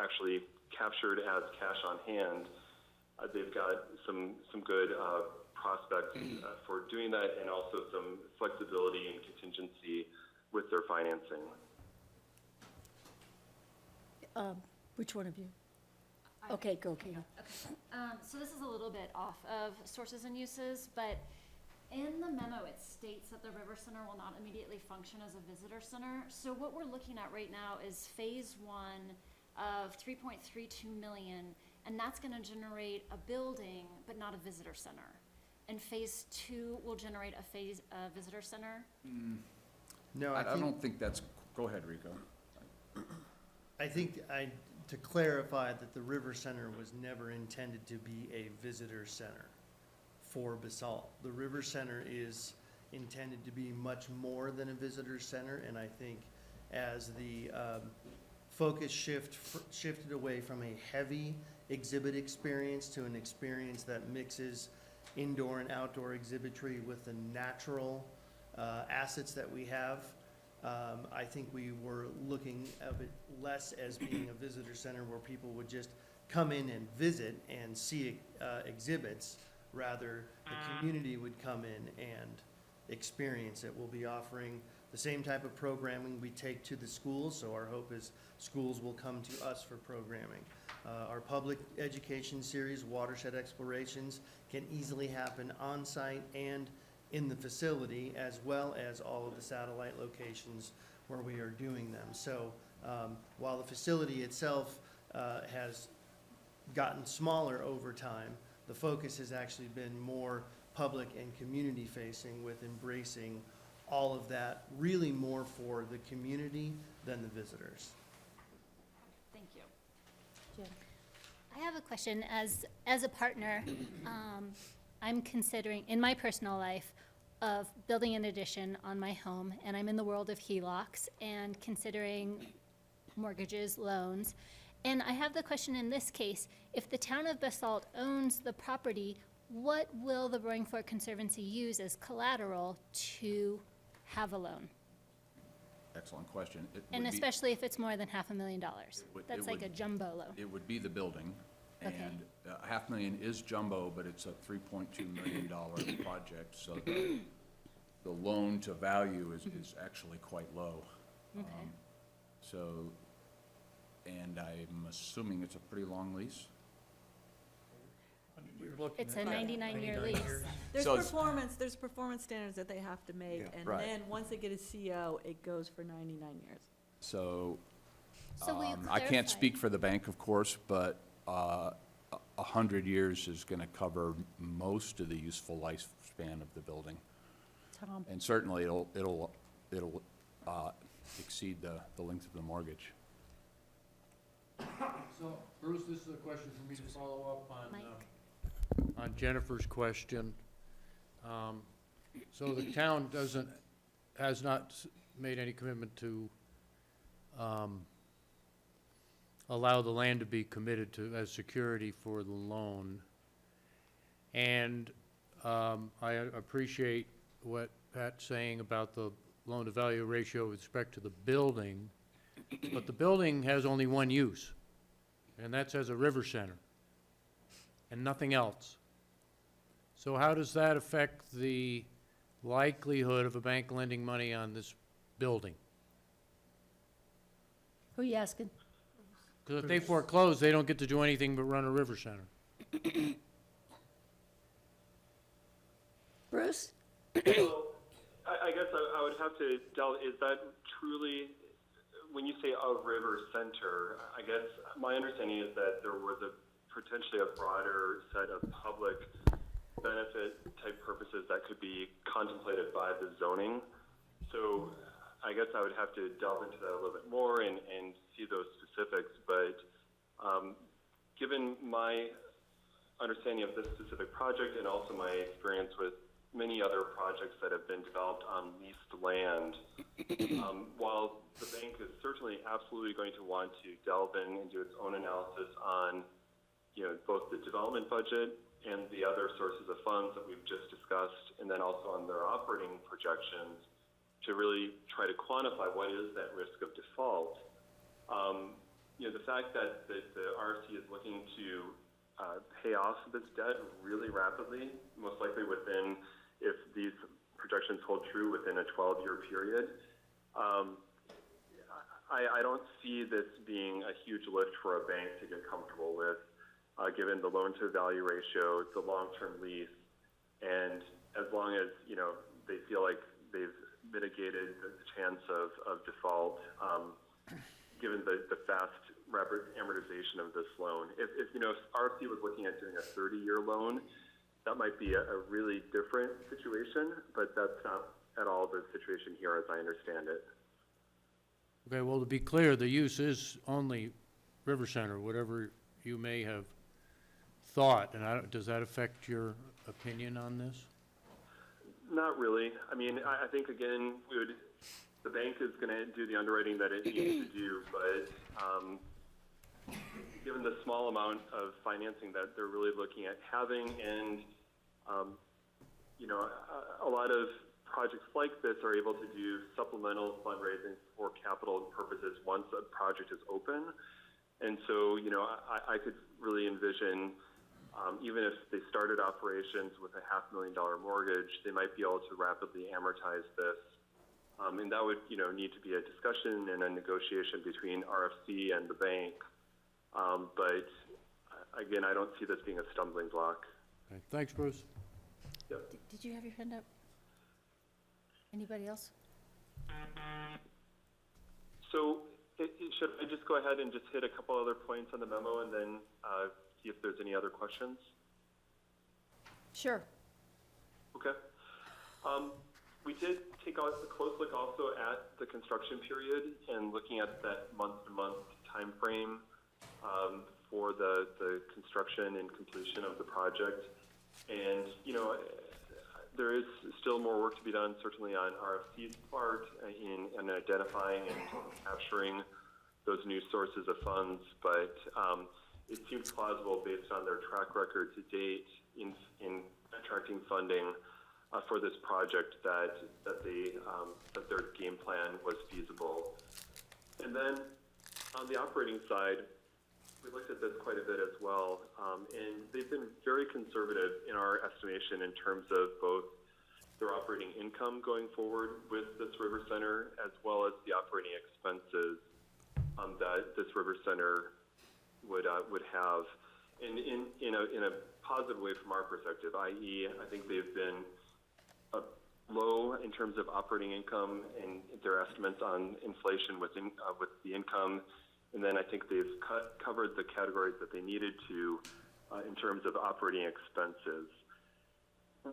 actually captured as cash on hand, they've got some good prospects for doing that, and also some flexibility and contingency with their financing. Which one of you? Okay, go, Katie. Okay. So this is a little bit off of sources and uses, but in the memo, it states that the River Center will not immediately function as a visitor center. So what we're looking at right now is phase 1 of 3.32 million, and that's gonna generate a building, but not a visitor center. And phase 2 will generate a visitor center. No, I don't think that's, go ahead, Rico. I think to clarify that the River Center was never intended to be a visitor center for Basalt. The River Center is intended to be much more than a visitor center, and I think as the focus shifted away from a heavy exhibit experience to an experience that mixes indoor and outdoor exhibitry with the natural assets that we have, I think we were looking at it less as being a visitor center where people would just come in and visit and see exhibits. Rather, the community would come in and experience it. We'll be offering the same type of programming we take to the schools, so our hope is schools will come to us for programming. Our public education series, Watershed Explorations, can easily happen on-site and in the facility, as well as all of the satellite locations where we are doing them. So while the facility itself has gotten smaller over time, the focus has actually been more public and community facing, with embracing all of that, really more for the community than the visitors. Thank you. I have a question. As a partner, I'm considering, in my personal life, of building an addition on my home, and I'm in the world of HELOCs and considering mortgages, loans. And I have the question in this case, if the town of Basalt owns the property, what will the Roaring Fork Conservancy use as collateral to have a loan? Excellent question. And especially if it's more than $500,000. That's like a jumbo loan. It would be the building. Okay. And $500,000 is jumbo, but it's a $3.2 million project, so the loan to value is actually quite low. Okay. And I'm assuming it's a pretty long lease? It's a 99-year lease. There's So it's- performance standards that they have to make, and Right. then, once they get a CO, it goes for 99 years. So, So will you I can't clarify? speak for the bank, of course, but 100 years is going to cover most of the useful lifespan of the building. Tom? And certainly, it'll exceed the length of the mortgage. So, Bruce, this is a question for me to follow up Mike? on Jennifer's question. So the town has not made any commitment to allow the land to be committed to as security for the loan. And I appreciate what Pat's saying about the loan-to-value ratio with respect to the building, but the building has only one use, and that's as a river center, and nothing else. So how does that affect the likelihood of a bank lending money on this building? Who you asking? Because if they foreclose, they don't get to do anything but run a river center. Bruce? Well, I guess I would have to delve, is that truly, when you say a river center, I guess my understanding is that there was potentially a broader set of public benefit type purposes that could be contemplated by the zoning. So I guess I would have to delve into that a little bit more and see those specifics. But given my understanding of this specific project and also my experience with many other projects that have been developed on leased land, while the bank is certainly absolutely going to want to delve in and do its own analysis on, both the development budget and the other sources of funds that we've just discussed, and then also on their operating projections to really try to quantify what is that risk of default. The fact that the RFC is looking to pay off this debt really rapidly, most likely within, if these projections hold true, within a 12-year period, I don't see this being a huge lift for a bank to get comfortable with, given the loan-to-value ratio, the long-term lease, and as long as, they feel like they've mitigated the chance of default, given the fast, rapid amortization of this loan. If RFC was looking at doing a 30-year loan, that might be a really different situation, but that's not at all the situation here as I understand it. Okay, well, to be clear, the use is only river center, whatever you may have thought, and does that affect your opinion on this? Not really. I mean, I think, again, the bank is going to do the underwriting that it needs to do, but given the small amount of financing that they're really looking at having, and, a lot of projects like this are able to do supplemental fundraising for capital purposes once a project is open. And so, I could really envision, even if they started operations with a $500,000 mortgage, they might be able to rapidly amortize this. And that would, need to be a discussion and a negotiation between RFC and the bank. But again, I don't see this being a stumbling block. Okay, thanks, Bruce. Yep. Did you have your hand up? Anybody else? So should I just go ahead and just hit a couple other points on the memo and then see if there's any other questions? Sure. Okay. We did take a close look also at the construction period and looking at that month-to-month time frame for the construction and completion of the project. And, there is still more work to be done, certainly on RFC's part in identifying and capturing those new sources of funds. But it seems plausible based on their track record to date in attracting funding for this project that their game plan was feasible. And then on the operating side, we looked at this quite a bit as well, and they've been very conservative in our estimation in terms of both their operating income going forward with this river center, as well as the operating expenses that this river center would have. in a positive way from our perspective, i.e., I think they've been low in terms of operating income and their estimates on inflation with the income. And then I think they've covered the categories that they needed to in terms of operating expenses.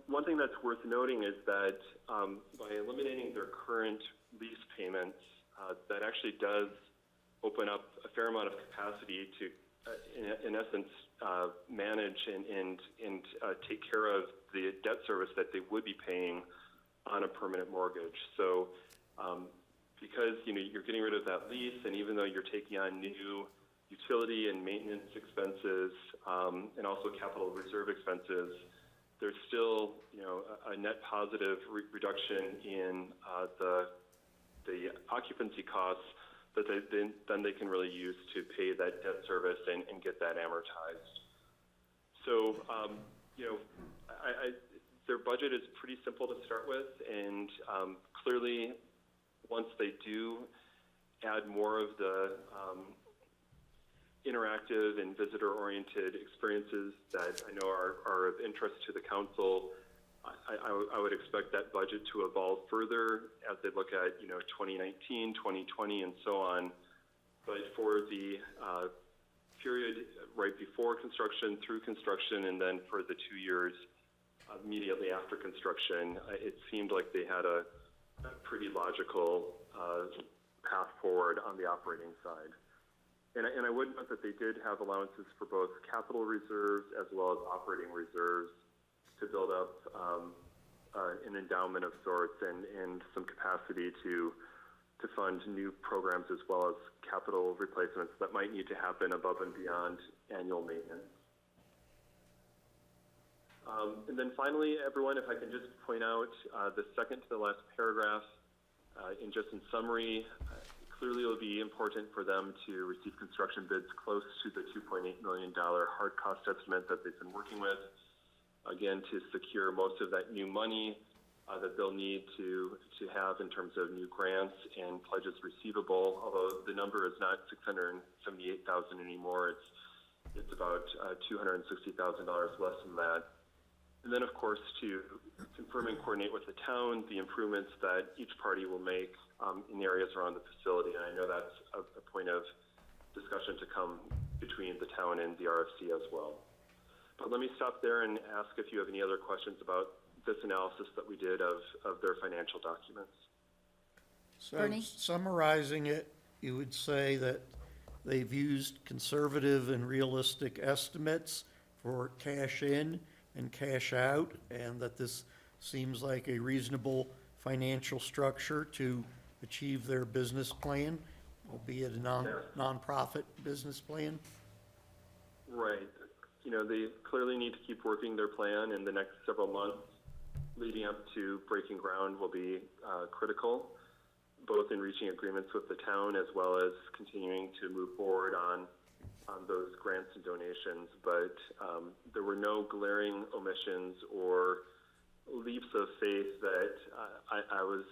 One thing that's worth noting is that by eliminating their current lease payments, that actually does open up a fair amount of capacity to, in essence, manage and take care of the debt service that they would be paying on a permanent mortgage. So because you're getting rid of that lease, and even though you're taking on new utility and maintenance expenses and also capital reserve expenses, there's still a net positive reduction in the occupancy costs that then they can really use to pay that debt service and get that amortized. So their budget is pretty simple to start with, and clearly once they do add more of the interactive and visitor-oriented experiences that I know are of interest to the council, I would expect that budget to evolve further as they look at 2019, 2020, and so on. But for the period right before construction, through construction, and then for the 2 years immediately after construction, it seemed like they had a pretty logical path forward on the operating side. And I would note that they did have allowances for both capital reserves as well as operating reserves to build up an endowment of sorts and some capacity to fund new programs as well as capital replacements that might need to happen above and beyond annual maintenance. And then finally, everyone, if I can just point out the second to the last paragraph, in summary, clearly it will be important for them to receive construction bids close to the $2.8 million hard cost estimate that they've been working with, again, to secure most of that new money that they'll need to have in terms of new grants and pledges receivable, although the number is not $678,000 anymore. It's about $260,000 less than that. And then, of course, to confirm and coordinate with the town the improvements that each party will make in the areas around the facility. And I know that's a point of discussion to come between the town and the RFC as well. But let me stop there and ask if you have any other questions about this analysis that we did of their financial documents. So Bernie? summarizing it, you would say that they've used conservative and realistic estimates for cash in and cash out, and that this seems like a reasonable financial structure to achieve their business plan, albeit a nonprofit business plan? Right. They clearly need to keep working their plan in the next several months. Leading up to breaking ground will be critical, both in reaching agreements with the town as well as continuing to move forward on those grants and donations. But there were no glaring omissions or leaps of faith that I was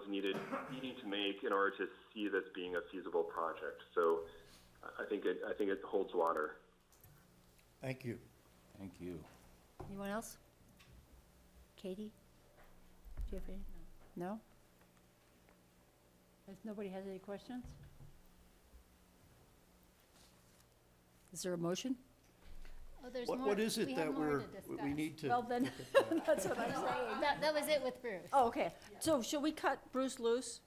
needing to make in order to see this being a feasible project. So I think it holds water. Thank you. Thank you. Anyone else? Katie? Do you have any? No? If nobody has any questions? Is there a motion? Oh, there's more. What is it We that have more to discuss. we need to? Well, then, that's what I'm saying. That was it with Bruce. Oh, okay. So should we cut Bruce loose?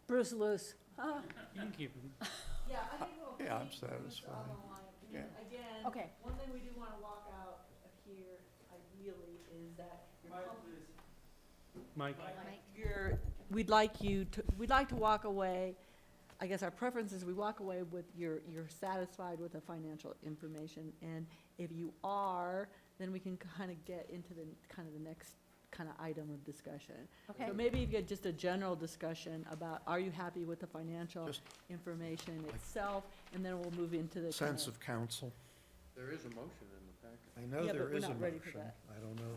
Bruce loose. Ah, You can keep him. Yeah, I think we'll Yeah, I'm keep Bruce satisfied. on the line. I mean, Yeah. Again, Okay. one thing we do want to walk out of here ideally is that Mike? we'd like to walk away, I guess our preference is we walk away with you're satisfied with the financial information, and if you are, then we can kind of get into the next kind of item of discussion. Okay. So maybe you get just a general discussion about, are you happy with the financial Just information itself, and then we'll move into the Sense of council. There is a motion in the packet. I know Yeah, but there we're is a not ready for motion. that. I don't know.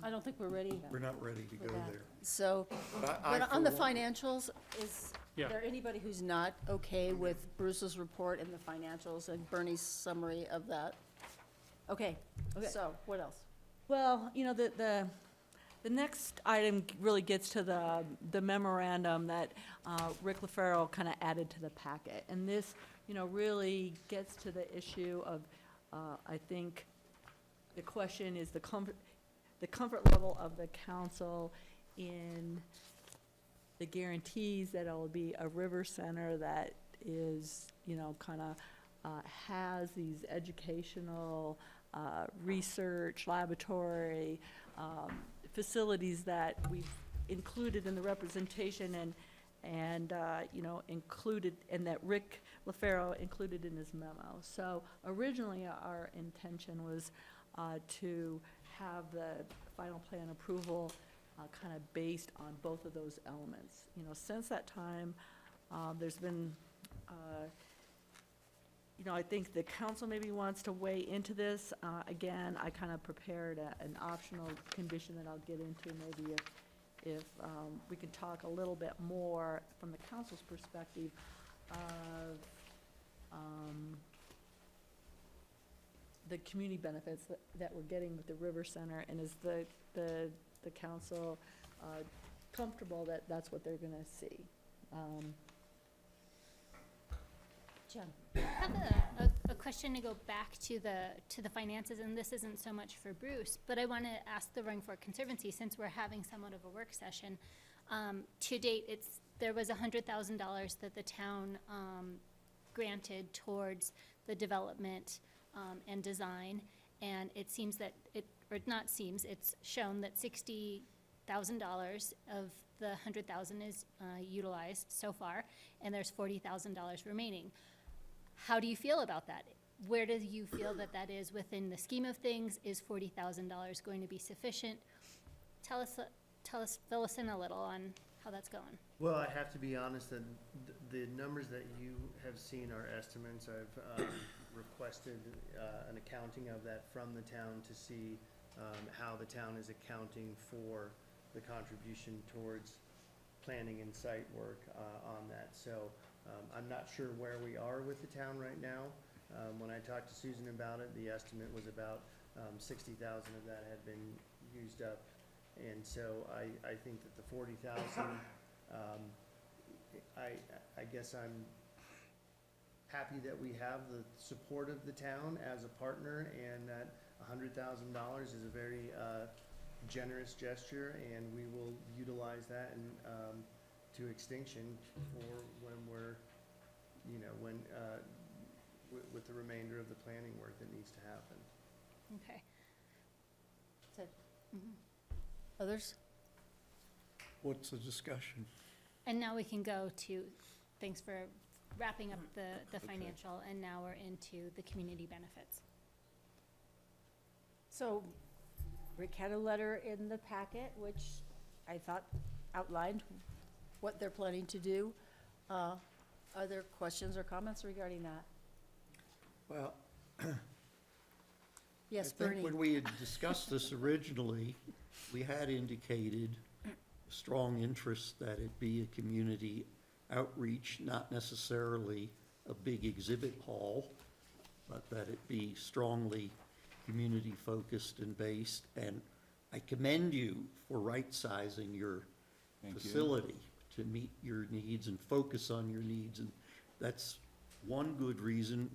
I don't think we're ready. We're not ready to for go that. there. So, But I, but for on the one- financials, Yeah. Is there anybody who's not okay with Bruce's report and the financials and Bernie's summary of that? Okay, Okay. so what else? Well, you know, the next item really gets to the memorandum that Rick LaFaro kind of added to the packet. And this, you know, really gets to the issue of, I think, the question is the comfort level of the council in the guarantees that it'll be a river center that is, you know, kind of has these educational, research, laboratory, facilities that we've included in the representation and you know, included, and that Rick LaFaro included in his memo. So originally, our intention was to have the final plan approval kind of based on both of those elements. You know, since that time, there's been, you know, I think the council maybe wants to weigh into this. Again, I kind of prepared an optional condition that I'll get into maybe if we can talk a little bit more from the council's perspective of the community benefits that we're getting with the River Center, and is the council comfortable that that's what they're gonna see? Jen? I have a question to go back to the finances, and this isn't so much for Bruce, but I want to ask the Rungford Conservancy, since we're having somewhat of a work session. To date, there was $100,000 that the town granted towards the development and design, and it seems that it's shown that $60,000 of the $100,000 is utilized so far, and there's $40,000 remaining. How do you feel about that? Where do you feel that that is within the scheme of things? Is $40,000 going to be sufficient? Fill us in a little on how that's going. Well, I have to be honest, that the numbers that you have seen are estimates. I've requested an accounting of that from the town to see how the town is accounting for the contribution towards planning and site work on that. So I'm not sure where we are with the town right now. When I talked to Susan about it, the estimate was about 60,000 of that had been used up. And so I think that the 40,000, I guess I'm happy that we have the support of the town as a partner, and that $100,000 is a very generous gesture, and we will utilize that and to extinction for when we're, you know, when with the remainder of the planning work that needs to happen. Okay. Others? What's the discussion? And now we can go to, thanks for wrapping up the financial, and now we're into the community benefits. So Rick had a letter in the packet, which I thought outlined what they're planning to do. Are there questions or comments regarding that? Well, Yes, I think Bernie? when we had discussed this originally, we had indicated strong interest that it be a community outreach, not necessarily a big exhibit hall, but that it be strongly community-focused and based. And I commend you for right-sizing your facility to meet your needs and focus on your needs. And that's one reason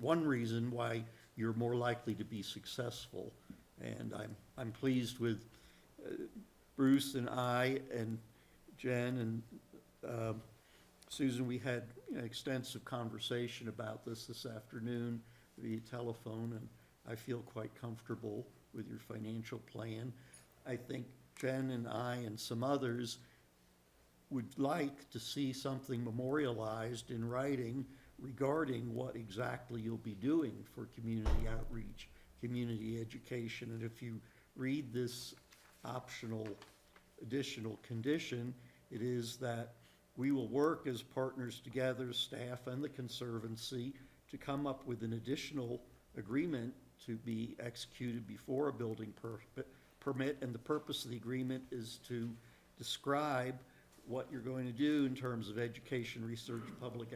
why you're more likely to be successful. And I'm pleased with Bruce and I and Jen and Susan. We had extensive conversation about this afternoon via telephone, and I feel quite comfortable with your financial plan. I think Jen and I and some others would like to see something memorialized in writing regarding what exactly you'll be doing for community outreach, community education. And if you read this optional additional condition, it is that we will work as partners together, staff and the Conservancy, to come up with an additional agreement to be executed before a building permit. And the purpose of the agreement is to describe what you're going to do in terms of education, research, public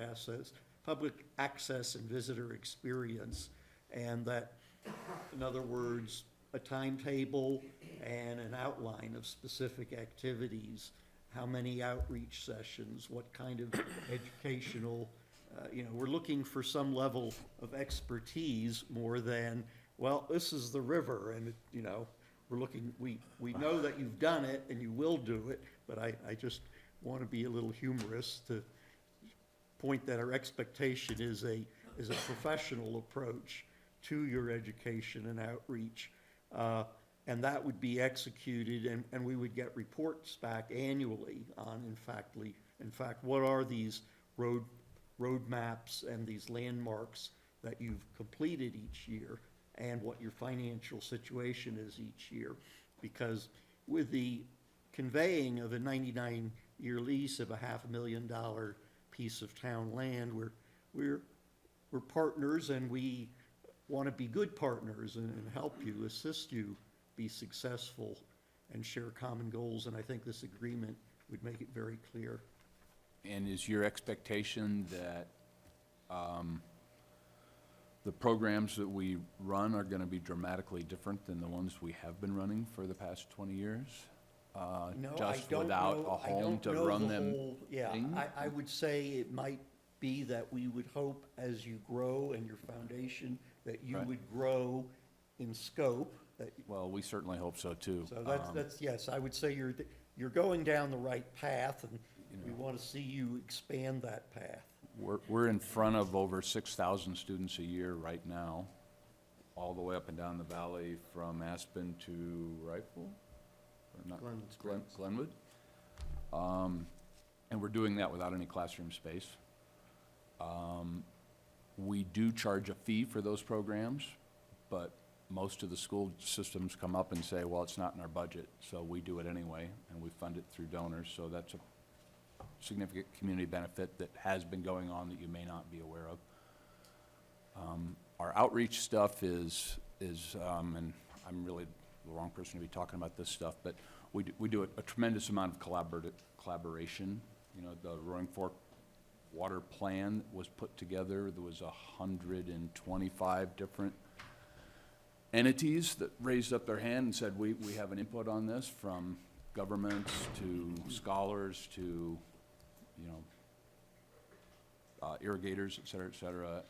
access and visitor experience. And that, in other words, a timetable and an outline of specific activities, how many outreach sessions, what kind of educational, we're looking for some level of expertise more than, well, this is the river and, we're looking, we know that you've done it and you will do it, but I just want to be a little humorous to point that our expectation is a professional approach to your education and outreach. And that would be executed, and we would get reports back annually on, in fact, what are these road maps and these landmarks that you've completed each year, and what your financial situation is each year. Because with the conveying of a 99-year lease of a $500,000 piece of town land, we're partners, and we want to be good partners and help you, assist you be successful and share common goals, and I think this agreement would make it very clear. And is your expectation that the programs that we run are going to be dramatically different than the ones we have been running for the past 20 years? No, Just without a home to run them? Yeah, I would say it might be that we would hope as you grow and your foundation, that you Right. would grow in scope. Well, we certainly hope so, too. So that's, yes, I would say you're going down the right path, and we want to see you expand that path. We're in front of over 6,000 students a year right now, all the way up and down the valley from Aspen to Rifle? Or not, Glenwood. And we're doing that without any classroom space. We do charge a fee for those programs, but most of the school systems come up and say, well, it's not in our budget, so we do it anyway, and we fund it through donors, so that's a significant community benefit that has been going on that you may not be aware of. Our outreach stuff is, and I'm really the wrong person to be talking about this stuff, but we do a tremendous amount of collaboration. The Roaring Fork Water Plan was put together. There was 125 different entities that raised up their hand and said, we have an input on this, from governments to scholars to, irrigators, et cetera,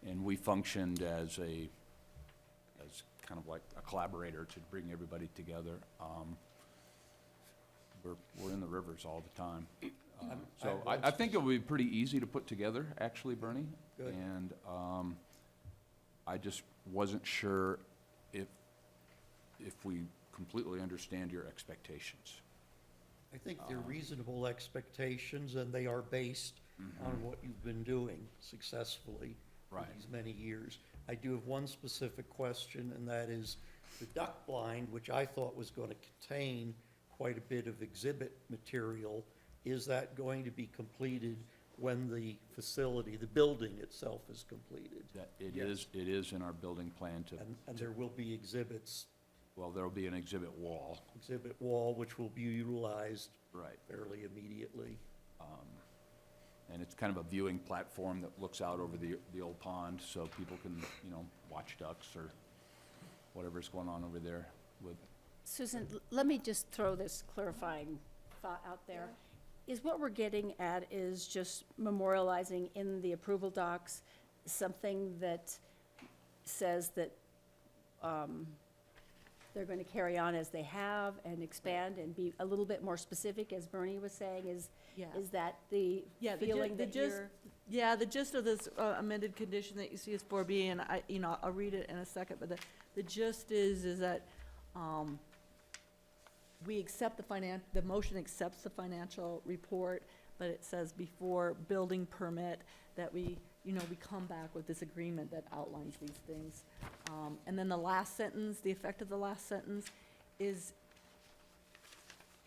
and we functioned as kind of like a collaborator to bring everybody together. We're in the rivers all the time. So I think it would be pretty easy to put together, actually, Bernie. Good. And I just wasn't sure if we completely understand your expectations. I think they're reasonable expectations, and they are based on what you've been doing successfully for Right. these many years. I do have one specific question, and that is the duck blind, which I thought was going to contain quite a bit of exhibit material. Is that going to be completed when the facility, the building itself is completed? It is in our building plan And there will be exhibits, well, there'll be an exhibit wall. which will be utilized Right. fairly immediately. And it's kind of a viewing platform that looks out over the old pond, so people can, watch ducks or whatever's going on over there with. Susan, let me just throw this clarifying thought out there. Is what we're getting at is just memorializing in the approval docs something that says that they're going to carry on as they have and expand and be a little bit more specific, as Bernie was saying, is that the feeling that you're? Yeah, the gist of this amended condition that you see is 4B, and I'll read it in a second, but the gist is that we accept the motion accepts the financial report, but it says before building permit that we come back with this agreement that outlines these things. And then the last sentence, the effect of the last sentence is,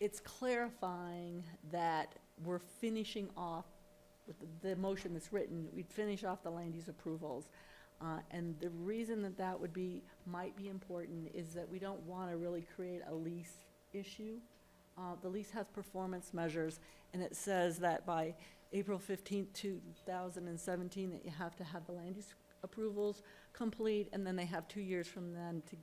it's clarifying that we're finishing off, with the motion that's written, we'd finish off the land use approvals. And the reason that might be important is that we don't want to really create a lease issue The lease has performance measures, and it says that by April 15th, 2017, that you have to have the land use approvals complete, and then they have 2 years from then to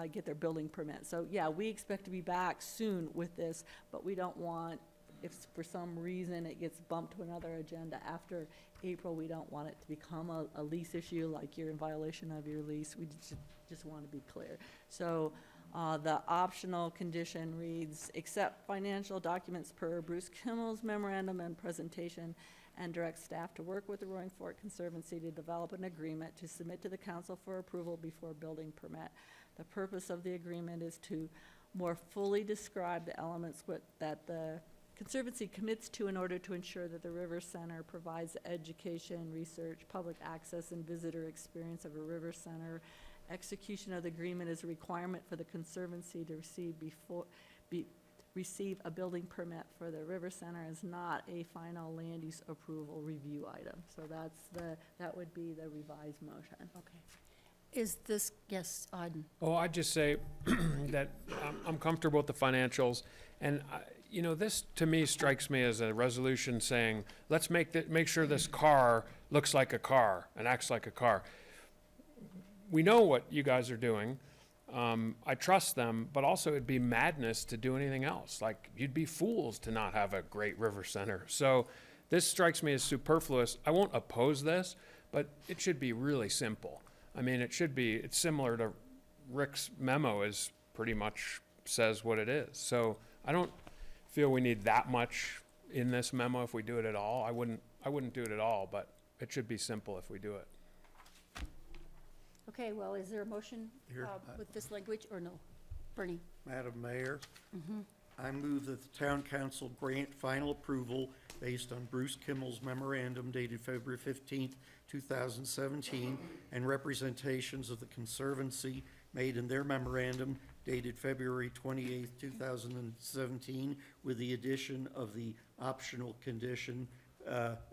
get their building permit. So, yeah, we expect to be back soon with this, but we don't want, if for some reason it gets bumped to another agenda after April, we don't want it to become a lease issue, like you're in violation of your lease. We just want to be clear. So, the optional condition reads, accept financial documents per Bruce Kimmel's memorandum and presentation, and direct staff to work with the Roaring Fork Conservancy to develop an agreement to submit to the council for approval before building permit. The purpose of the agreement is to more fully describe the elements that the Conservancy commits to in order to ensure that the River Center provides education, research, public access, and visitor experience of a river center. Execution of the agreement is a requirement for the Conservancy to receive a building permit for the River Center, is not a final land use approval review item. So that would be the revised motion. Okay. Is this, yes, Auden? Oh, I'd just say that I'm comfortable with the financials, and you know, this to me strikes me as a resolution saying, let's make sure this car looks like a car and acts like a car. We know what you guys are doing. I trust them, but also it'd be madness to do anything else. Like, you'd be fools to not have a great river center. So this strikes me as superfluous. I won't oppose this, but it should be really simple. I mean, it's similar to Rick's memo, is pretty much says what it is. So I don't feel we need that much in this memo if we do it at all. I wouldn't do it at all, but it should be simple if we do it. Okay, well, is there a motion Here, with this language, or no? Bernie? Madam Mayor, I move that the town council grant final approval based on Bruce Kimmel's memorandum dated February 15th, 2017, and representations of the Conservancy made in their memorandum dated February 28th, 2017, with the addition of the optional condition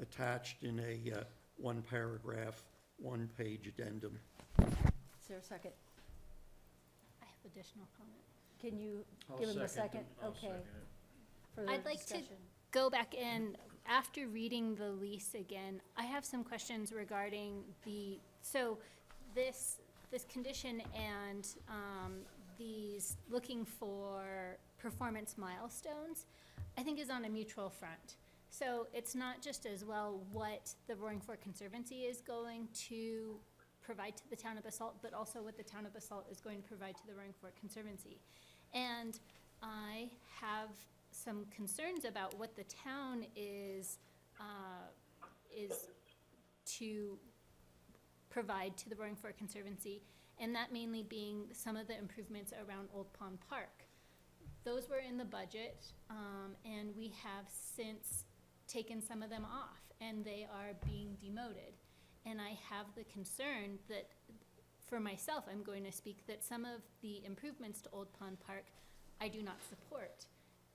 attached in a one-paragraph, one-page addendum. Is there a second? I have additional comment. Can you give him a second? Okay. Further I'd like to discussion. go back in, after reading the lease again, I have some questions regarding this condition and these looking for performance milestones, I think is on a mutual front. So it's not just as well what the Roaring Fork Conservancy is going to provide to the town of Basalt, but also what the town of Basalt is going to provide to the Roaring Fork Conservancy. And I have some concerns about what the town is to provide to the Roaring Fork Conservancy, and that mainly being some of the improvements around Old Pond Park. Those were in the budget, and we have since taken some of them off, and they are being demoted. And I have the concern that, for myself, I'm going to speak, that some of the improvements to Old Pond Park I do not support.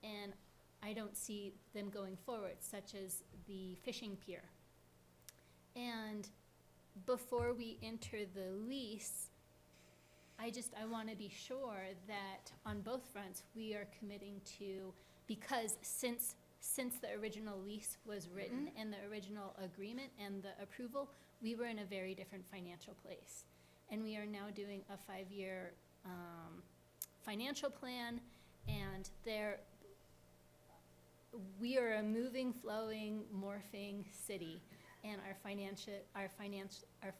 And I don't see them going forward, such as the fishing pier. And before we enter the lease, I want to be sure that on both fronts, we are committing to, because since the original lease was written and the original agreement and the approval, we were in a very different financial place. And we are now doing a 5-year financial plan, and we are a moving, flowing, morphing city, and our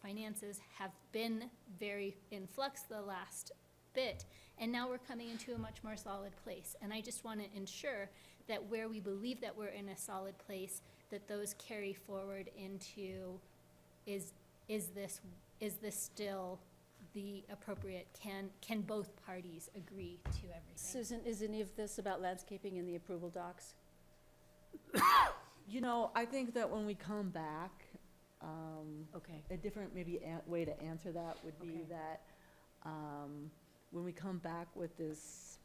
finances have been very in flux the last bit, and now we're coming into a much more solid place. And I just want to ensure that where we believe that we're in a solid place, that those carry forward into, is this still the appropriate, can both parties agree to everything? Susan, is any of this about landscaping in the approval docs? You know, I think that when we come back, Okay. a different maybe way to answer that would be Okay. that when we come back with this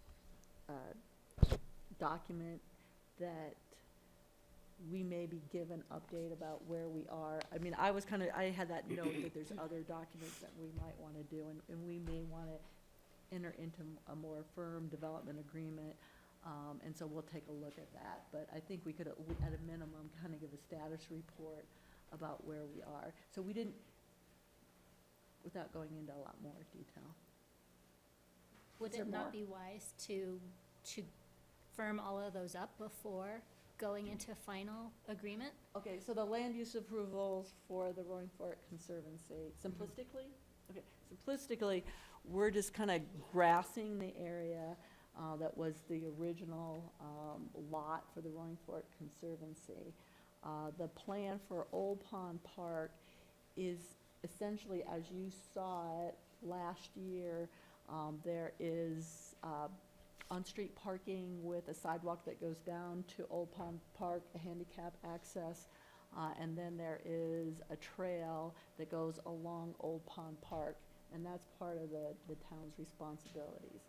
document, that we maybe give an update about where we are. I mean, I had that note that there's other documents that we might want to do, and we may want to enter into a more firm development agreement And so we'll take a look at that. But I think we could, at a minimum, kind of give a status report about where we are. So we didn't, without going into a lot more detail. Would Is there it not more? be wise to firm all of those up before going into final agreement? Okay, so the land use approvals for the Roaring Fork Conservancy, simplistically? Okay, simplistically, we're just kind of grassing the area that was the original lot for the Roaring Fork Conservancy. The plan for Old Pond Park is essentially, as you saw it last year, there is on-street parking with a sidewalk that goes down to Old Pond Park, a handicap access, and then there is a trail that goes along Old Pond Park, and that's part of the town's responsibilities.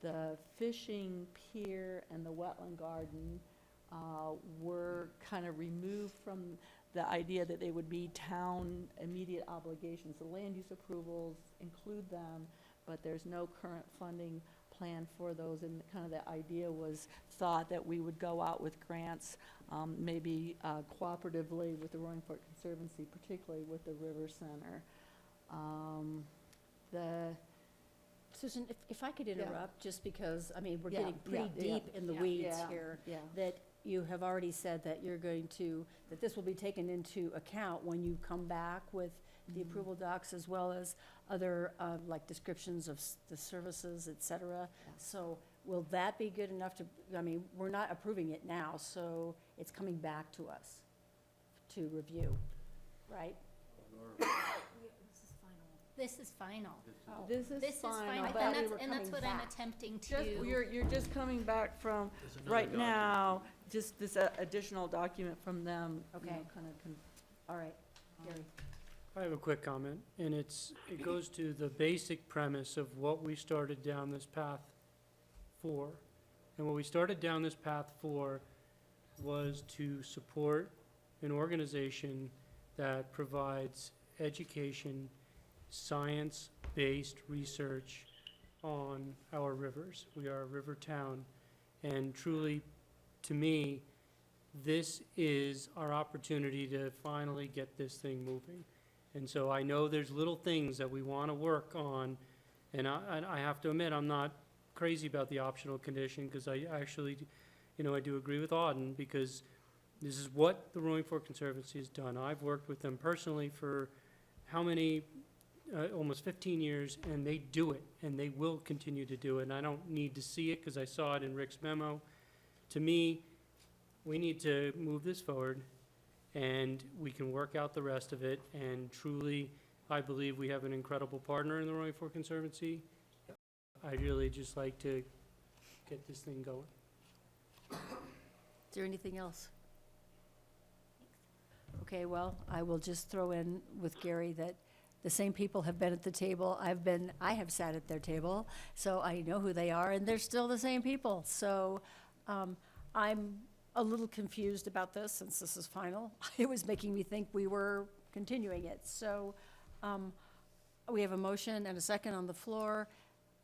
The fishing pier and the wetland garden were kind of removed from the idea that they would be town immediate obligations. The land use approvals include them, but there's no current funding plan for those, and kind of the idea was thought that we would go out with grants, maybe cooperatively with the Roaring Fork Conservancy, particularly with the River Center. Susan, if I could interrupt, just because, I mean, we're Yeah, getting pretty yeah, deep in the yeah, weeds yeah, here. yeah. That you have already said that you're going to, that this will be taken into account when you come back with the approval docs, as well as other, like descriptions of the services, et cetera. So will that be good enough to, I mean, we're not approving it now, so it's coming back to us to review, right? This is final. This is final, but And we that's, were and that's coming what I'm back. attempting just, to. you're just coming back from, There's another right document. now, just this additional document from them, you know, Okay. kind of, All right, Gary. I have a quick comment, and it goes to the basic premise of what we started down this path for. And what we started down this path for was to support an organization that provides education, science-based research on our rivers. We are a river town, and truly, to me, this is our opportunity to finally get this thing moving. And so I know there's little things that we want to work on, and I have to admit, I'm not crazy about the optional condition, because I actually, you know, I do agree with Auden, because this is what the Roaring Fork Conservancy has done. I've worked with them personally for how many, almost 15 years, and they do it, and they will continue to do it. And I don't need to see it, because I saw it in Rick's memo. To me, we need to move this forward, and we can work out the rest of it. And truly, I believe we have an incredible partner in the Roaring Fork Conservancy. I'd really just like to get this thing going. Is there anything else? Okay, well, I will just throw in with Gary that the same people have been at the table. I have sat at their table, so I know who they are, and they're still the same people. So I'm a little confused about this, since this is final. It was making me think we were continuing it. So we have a motion and a second on the floor.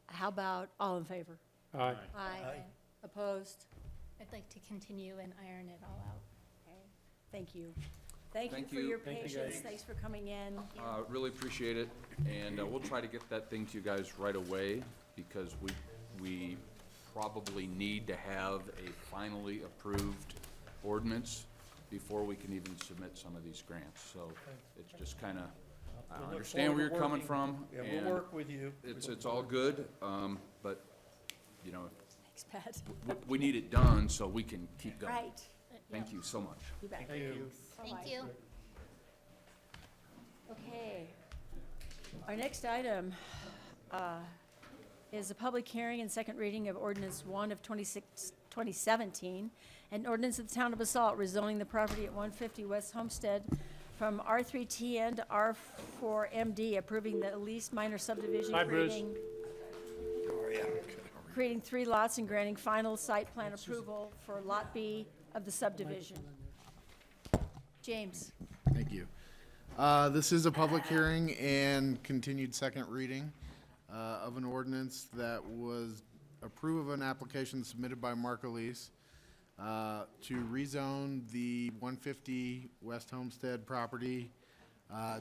How about all in favor? Aye. Aye. Opposed? I'd like to continue and iron it all out. Okay, thank you. Thank you Thank for you. your Thank you, patience. guys. Thanks for coming in. Really appreciate it, and we'll try to get that thing to you guys right away, because we probably need to have a finally approved ordinance before we can even submit some of these grants. So it's just kind of, I look understand where forward you're to coming working. from, Yeah, and we'll work with you. it's all good, but, you know, Thanks, Pat. we need it done so we can keep going. Right. Thank you so much. You bet. Thank you. Thank you. Okay. Our next item is a public hearing and second reading of ordinance 1 of 2017, an ordinance of the town of Basalt rezoning the property at 150 West Homestead from R3TN to R4MD, approving the least minor subdivision, Hi, Bruce. creating 3 lots and granting final site plan approval for Lot B of the subdivision. James? Thank you. This is a public hearing and continued second reading of an ordinance that was approve of an application submitted by Mark Elise to rezone the 150 West Homestead property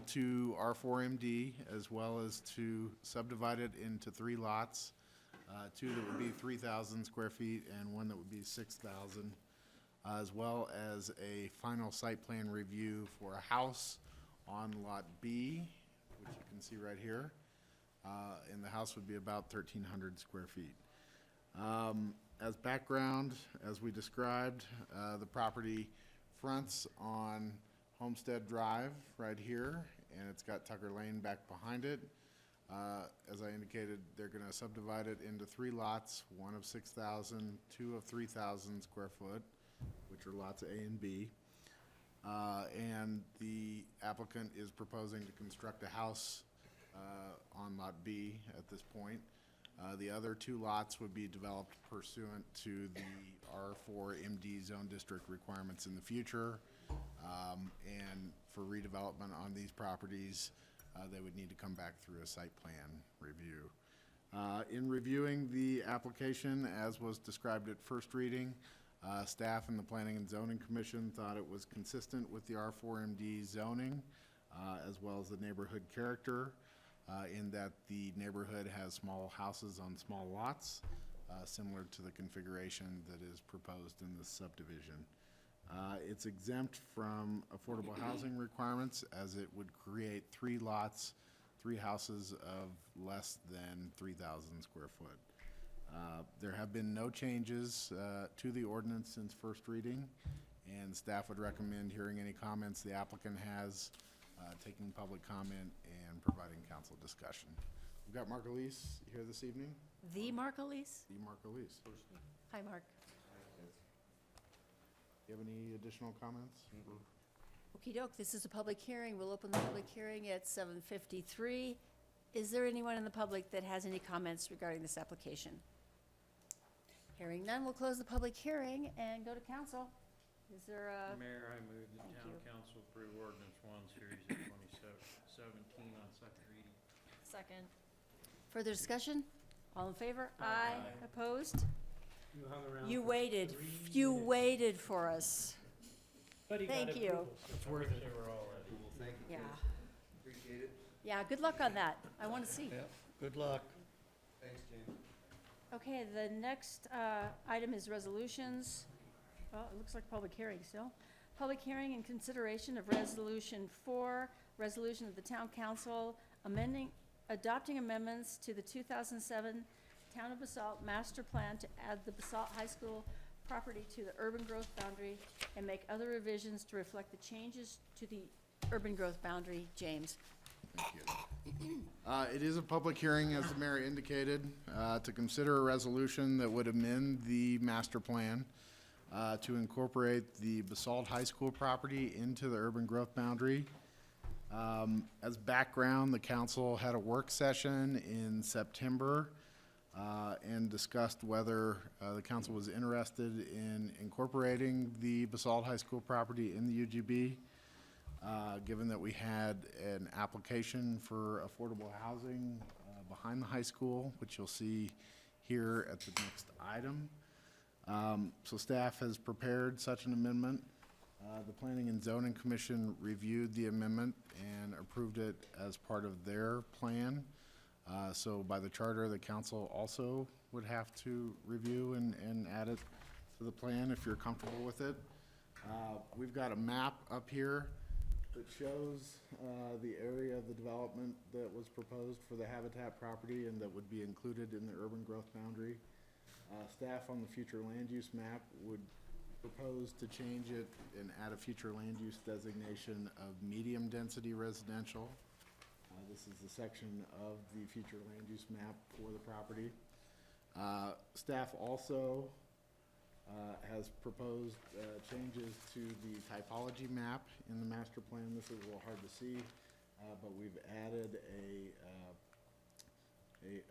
to R4MD, as well as to subdivide it into 3 lots, 2 that would be 3,000 square feet and 1 that would be 6,000, as well as a final site plan review for a house on Lot B, which you can see right here. And the house would be about 1,300 square feet. As background, as we described, the property fronts on Homestead Drive right here, and it's got Tucker Lane back behind it. As I indicated, they're going to subdivide it into 3 lots, 1 of 6,000, 2 of 3,000 square foot, which are lots A and B. And the applicant is proposing to construct a house on Lot B at this point. The other 2 lots would be developed pursuant to the R4MD zone district requirements in the future. And for redevelopment on these properties, they would need to come back through a site plan review. In reviewing the application, as was described at first reading, staff and the Planning and Zoning Commission thought it was consistent with the R4MD zoning, as well as the neighborhood character, in that the neighborhood has small houses on small lots, similar to the configuration that is proposed in this subdivision. It's exempt from affordable housing requirements, as it would create 3 lots, 3 houses of less than 3,000 square foot. There have been no changes to the ordinance since first reading, and staff would recommend hearing any comments the applicant has, taking public comment, and providing council discussion. We've got Mark Elise here this evening. The Mark Elise? The Mark Elise. Hi, Mark. Do you have any additional comments? Okey-doke, this is a public hearing. We'll open the public hearing at 7:53. Is there anyone in the public that has any comments regarding this application? Hearing none, we'll close the public hearing and go to council. Is there a? Mayor, I move the Thank town you. council approve ordinance 1, series of 2017 on second reading. Second. Further discussion? All in favor? Aye. Opposed? You hung around. You for waited. 3 You minutes. waited for us. But he got Thank you. approval, so It's worth it. They were all ready. Yeah. Appreciate it. Yeah, good luck on that. I want to see. Good luck. Thanks, James. Okay, the next item is resolutions. Well, it looks like public hearing still. Public hearing and consideration of Resolution 4, resolution of the Town Council adopting amendments to the 2007 Town of Basalt Master Plan to add the Basalt High School property to the urban growth boundary and make other revisions to reflect the changes to the urban growth boundary. James. Thank you. It is a public hearing, as the mayor indicated, to consider a resolution that would amend the master plan to incorporate the Basalt High School property into the urban growth boundary. As background, the council had a work session in September and discussed whether the council was interested in incorporating the Basalt High School property in the UGB. Given that we had an application for affordable housing behind the high school, which you'll see here at the next item. So staff has prepared such an amendment. The Planning and Zoning Commission reviewed the amendment and approved it as part of their plan. So by the charter, the council also would have to review and add it to the plan if you're comfortable with it. We've got a map up here that shows the area of the development that was proposed for the Habitat property and that would be included in the urban growth boundary. Staff on the future land use map would propose to change it and add a future land use designation of medium density residential. This is the section of the future land use map for the property. Staff also has proposed changes to the typology map in the master plan. This is a little hard to see, but we've added a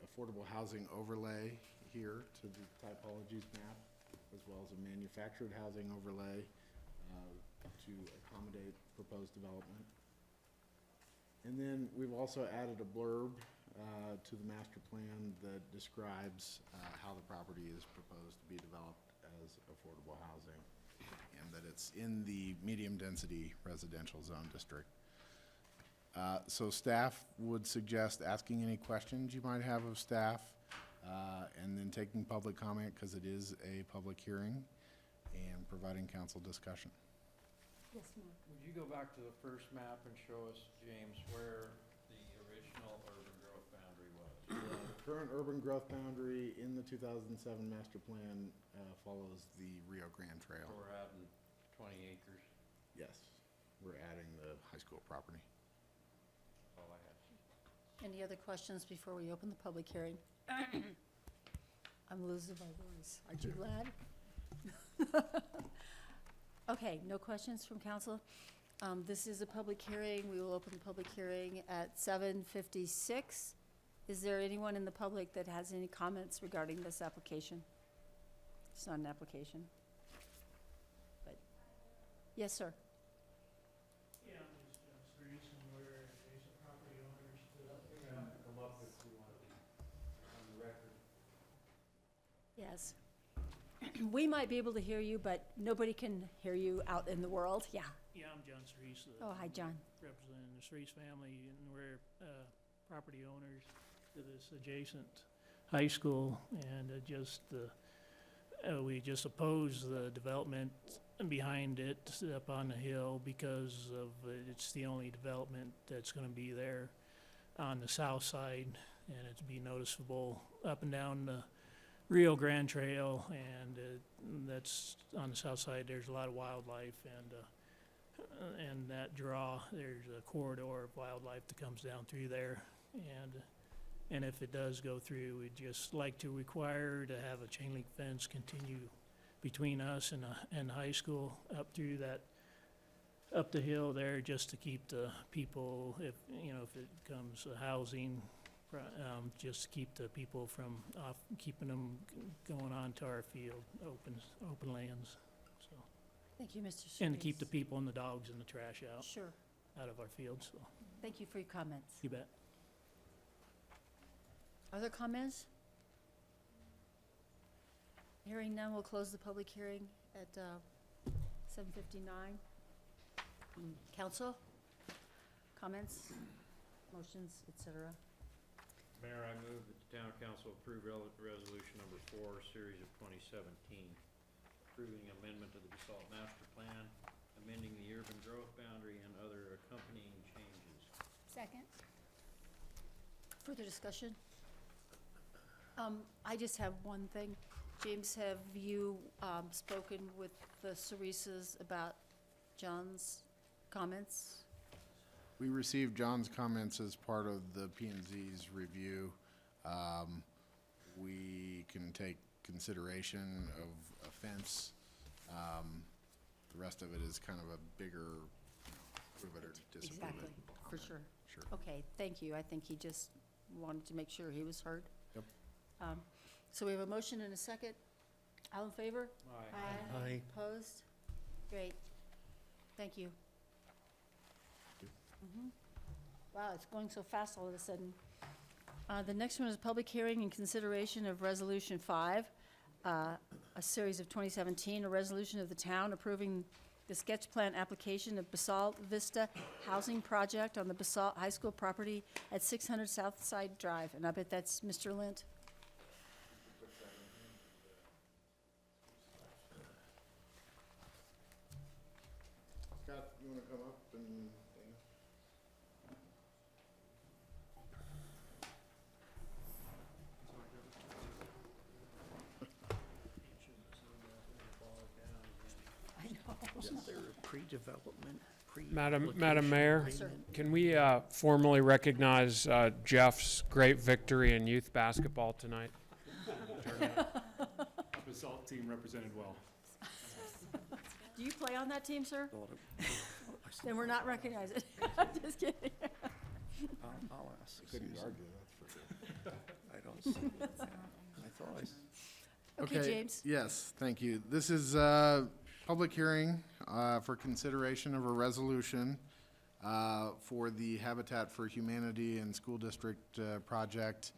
affordable housing overlay here to the typologies map, as well as a manufactured housing overlay to accommodate proposed development. And then we've also added a blurb to the master plan that describes how the property is proposed to be developed as affordable housing, and that it's in the medium-density residential zone district. So staff would suggest asking any questions you might have of staff, and then taking public comment, because it is a public hearing, and providing council discussion. Yes, ma'am. Would you go back to the first map and show us, James, where the original urban growth boundary was? The current urban growth boundary in the 2007 master plan follows the Rio Grande Trail. So we're adding 20 acres, Yes, we're adding the high school property. all I had. Any other questions before we open the public hearing? I'm losing my voice. Aren't you glad? Okay, no questions from council. This is a public hearing. We will open the public hearing at 7:56. Is there anyone in the public that has any comments regarding this application? It's not an application. But, yes, sir. Yeah, I'm just curious where adjacent property owners stood up there. Come up if you want to be on the record. Yes. We might be able to hear you, but nobody can hear you out in the world. Yeah. Yeah, I'm John Cerise. Oh, hi, John. Representing the Cerise family, and we're property owners to this adjacent high school, and we just oppose the development behind it up on the hill because of it's the only development that's going to be there on the south side, and it's be noticeable up and down the Rio Grande Trail, and that's on the south side. There's a lot of wildlife, and that draw, there's a corridor of wildlife that comes down through there, and if it does go through, we'd just like to require to have a chain link fence continue between us and high school up through that, up the hill there, just to keep the people, if it comes housing, just to keep the people from keeping them going on to our field, open lands. So, Thank you, Mr. Cerise. and to keep the people and the dogs and the trash Sure. out of our fields. So, Thank you for your comments. you bet. Other comments? Hearing none, we'll close the public hearing at 7:59. Council? Comments, motions, et cetera? Mayor, I move that the town council approve resolution number 4, series of 2017, approving amendment to the Basalt master plan, amending the urban growth boundary and other accompanying changes. Second? Further discussion? I just have one thing. James, have you spoken with the Cerises about John's comments? We received John's comments as part of the P and Z's review. We can take consideration of a fence. The rest of it is kind of a bigger, approve it or disapprove it. Exactly, for sure. Sure. Okay, thank you. I think he just wanted to make sure he was heard. Yep. So we have a motion and a second. All in favor? Aye. Aye. Opposed? Great. Thank you. Mhm. Wow, it's going so fast all of a sudden. The next one is public hearing and consideration of Resolution 5, a series of 2017, a resolution of the town approving the sketch plan application of Basalt Vista Housing Project on the Basalt High School property at 600 Southside Drive. And I bet that's Mr. Lint. Scott, you want to come up and? I know. Wasn't there a pre-development? Madam Mayor, Sir. can we formally recognize Jeff's great victory in youth basketball tonight? Basalt team represented well. Do you play on that team, sir? Then we're not recognizing. Just kidding. I'll ask. Couldn't Susan. argue, that's for sure. I don't see it. I thought I Okay, James. Yes, thank you. This is a public hearing for consideration of a resolution for the Habitat for Humanity and School District project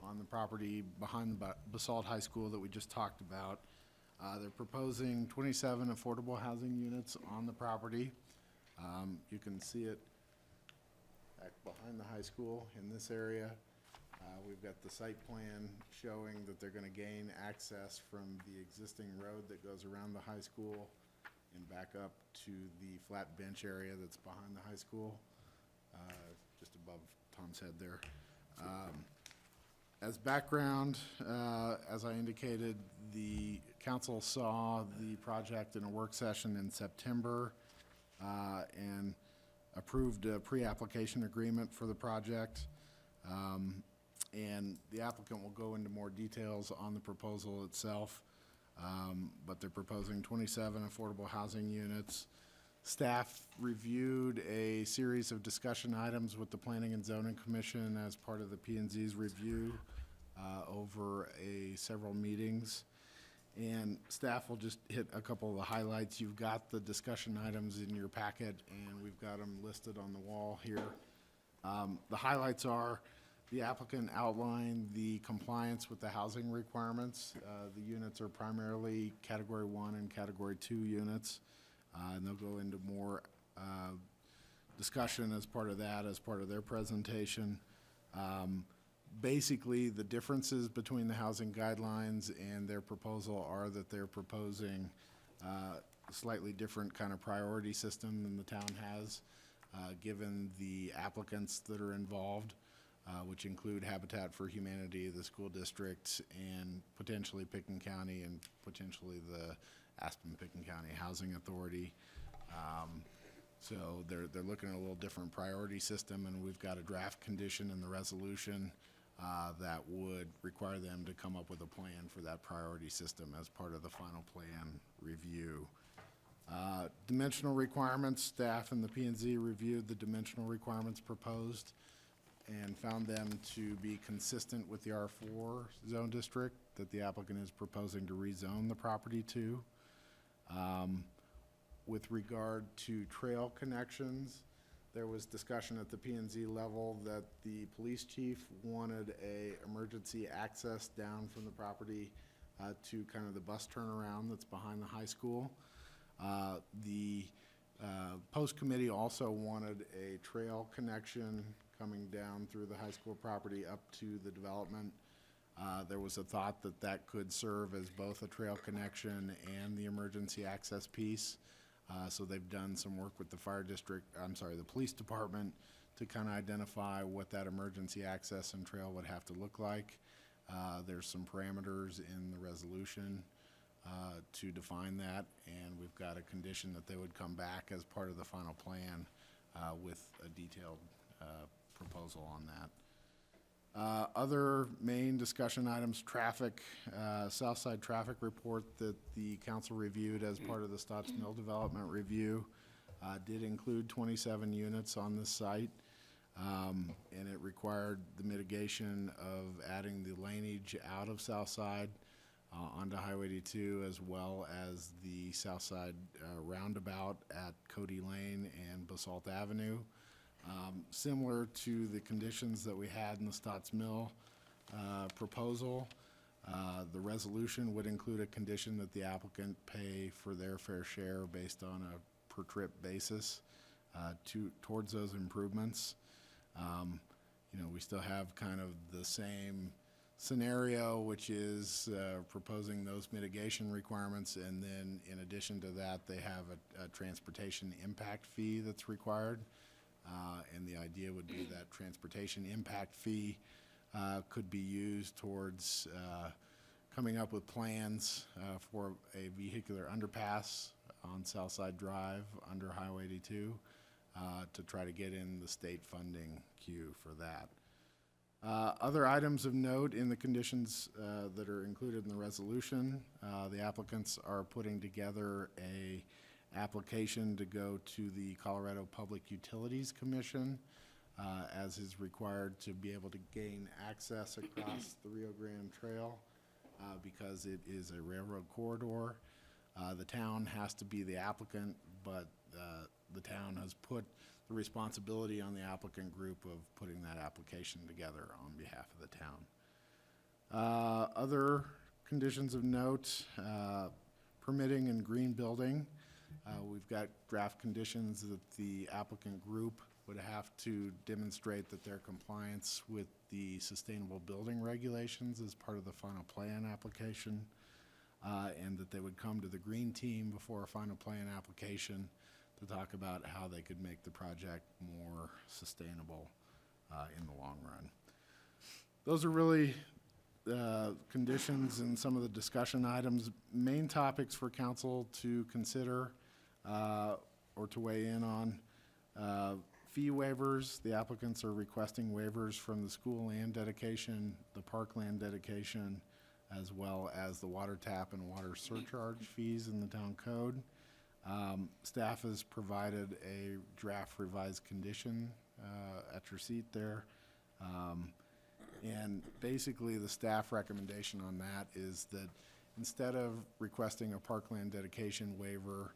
on the property behind the Basalt High School that we just talked about. They're proposing 27 affordable housing units on the property. You can see it back behind the high school in this area. We've got the site plan showing that they're going to gain access from the existing road that goes around the high school and back up to the flat bench area that's behind the high school, just above Tom's head there. As background, as I indicated, the council saw the project in a work session in September and approved a pre-application agreement for the project. And the applicant will go into more details on the proposal itself, but they're proposing 27 affordable housing units. Staff reviewed a series of discussion items with the Planning and Zoning Commission as part of the P&Z's review over several meetings. And staff will just hit a couple of the highlights. You've got the discussion items in your packet, and we've got them listed on the wall here. The highlights are the applicant outlined the compliance with the housing requirements. The units are primarily Category 1 and Category 2 units. And they'll go into more discussion as part of that, as part of their presentation. Basically, the differences between the housing guidelines and their proposal are that they're proposing a slightly different kind of priority system than the town has, given the applicants that are involved, which include Habitat for Humanity, the school district, and potentially Picken County, and potentially the Aspen-Picken County Housing Authority. So they're looking at a little different priority system, and we've got a draft condition in the resolution that would require them to come up with a plan for that priority system as part of the final plan review. Dimensional requirements, staff and the P&Z reviewed the dimensional requirements proposed and found them to be consistent with the R4 zone district that the applicant is proposing to rezone the property to. With regard to trail connections, there was discussion at the P&Z level that the police chief wanted a emergency access down from the property to kind of the bus turnaround that's behind the high school. The post committee also wanted a trail connection coming down through the high school property up to the development. There was a thought that that could serve as both a trail connection and the emergency access piece. So they've done some work with the the police department to kind of identify what that emergency access and trail would have to look like. There's some parameters in the resolution to define that, and we've got a condition that they would come back as part of the final plan with a detailed proposal on that. Other main discussion items, traffic, Southside traffic report that the council reviewed as part of the Stotts Mill development review did include 27 units on this site, and it required the mitigation of adding the laneage out of Southside onto Highway 82, as well as the Southside roundabout at Cody Lane and Basalt Avenue. Similar to the conditions that we had in the Stotts Mill proposal, the resolution would include a condition that the applicant pay for their fair share based on a per trip basis towards those improvements. We still have kind of the same scenario, which is proposing those mitigation requirements, and then in addition to that, they have a transportation impact fee that's required. And the idea would be that transportation impact fee could be used towards coming up with plans for a vehicular underpass on Southside Drive under Highway 82 to try to get in the state funding queue for that. Other items of note in the conditions that are included in the resolution, the applicants are putting together a application to go to the Colorado Public Utilities Commission, as is required to be able to gain access across the Rio Grande Trail because it is a railroad corridor. The town has to be the applicant, but the town has put the responsibility on the applicant group of putting that application together on behalf of the town. Other conditions of note, permitting and green building. We've got draft conditions that the applicant group would have to demonstrate that their compliance with the sustainable building regulations as part of the final plan application, and that they would come to the green team before a final plan application to talk about how they could make the project more sustainable in the long run. Those are really conditions and some of the discussion items. Main topics for council to consider or to weigh in on. Fee waivers, the applicants are requesting waivers from the school land dedication, the park land dedication, as well as the water tap and water surcharge fees in the town code. Staff has provided a draft revised condition at your seat there. And basically the staff recommendation on that is that instead of requesting a parkland dedication waiver,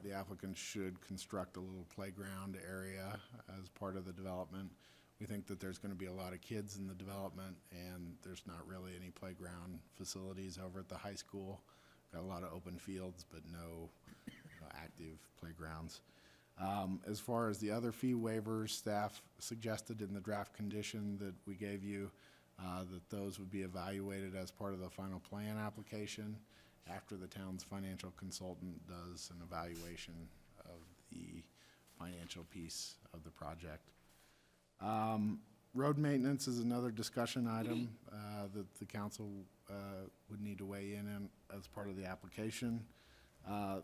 the applicant should construct a little playground area as part of the development. We think that there's going to be a lot of kids in the development, and there's not really any playground facilities over at the high school. Got a lot of open fields, but no active playgrounds. As far as the other fee waivers, staff suggested in the draft condition that we gave you that those would be evaluated as part of the final plan application after the town's financial consultant does an evaluation of the financial piece of the project. Road maintenance is another discussion item that the council would need to weigh in as part of the application.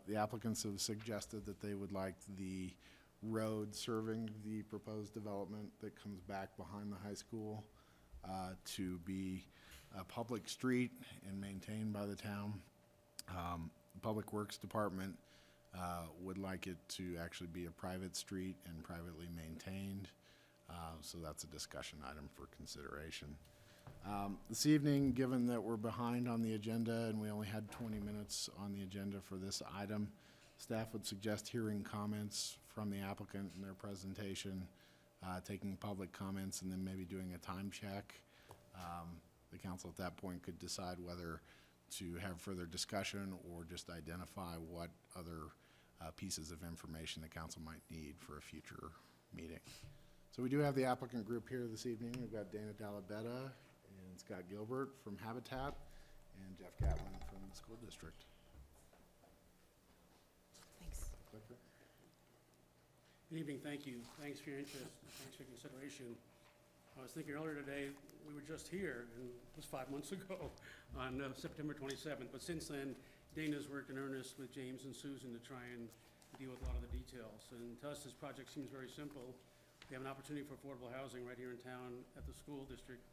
The applicants have suggested that they would like the road serving the proposed development that comes back behind the high school to be a public street and maintained by the town. The Public Works Department would like it to actually be a private street and privately maintained. So that's a discussion item for consideration. This evening, given that we're behind on the agenda and we only had 20 minutes on the agenda for this item, staff would suggest hearing comments from the applicant in their presentation, taking public comments, and then maybe doing a time check. The council at that point could decide whether to have further discussion or just identify what other pieces of information the council might need for a future meeting. So we do have the applicant group here this evening. We've got Dana Dalabetta and Scott Gilbert from Habitat and Jeff Gatlin from the school district. Thanks. Good evening, thank you. Thanks for your interest, thanks for your consideration. I was thinking earlier today, we were just here, and it was 5 months ago, on September 27th, but since then, Dana's worked in earnest with James and Susan to try and deal with a lot of the details. And to us, this project seems very simple. We have an opportunity for affordable housing right here in town at the school district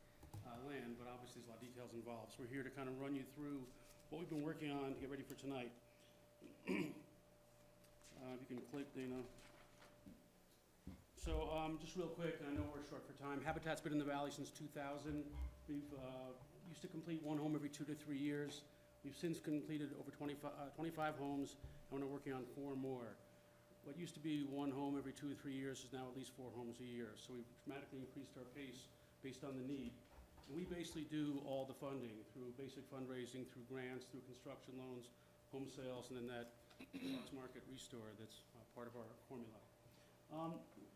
land, but obviously there's a lot of details involved. So we're here to kind of run you through what we've been working on to get ready for tonight. If you can click, Dana. So just real quick, and I know we're short for time, Habitat's been in the valley since 2000. We've used to complete one home every 2 to 3 years. We've since completed over 25 homes, and we're working on 4 more. What used to be 1 home every 2 or 3 years is now at least 4 homes a year. So we've dramatically increased our pace based on the need. And we basically do all the funding through basic fundraising, through grants, through construction loans, home sales, and then that tax market restore that's part of our formula.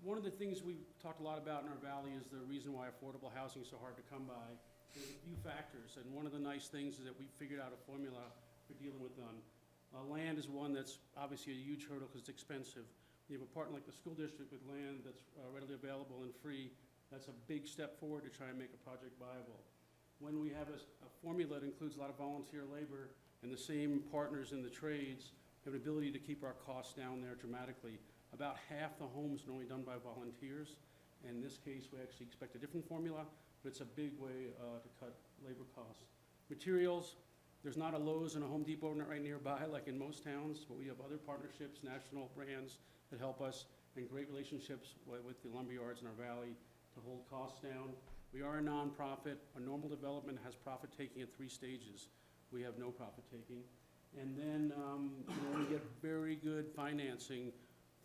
One of the things we've talked a lot about in our valley is the reason why affordable housing is so hard to come by. There's a few factors, and one of the nice things is that we figured out a formula for dealing with them. Land is one that's obviously a huge hurdle because it's expensive. You have a partner like the school district with land that's readily available and free. That's a big step forward to try and make a project viable. When we have a formula that includes a lot of volunteer labor and the same partners in the trades, we have an ability to keep our costs down there dramatically. About half the homes are only done by volunteers. In this case, we actually expect a different formula, but it's a big way to cut labor costs. Materials, there's not a Lowe's and a Home Depot right nearby like in most towns, but we have other partnerships, national brands that help us, and great relationships with the lumber yards in our valley to hold costs down. We are a nonprofit. A normal development has profit taking at 3 stages. We have no profit taking. And then we get very good financing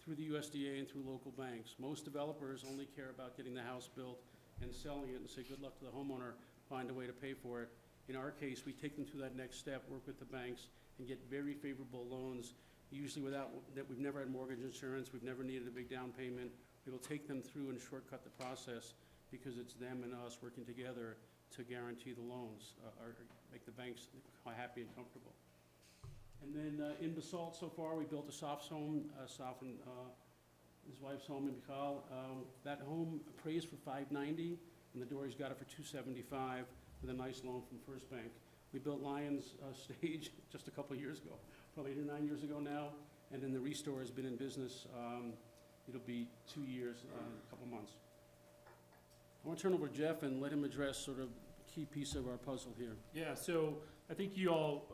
through the USDA and through local banks. Most developers only care about getting the house built and selling it and say, good luck to the homeowner, find a way to pay for it. In our case, we take them through that next step, work with the banks, and get very favorable loans, usually without, that we've never had mortgage insurance, we've never needed a big down payment. We will take them through and shortcut the process because it's them and us working together to guarantee the loans, or make the banks happy and comfortable. And then in Basalt so far, we built a Sof's home, Sof and his wife's home in Bicol. That home appraised for $590, and the Dory's got it for $275 with a nice loan from First Bank. We built Lions Stage just a couple of years ago, probably 8 or 9 years ago now, and then the Restore has been in business. It'll be 2 years, a couple months. I want to turn over to Jeff and let him address sort of a key piece of our puzzle here. Yeah, so I think you all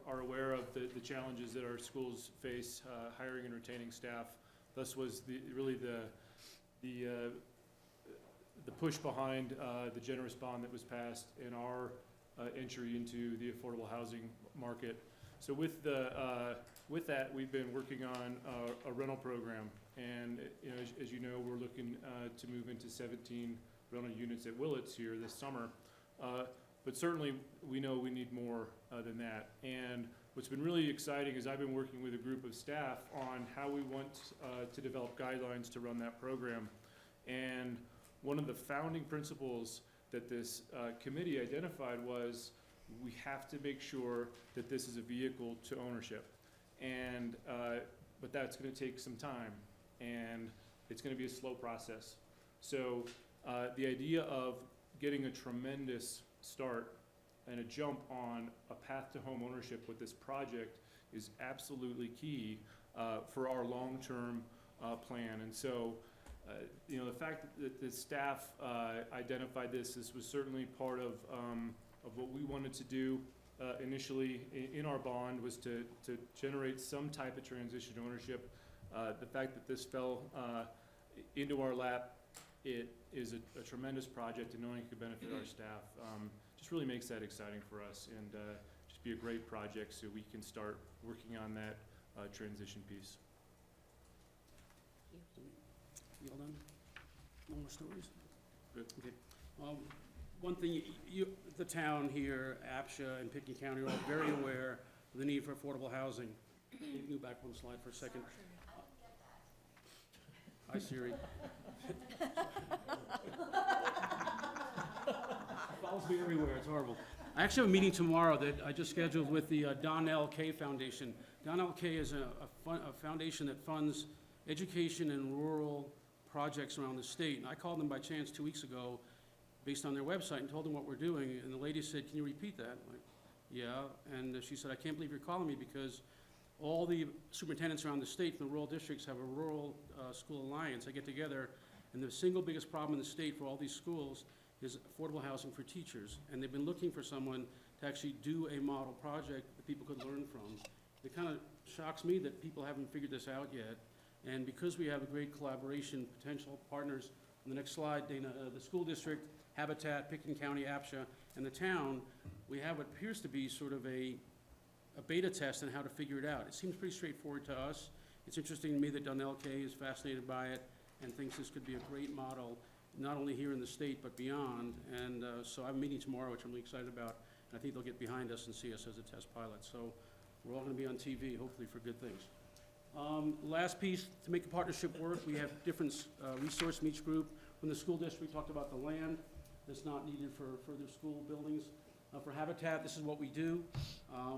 are aware of the challenges that our schools face, hiring and retaining staff. Thus was really the push behind the generous bond that was passed in our entry into the affordable housing market. So with that, we've been working on a rental program, and you know, as you know, we're looking to move into 17 rental units at Willits here this summer. But certainly, we know we need more than that. And what's been really exciting is I've been working with a group of staff on how we want to develop guidelines to run that program. And one of the founding principles that this committee identified was we have to make sure that this is a vehicle to ownership. And, but that's gonna take some time, and it's gonna be a slow process. So the idea of getting a tremendous start and a jump on a path to home ownership with this project is absolutely key for our long-term plan. And so, you know, the fact that the staff identified this was certainly part of what we wanted to do initially in our bond, was to generate some type of transition to ownership. The fact that this fell into our lap, it is a tremendous project, and knowing it could benefit our staff just really makes that exciting for us, and just be a great project so we can start working on that transition piece. You all done? No more stories? Good. Okay. One thing, the town here, APSHA and Pickens County are all very aware of the need for affordable housing. Can you go back one slide for a second? Hi, Siri. Follows me everywhere, it's horrible. I actually have a meeting tomorrow that I just scheduled with the Donnell K Foundation. Donnell K is a foundation that funds education in rural projects around the state. And I called them by chance 2 weeks ago based on their website and told them what we're doing. And the lady said, can you repeat that? I'm like, yeah. And she said, I can't believe you're calling me, because all the superintendents around the state from the rural districts have a rural school alliance. They get together, and the single biggest problem in the state for all these schools is affordable housing for teachers. And they've been looking for someone to actually do a model project that people could learn from. It kind of shocks me that people haven't figured this out yet. And because we have a great collaboration, potential partners, on the next slide, Dana, the school district, Habitat, Pickens County, APSHA, and the town, we have what appears to be sort of a beta test on how to figure it out. It seems pretty straightforward to us. It's interesting to me that Donnell K is fascinated by it and thinks this could be a great model, not only here in the state, but beyond. And so I'm meeting tomorrow, which I'm really excited about. And I think they'll get behind us and see us as a test pilot. So we're all gonna be on TV, hopefully for good things. Last piece, to make the partnership work, we have different resource from each group. From the school district, we talked about the land that's not needed for further school buildings. For Habitat, this is what we do.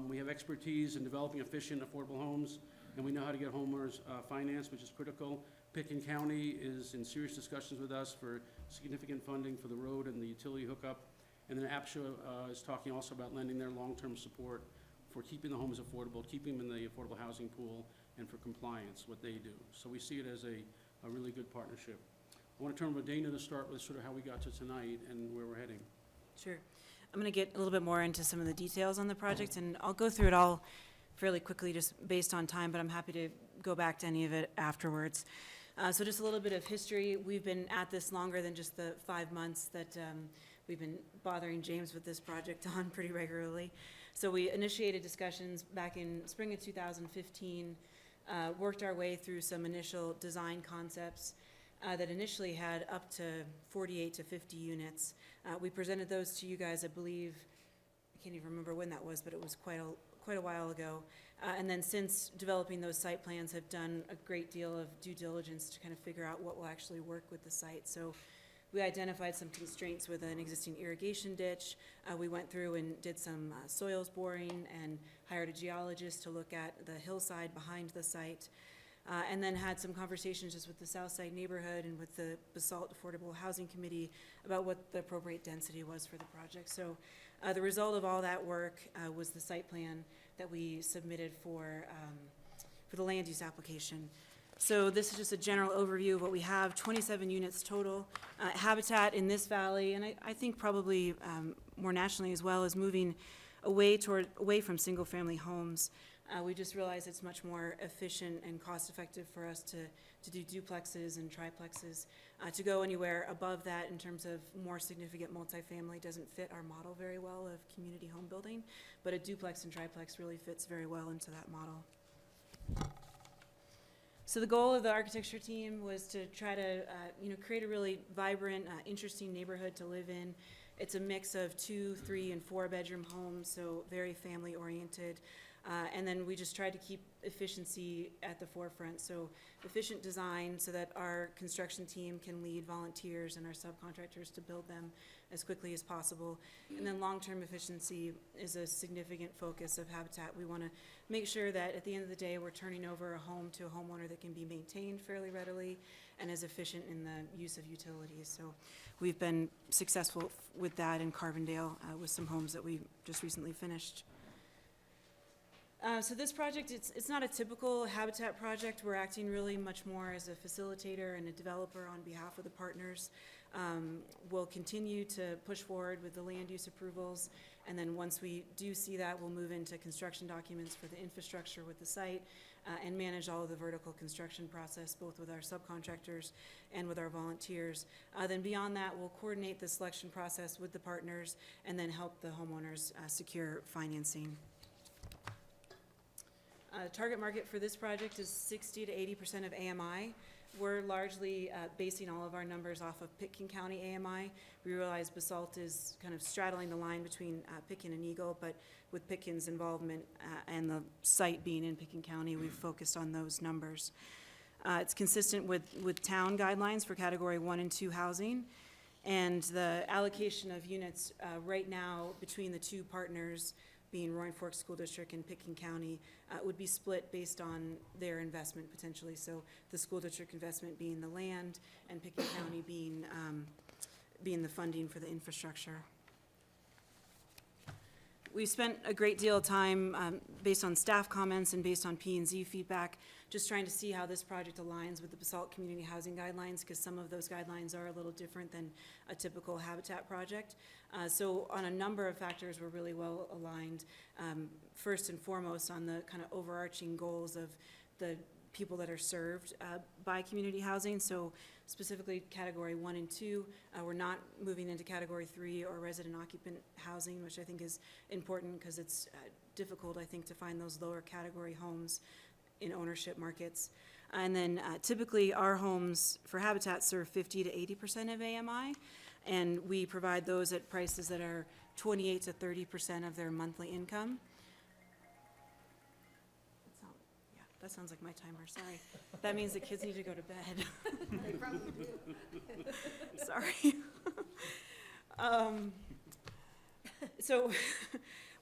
We have expertise in developing efficient, affordable homes, and we know how to get homeowners financed, which is critical. Pickens County is in serious discussions with us for significant funding for the road and the utility hookup. And then APSHA is talking also about lending their long-term support for keeping the homes affordable, keeping them in the affordable housing pool, and for compliance, what they do. So we see it as a really good partnership. I want to turn over to Dana to start with sort of how we got to tonight and where we're heading. Sure. I'm going to get a little bit more into some of the details on the project, and I'll go through it all fairly quickly just based on time, but I'm happy to go back to any of it afterwards. So just a little bit of history. We've been at this longer than just the 5 months that we've been bothering James with this project on pretty regularly. So we initiated discussions back in spring of 2015 worked our way through some initial design concepts that initially had up to 48 to 50 units. We presented those to you guys, I believe, I can't even remember when that was, but it was quite a while ago. And then since developing those site plans, have done a great deal of due diligence to kind of figure out what will actually work with the site. So we identified some constraints with an existing irrigation ditch. We went through and did some soils boring and hired a geologist to look at the hillside behind the site. And then had some conversations just with the Southside neighborhood and with the Basalt Affordable Housing Committee about what the appropriate density was for the project. So the result of all that work was the site plan that we submitted for the land use application. So this is just a general overview of what we have, 27 units total. Habitat in this valley, and I think probably more nationally as well, is moving away from single-family homes. We just realized it's much more efficient and cost-effective for us to do duplexes and triplexes. To go anywhere above that in terms of more significant multifamily doesn't fit our model very well of community home building, but a duplex and triplex really fits very well into that model. So the goal of the architecture team was to try to create a really vibrant, interesting neighborhood to live in. It's a mix of 2, 3, and 4 bedroom homes, so very family oriented. And then we just tried to keep efficiency at the forefront. So efficient design so that our construction team can lead volunteers and our subcontractors to build them as quickly as possible. And then long-term efficiency is a significant focus of Habitat. We want to make sure that at the end of the day, we're turning over a home to a homeowner that can be maintained fairly readily and is efficient in the use of utilities. So we've been successful with that in Carbondale with some homes that we just recently finished. So this project, it's not a typical Habitat project. We're acting really much more as a facilitator and a developer on behalf of the partners. We'll continue to push forward with the land use approvals, and then once we do see that, we'll move into construction documents for the infrastructure with the site and manage all of the vertical construction process, both with our subcontractors and with our volunteers. Then beyond that, we'll coordinate the selection process with the partners and then help the homeowners secure financing. Target market for this project is 60 to 80% of AMI. We're largely basing all of our numbers off of Pitkin County AMI. We realize Basalt is kind of straddling the line between Pitkin and Eagle, but with Pitkin's involvement and the site being in Pitkin County, we've focused on those numbers. It's consistent with town guidelines for category 1 and 2 housing. And the allocation of units right now between the two partners, being Roaring Fork School District and Pitkin County, would be split based on their investment potentially. So the school district investment being the land and Pitkin County being the funding for the infrastructure. We spent a great deal of time based on staff comments and based on P&Z feedback, just trying to see how this project aligns with the Basalt Community Housing Guidelines, because some of those guidelines are a little different than a typical Habitat project. So on a number of factors, we're really well aligned. First and foremost on the kind of overarching goals of the people that are served by community housing. So specifically category 1 and 2, we're not moving into category 3 or resident occupant housing, which I think is important because it's difficult, I think, to find those lower category homes in ownership markets. And then typically our homes for Habitat serve 50 to 80% of AMI, and we provide those at prices that are 28 to 30% of their monthly income. That sounds like my timer, sorry. That means the kids need to go to bed. They probably do. Sorry. So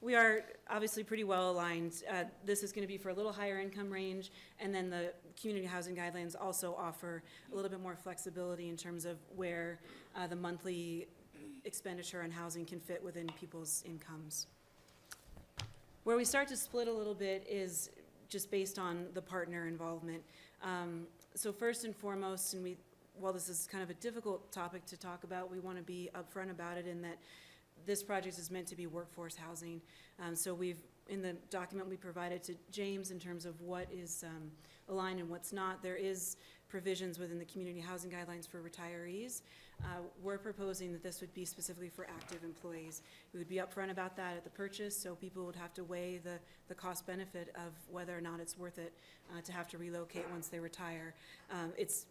we are obviously pretty well aligned. This is going to be for a little higher income range, and then the community housing guidelines also offer a little bit more flexibility in terms of where the monthly expenditure on housing can fit within people's incomes. Where we start to split a little bit is just based on the partner involvement. So first and foremost, and while this is kind of a difficult topic to talk about, we want to be upfront about it in that this project is meant to be workforce housing. So we've, in the document we provided to James in terms of what is aligned and what's not, there is provisions within the community housing guidelines for retirees, We're proposing that this would be specifically for active employees. We would be upfront about that at the purchase, so people would have to weigh the cost benefit of whether or not it's worth it to have to relocate once they retire. It's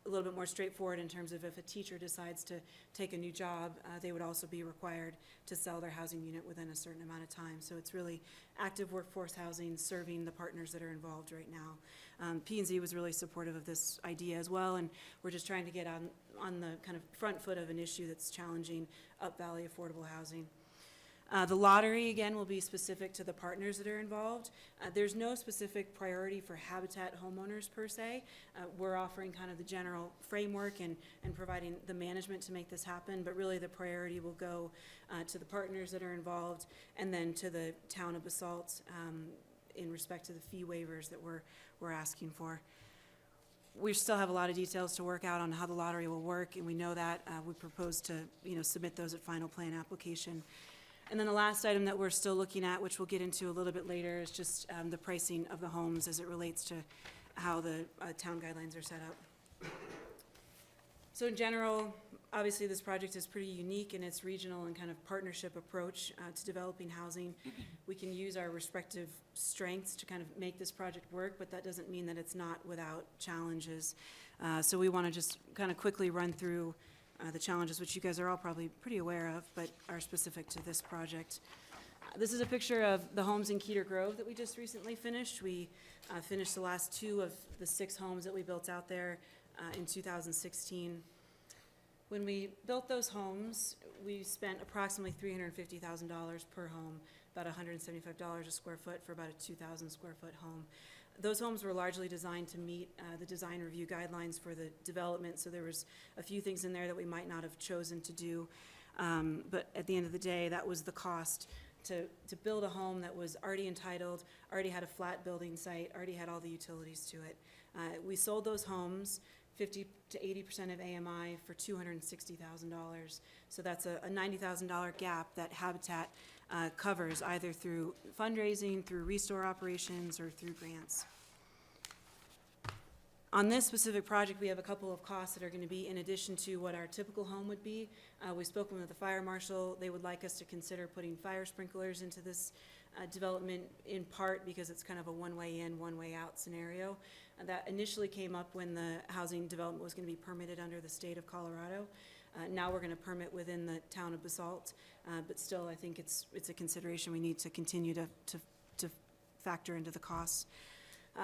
a little bit more straightforward in terms of if a teacher decides to take a new job, they would also be required to sell their housing unit within a certain amount of time. So it's really active workforce housing serving the partners that are involved right now. P&Z was really supportive of this idea as well, and we're just trying to get on the kind of front foot of an issue that's challenging Up Valley affordable housing. The lottery, again, will be specific to the partners that are involved. There's no specific priority for Habitat homeowners per se. We're offering kind of the general framework and providing the management to make this happen, but really the priority will go to the partners that are involved and then to the town of Basalt in respect to the fee waivers that we're asking for. We still have a lot of details to work out on how the lottery will work, and we know that. We propose to submit those at final plan application. And then the last item that we're still looking at, which we'll get into a little bit later, is just the pricing of the homes as it relates to how the town guidelines are set up. So in general, obviously this project is pretty unique in its regional and kind of partnership approach to developing housing. We can use our respective strengths to kind of make this project work, but that doesn't mean that it's not without challenges. So we want to just kind of quickly run through the challenges, which you guys are all probably pretty aware of, but are specific to this project. This is a picture of the homes in Cedar Grove that we just recently finished. We finished the last 2 of the 6 homes that we built out there in 2016. When we built those homes, we spent approximately $350,000 per home, about $175 a square foot for about a 2,000 square foot home. Those homes were largely designed to meet the design review guidelines for the development, so there was a few things in there that we might not have chosen to do. But at the end of the day, that was the cost to build a home that was already entitled, already had a flat building site, already had all the utilities to it. We sold those homes 50 to 80% of AMI for $260,000. So that's a $90,000 gap that Habitat covers either through fundraising, through restore operations, or through grants. On this specific project, we have a couple of costs that are going to be in addition to what our typical home would be. We've spoken with the fire marshal. They would like us to consider putting fire sprinklers into this development, in part because it's kind of a one-way in, one-way out scenario. That initially came up when the housing development was going to be permitted under the state of Colorado. Now we're going to permit within the town of Basalt, but still I think it's a consideration we need to continue to factor into the costs.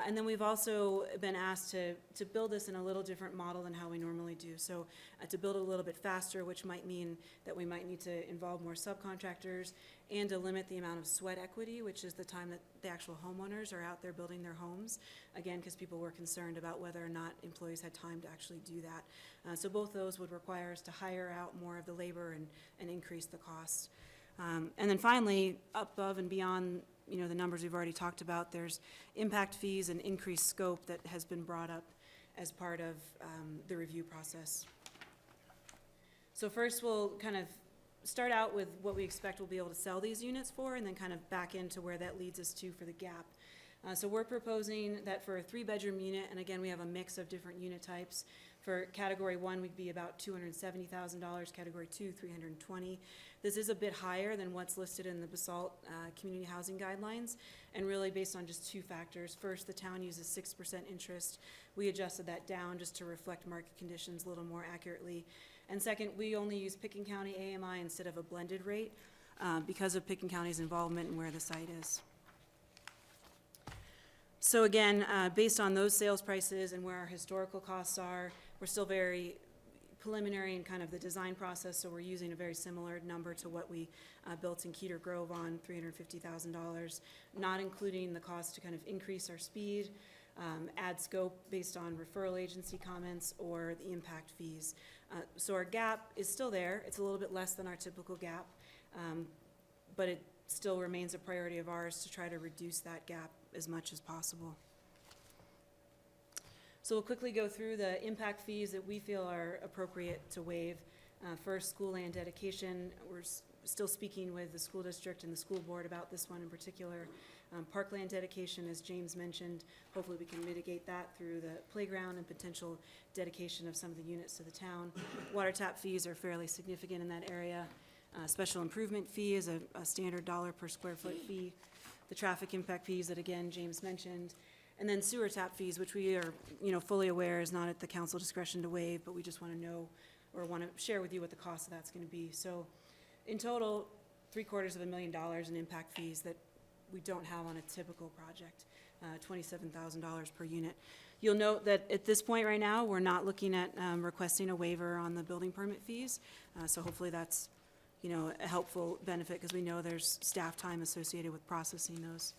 And then we've also been asked to build this in a little different model than how we normally do. So to build it a little bit faster, which might mean that we might need to involve more subcontractors and to limit the amount of sweat equity, which is the time that the actual homeowners are out there building their homes. Again, because people were concerned about whether or not employees had time to actually do that. So both those would require us to hire out more of the labor and increase the costs. And then finally, above and beyond the numbers we've already talked about, there's impact fees and increased scope that has been brought up as part of the review process. So first we'll kind of start out with what we expect we'll be able to sell these units for, and then kind of back into where that leads us to for the gap. So we're proposing that for a 3-bedroom unit, and again, we have a mix of different unit types. For category 1, we'd be about $270,000, category 2, $320,000. This is a bit higher than what's listed in the Basalt community housing guidelines, and really based on just 2 factors. First, the town uses 6% interest. We adjusted that down just to reflect market conditions a little more accurately. And second, we only use Picken County AMI instead of a blended rate because of Picken County's involvement in where the site is. So again, based on those sales prices and where our historical costs are, we're still very preliminary in kind of the design process, so we're using a very similar number to what we built in Cedar Grove on $350,000, not including the cost to kind of increase our speed, add scope based on referral agency comments, or the impact fees. So our gap is still there. It's a little bit less than our typical gap, but it still remains a priority of ours to try to reduce that gap as much as possible. So we'll quickly go through the impact fees that we feel are appropriate to waive. First, school land dedication. We're still speaking with the school district and the school board about this one in particular. Parkland dedication, as James mentioned, hopefully we can mitigate that through the playground and potential dedication of some of the units to the town. Water tap fees are fairly significant in that area. Special improvement fee is a standard $1 per square foot fee. The traffic impact fees that, again, James mentioned. And then sewer tap fees, which we are, fully aware is not at the council discretion to waive, but we just want to know or want to share with you what the cost of that's going to be. So in total, $750,000 in impact fees that we don't have on a typical project, $27,000 per unit. You'll note that at this point right now, we're not looking at requesting a waiver on the building permit fees. So hopefully that's, a helpful benefit because we know there's staff time associated with processing those.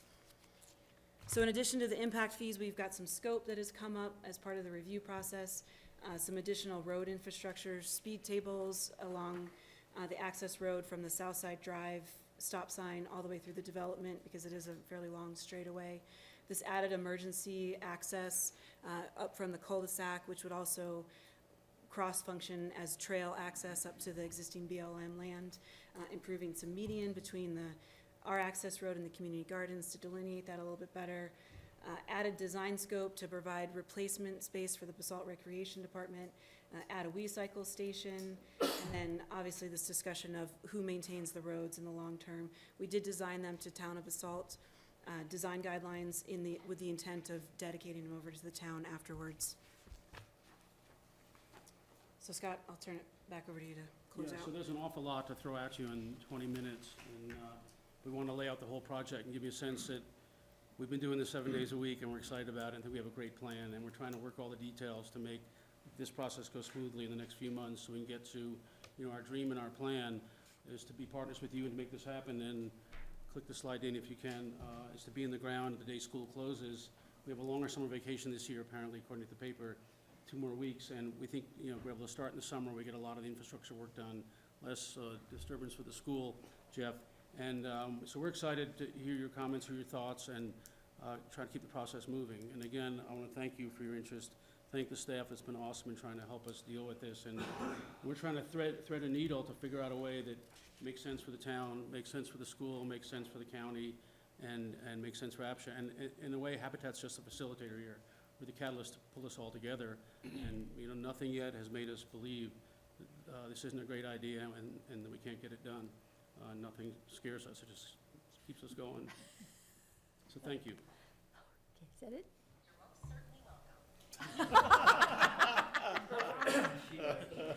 So in addition to the impact fees, we've got some scope that has come up as part of the review process, some additional road infrastructure, speed tables along the access road from the Southside Drive stop sign all the way through the development because it is a fairly long straightaway. This added emergency access up from the cul-de-sac, which would also cross-function as trail access up to the existing BLM land, improving some median between our access road and the community gardens to delineate that a little bit better. Added design scope to provide replacement space for the Basalt Recreation Department, add a WeCycle station, and then obviously this discussion of who maintains the roads in the long term. We did design them to Town of Basalt design guidelines with the intent of dedicating them over to the town afterwards. So Scott, I'll turn it back over to you to close Yeah, out. so there's an awful lot to throw at you in 20 minutes, and we want to lay out the whole project and give you a sense that we've been doing this 7 days a week, and we're excited about it, and think we have a great plan, and we're trying to work all the details to make this process go smoothly in the next few months, so we can get to, our dream and our plan is to be partners with you and to make this happen, and click the slide in if you can, is to be in the ground the day school closes. We have a longer summer vacation this year, apparently, according to the paper, 2 more weeks, and we think, we're able to start in the summer, we get a lot of the infrastructure work done, less disturbance for the school, Jeff. And so we're excited to hear your comments, hear your thoughts, and try to keep the process moving. And again, I want to thank you for your interest. Thank the staff, it's been awesome in trying to help us deal with this. And we're trying to thread a needle to figure out a way that makes sense for the town, makes sense for the school, makes sense for the county, and makes sense for APSHA. And in a way, Habitat's just a facilitator here. We're the catalyst to pull this all together. And, nothing yet has made us believe that this isn't a great idea and that we can't get it done. Nothing scares us, it just keeps us going. So thank you. Okay, is that it?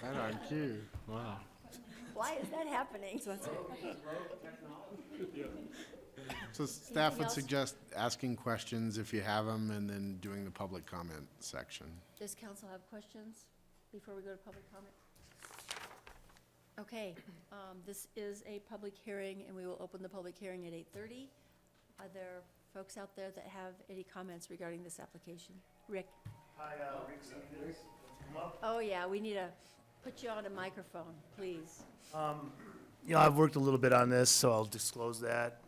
Right on cue. Wow. Why is that happening? So that's it. So staff Anything would else? suggest asking questions if you have them and then doing the public comment section. Does council have questions before we go to public comment? Okay, this is a public hearing, and we will open the public hearing at 8:30. Are there folks out there that have any comments regarding this application? Rick? Hi, Rick Stevens. Come up. Oh, yeah, we need to put you on a microphone, please. I've worked a little bit on this, so I'll disclose that,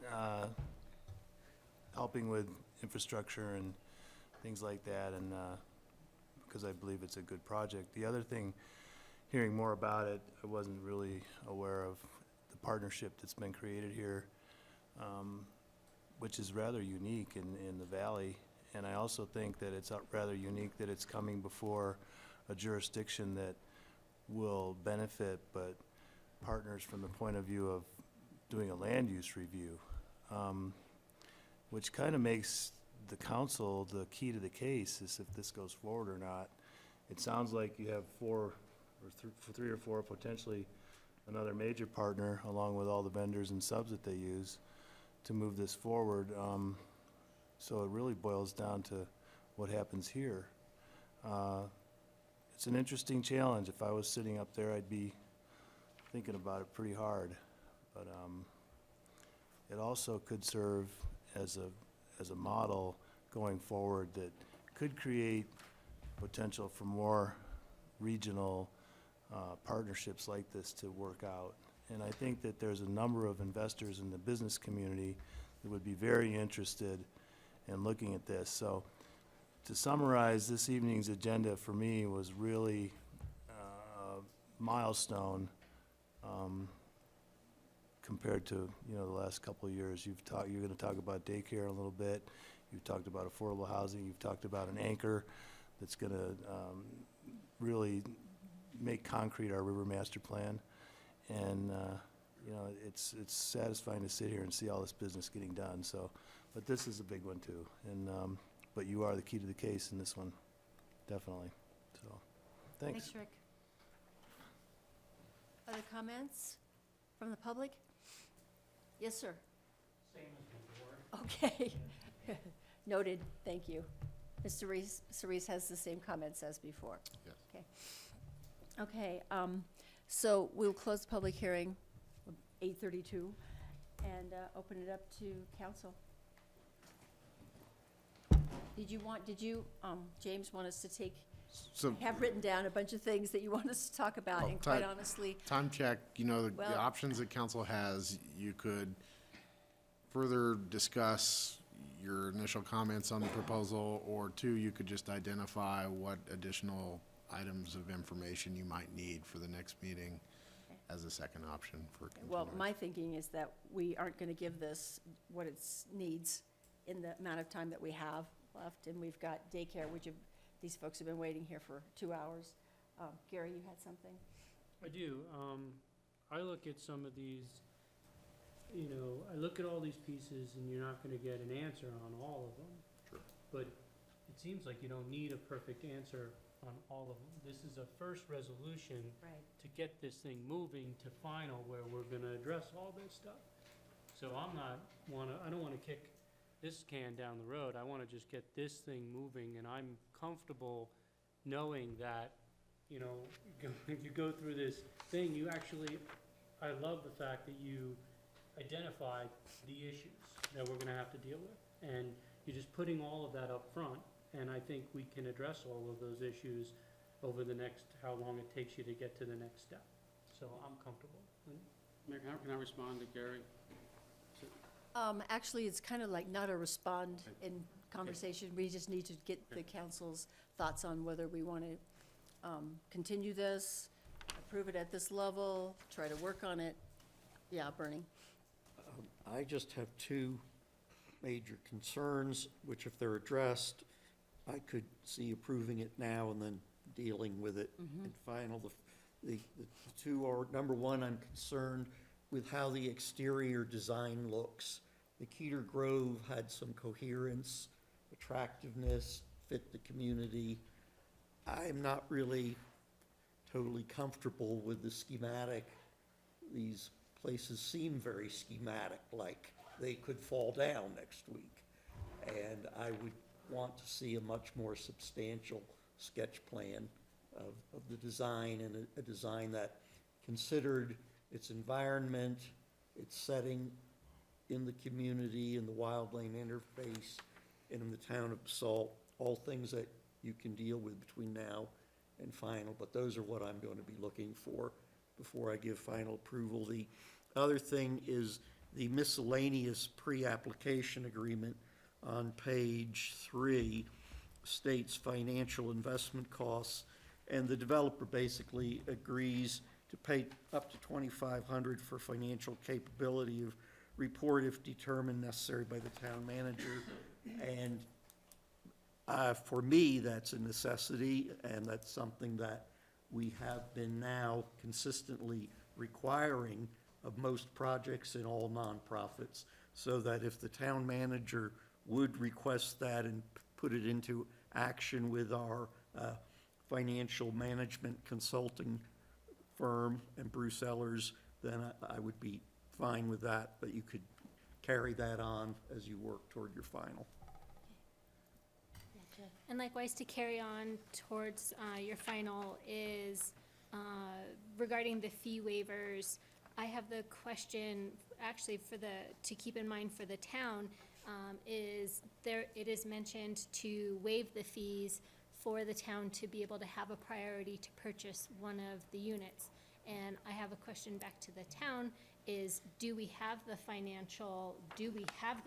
helping with infrastructure and things like that, and because I believe it's a good project. The other thing, hearing more about it, I wasn't really aware of the partnership that's been created here, which is rather unique in the valley. And I also think that it's rather unique that it's coming before a jurisdiction that will benefit, but partners from the point of view of doing a land use review, which kind of makes the council the key to the case is if this goes forward or not. It sounds like you have three or four, potentially another major partner, along with all the vendors and subs that they use to move this forward. So it really boils down to what happens here. It's an interesting challenge. If I was sitting up there, I'd be thinking about it pretty hard. But it also could serve as a model going forward that could create potential for more regional partnerships like this to work out. And I think that there's a number of investors in the business community that would be very interested in looking at this. So to summarize, this evening's agenda for me was really milestone, compared to, you know, the last couple of years. You're gonna talk about daycare a little bit, you've talked about affordable housing, you've talked about an anchor that's gonna, really make concrete our river master plan. And, you know, it's satisfying to sit here and see all this business getting done, so, but this is a big one too. And, but you are the key to the case in this one, definitely, so, thanks. Thanks, Rick. Other comments from the public? Yes, sir. Same as before. Okay. Noted, thank you. Mr. Reese has the same comments as before. Yes. Okay. Okay, so we'll close the public hearing, 8:32, and open it up to council. Did you, James, want us to So, have written down a bunch of things that you want us to talk about, and quite honestly, time check, you know, the Well- options that council has, you could further discuss your initial comments on the proposal, or two, you could just identify what additional items of information you might need for the next meeting as a second option for well, continuance. my thinking is that we aren't gonna give this what it needs in the amount of time that we have left, and we've got daycare, these folks have been waiting here for 2 hours. Gary, you had something? I do. I look at some of these, you know, I look at all these pieces and you're not gonna get an answer on all of them. Sure. But it seems like you don't need a perfect answer on all of them. This is a first resolution Right. to get this thing moving to final where we're gonna address all this stuff. So I don't wanna kick this can down the road. I wanna just get this thing moving, and I'm comfortable knowing that, you know, you go through this thing, I love the fact that you identified the issues that we're gonna have to deal with. And you're just putting all of that up front, and I think we can address all of those issues over the next, how long it takes you to get to the next step. So I'm comfortable. Mayor, can I respond to Gary? Actually, it's kind of like not a respond in conversation. We just need to get the council's thoughts on whether we want to continue this, approve it at this level, try to work on it. Yeah, Bernie? I just have two major concerns, which if they're addressed, I could see approving it now and then dealing with it in final. The two are, number one, I'm concerned with how the exterior design looks. The Keter Grove had some coherence, attractiveness, fit the community. I'm not really totally comfortable with the schematic. These places seem very schematic, like they could fall down next week. And I would want to see a much more substantial sketch plan of the design, and a design that considered its environment, its setting in the community, in the wildland interface, and in the town of Basalt, all things that you can deal with between now and final, but those are what I'm going to be looking for before I give final approval. The other thing is the miscellaneous pre-application agreement on page 3 states financial investment costs, and the developer basically agrees to pay up to $2,500 for financial capability of report if determined necessary by the town manager. And for me, that's a necessity, and that's something that we have been now consistently requiring of most projects in all nonprofits, so that if the town manager would request that and put it into action with our financial management consulting firm and Bruce Ellers, then I would be fine with that, but you could carry that on as you work toward your final. And likewise, to carry on towards your final is regarding the fee waivers. I have the question, actually, to keep in mind for the town, it is mentioned to waive the fees for the town to be able to have a priority to purchase one of the units. And I have a question back to the town is, do we have the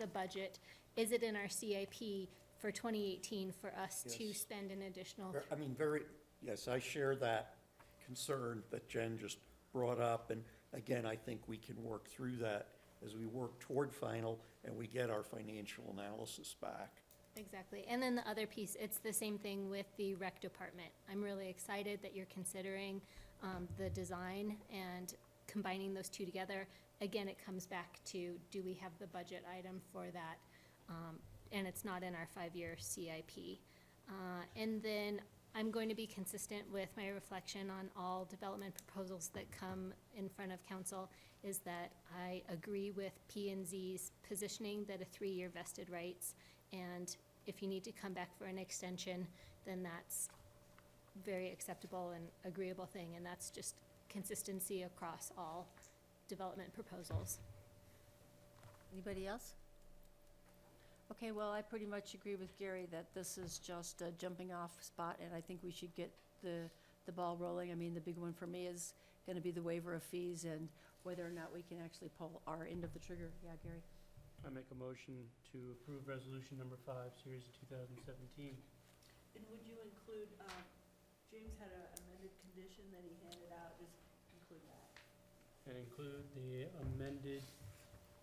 budget? Is it in our CIP for 2018 for us to Yes. spend an additional? Yes, I share that concern that Jen just brought up. And again, I think we can work through that as we work toward final and we get our financial analysis back. Exactly. And then the other piece, it's the same thing with the rec department. I'm really excited that you're considering the design and combining those two together. Again, it comes back to, do we have the budget item for that? And it's not in our 5-year CIP. And then I'm going to be consistent with my reflection on all development proposals that come in front of council, is that I agree with P&Z's positioning that a 3-year vested rights, and if you need to come back for an extension, then that's very acceptable and agreeable thing, and that's just consistency across all development proposals. Anybody else? Okay, well, I pretty much agree with Gary that this is just a jumping off spot, and I think we should get the ball rolling. I mean, the big one for me is gonna be the waiver of fees and whether or not we can actually pull our end of the trigger. Yeah, Gary? I make a motion to approve resolution number 5, series of 2017. And would you include, James had an amended condition that he handed out, just include that. And include the amended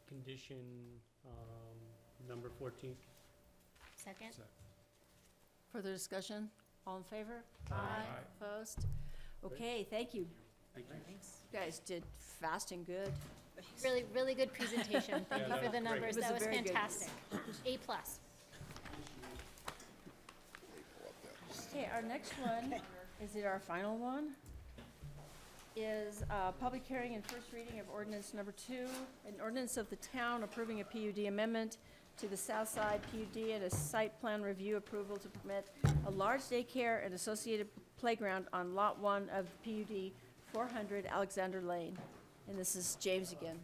condition, number 14. Second? Further discussion? All in favor? Aye. Opposed? Okay, thank you. Thank you. You guys did fast and good. Really, really good presentation. Thank Yeah, you that for the was great. numbers. It was That was very good. fantastic. A+. Okay, our next one, is it our final one? Is public hearing and first reading of ordinance number 2, an ordinance of the town approving a PUD amendment to the South Side PUD and a site plan review approval to permit a large daycare and associated playground on Lot 1 of PUD 400 Alexander Lane. And this is James again.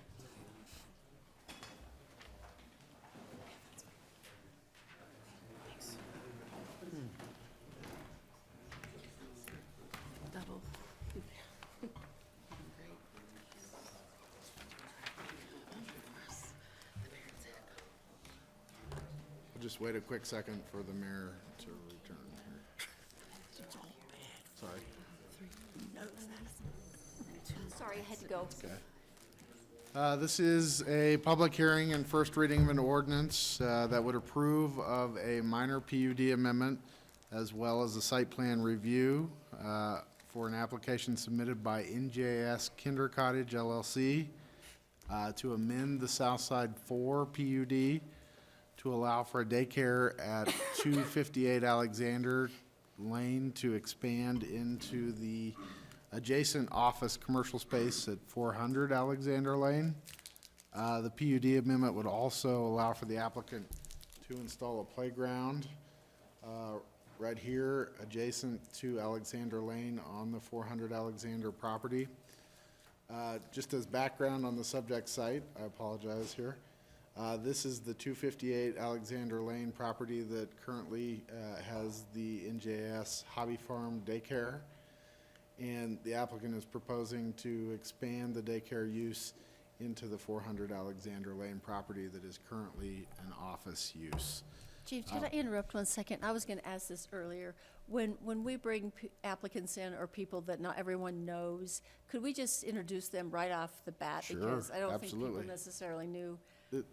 Double. I'll just wait a quick second for the mayor to return here. Sorry. Sorry, I had to go. This is a public hearing and first reading of an ordinance that would approve of a minor PUD amendment as well as a site plan review for an application submitted by NJS Kinder Cottage LLC to amend the Southside 4 PUD to allow for a daycare at 258 Alexander Lane to expand into the adjacent office commercial space at 400 Alexander Lane. The PUD amendment would also allow for the applicant to install a playground right here adjacent to Alexander Lane on the 400 Alexander property. Just as background on the subject site, I apologize here. This is the 258 Alexander Lane property that currently has the NJS Hobby Farm daycare. And the applicant is proposing to expand the daycare use into the 400 Alexander Lane property that is currently an office use. Chief, could I interrupt 1 second? I was going to ask this earlier. When we bring applicants in or people that not everyone knows, could we just introduce them right off the bat? Sure, Because I don't think absolutely. people necessarily knew.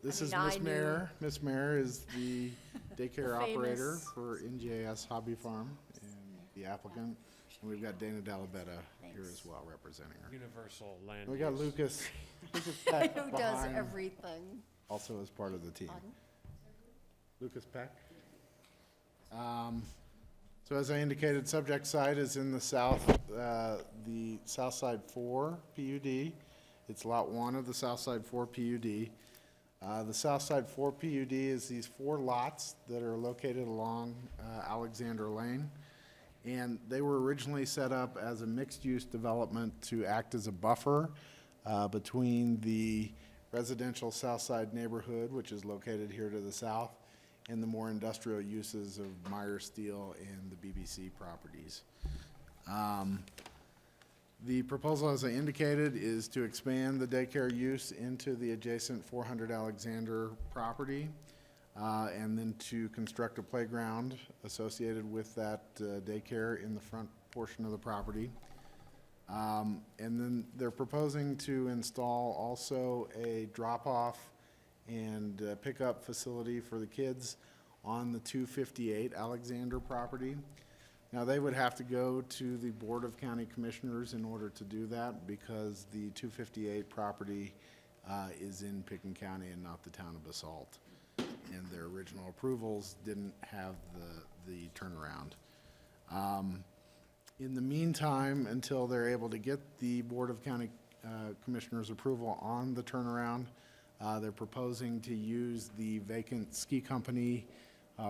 This I is mean, Miss I knew- Mayor. Miss Mayor is the daycare The operator famous- for NJS Hobby Farm and the applicant. And we've got Dana Dalabetta here as well representing her. Universal land We got use. Lucas Peck Who does behind, everything? also as part of the team. Pardon? Lucas Peck. So as I indicated, subject site is in the South Side 4 PUD. It's Lot 1 of the South Side 4 PUD. The South Side 4 PUD is these 4 lots that are located along Alexander Lane. And they were originally set up as a mixed-use development to act as a buffer between the residential South Side neighborhood, which is located here to the south, and the more industrial uses of Meyer Steel and the BBC properties. The proposal, as I indicated, is to expand the daycare use into the adjacent 400 Alexander property, and then to construct a playground associated with that daycare in the front portion of the property. And then they're proposing to install also a drop-off and pickup facility for the kids on the 258 Alexander property. Now, they would have to go to the Board of County Commissioners in order to do that because the 258 property is in Picken County and not the town of Basalt. And their original approvals didn't have the turnaround. In the meantime, until they're able to get the Board of County Commissioners approval on the turnaround, they're proposing to use the vacant ski company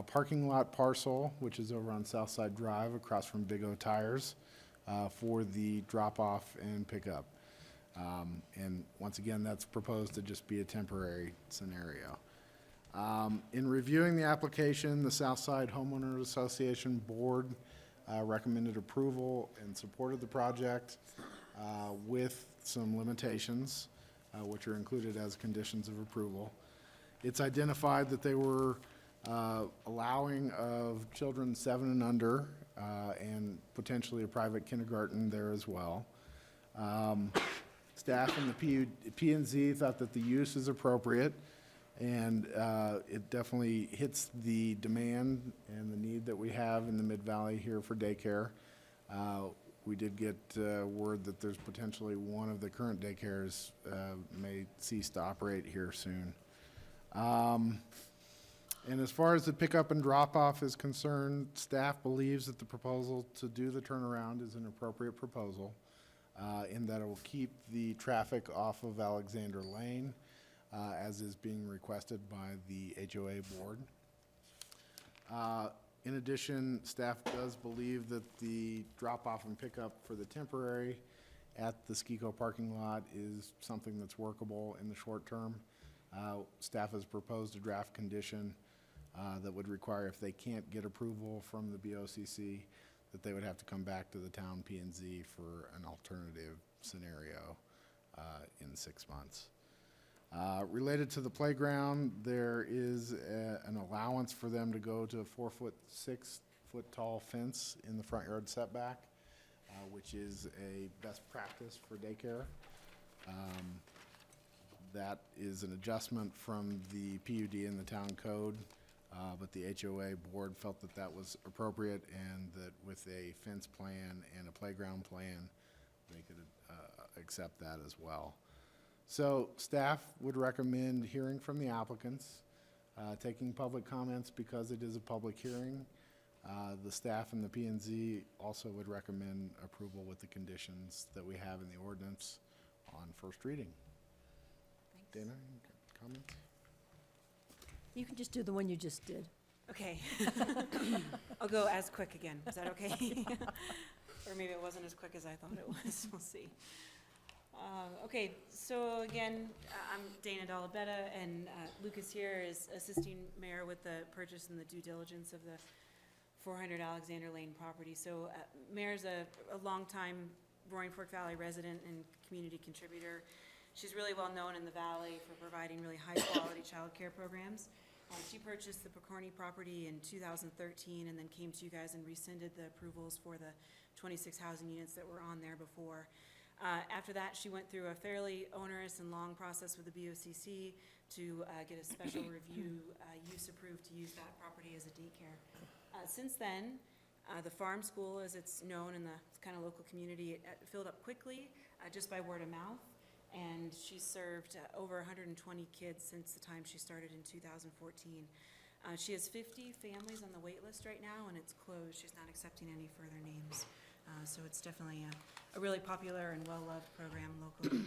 parking lot parcel, which is over on Southside Drive across from Big O Tires, for the drop-off and pickup. And once again, that's proposed to just be a temporary scenario. In reviewing the application, the Southside Homeowners Association Board recommended approval and supported the project with some limitations, which are included as conditions of approval. It's identified that they were allowing of children 7 and under and potentially a private kindergarten there as well. Staff and the P&Z thought that the use is appropriate, and it definitely hits the demand and the need that we have in the Mid-Valley here for daycare. We did get word that there's potentially one of the current daycares may cease to operate here soon. And as far as the pickup and drop-off is concerned, staff believes that the proposal to do the turnaround is an appropriate proposal in that it will keep the traffic off of Alexander Lane, as is being requested by the HOA board. In addition, staff does believe that the drop-off and pickup for the temporary at the Skico parking lot is something that's workable in the short term. Staff has proposed a draft condition that would require, if they can't get approval from the BOCC, that they would have to come back to the town P&Z for an alternative scenario in 6 months. Related to the playground, there is an allowance for them to go to a 4-foot, 6-foot tall fence in the front yard setback, which is a best practice for daycare. That is an adjustment from the PUD and the town code, but the HOA board felt that that was appropriate and that with a fence plan and a playground plan, they could accept that as well. So staff would recommend hearing from the applicants, taking public comments because it is a public hearing. The staff and the P&Z also would recommend approval with the conditions that we have in the ordinance on first reading. Dana, any comments? You can just do the one you just did. Okay. I'll go as quick again. Is that okay? Or maybe it wasn't as quick as I thought it was. We'll see. Okay, so again, I'm Dana Dolabetta, and Lucas here is assisting Mayor with the purchase and the due diligence of the 400 Alexander Lane property. So Mayor's a longtime Roaring Fork Valley resident and community contributor. She's really well known in the valley for providing really high-quality childcare programs. She purchased the Picorni property in 2013 and then came to you guys and rescinded the approvals for the 26 housing units that were on there before. After that, she went through a fairly onerous and long process with the BOCC to get a special review use approved to use that property as a daycare. Since then, the farm school, as it's known in the kind of local community, it filled up quickly just by word of mouth. And she's served over 120 kids since the time she started in 2014. She has 50 families on the wait list right now, and it's closed. She's not accepting any further names. So it's definitely a really popular and well-loved program locally.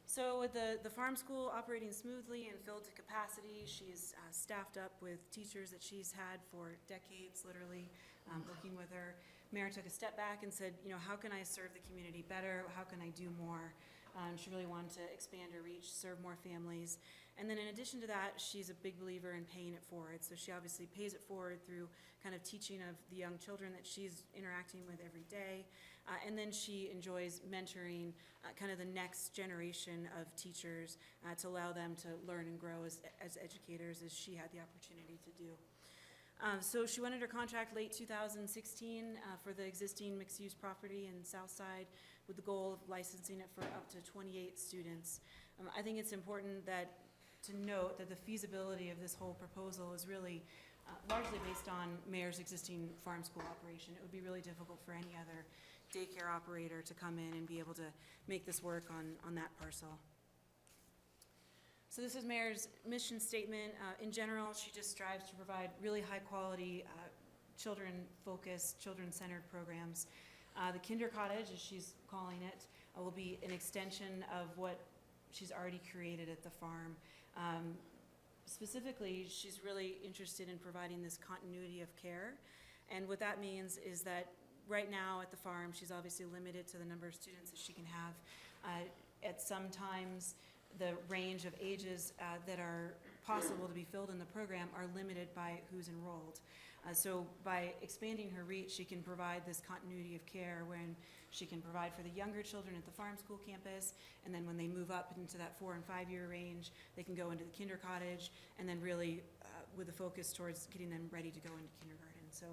So with the farm school operating smoothly and filled to capacity, she's staffed up with teachers that she's had for decades, literally, working with her. Mayor took a step back and said, you know, how can I serve the community better? How can I do more? She really wanted to expand her reach, serve more families. And then in addition to that, she's a big believer in paying it forward. So she obviously pays it forward through kind of teaching of the young children that she's interacting with every day. And then she enjoys mentoring kind of the next generation of teachers to allow them to learn and grow as educators as she had the opportunity to do. So she went under contract late 2016 for the existing mixed-use property in Southside with the goal of licensing it for up to 28 students. I think it's important to note that the feasibility of this whole proposal is really largely based on Mayor's existing farm school operation. It would be really difficult for any other daycare operator to come in and be able to make this work on that parcel. So this is Mayor's mission statement. In general, she just strives to provide really high-quality, children-focused, children-centered programs. The Kinder Cottage, as she's calling it, will be an extension of what she's already created at the farm. Specifically, she's really interested in providing this continuity of care. And what that means is that right now at the farm, she's obviously limited to the number of students that she can have. At some times, the range of ages that are possible to be filled in the program are limited by who's enrolled. So by expanding her reach, she can provide this continuity of care when she can provide for the younger children at the farm school campus, and then when they move up into that 4 and 5 year range, they can go into the Kinder Cottage, and then really with a focus towards getting them ready to go into kindergarten. So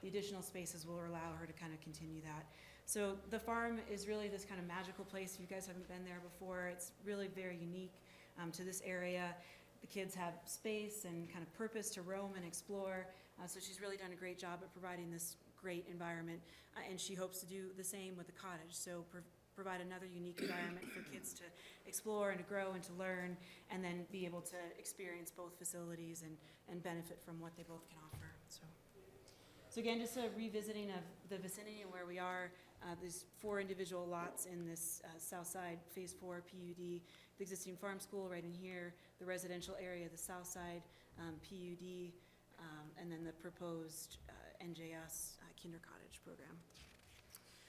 the additional spaces will allow her to kind of continue that. So the farm is really this kind of magical place. If you guys haven't been there before, it's really very unique to this area. The kids have space and kind of purpose to roam and explore. So she's really done a great job at providing this great environment. And she hopes to do the same with the cottage. So provide another unique environment for kids to explore and to grow and to learn, and then be able to experience both facilities and benefit from what they both can offer. So again, just a revisiting of the vicinity and where we are. There's 4 individual lots in this south side, Phase 4 PUD, the existing farm school right in here, the residential area, the south side PUD, and then the proposed NJS Kinder Cottage program.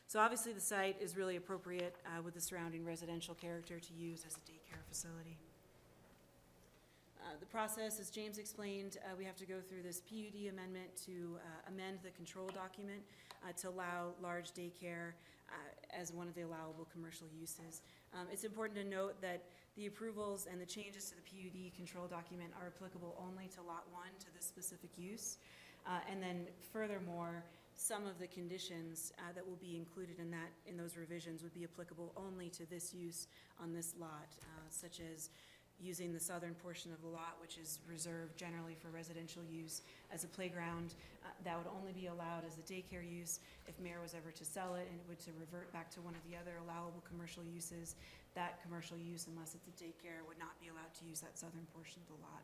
So obviously the site is really appropriate with the surrounding residential character to use as a daycare facility. The process, as James explained, we have to go through this PUD amendment to amend the control document to allow large daycare as one of the allowable commercial uses. It's important to note that the approvals and the changes to the PUD control document are applicable only to Lot 1, to this specific use. And then furthermore, some of the conditions that will be included in those revisions would be applicable only to this use on this lot, such as using the southern portion of the lot, which is reserved generally for residential use, as a playground. That would only be allowed as a daycare use if Mayor was ever to sell it and it would to revert back to one of the other allowable commercial uses. That commercial use, unless it's a daycare, would not be allowed to use that southern portion of the lot.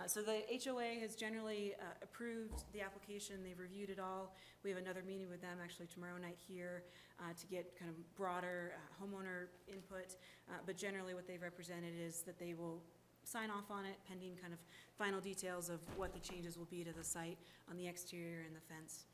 So the HOA has generally approved the application. They've reviewed it all. We have another meeting with them actually tomorrow night here to get kind of broader homeowner input. But generally what they've represented is that they will sign off on it pending kind of final details of what the changes will be to the site on the exterior and the fence.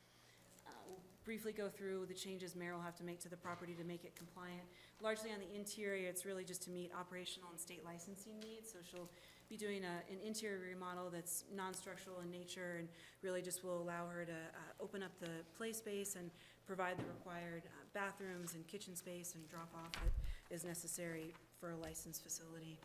We'll briefly go through the changes Mayor will have to make to the property to make it compliant. Largely on the interior, it's really just to meet operational and state licensing needs. So she'll be doing an interior remodel that's non-structural in nature and really just will allow her to open up the play space and provide the required bathrooms and kitchen space and drop off that is necessary for a licensed facility.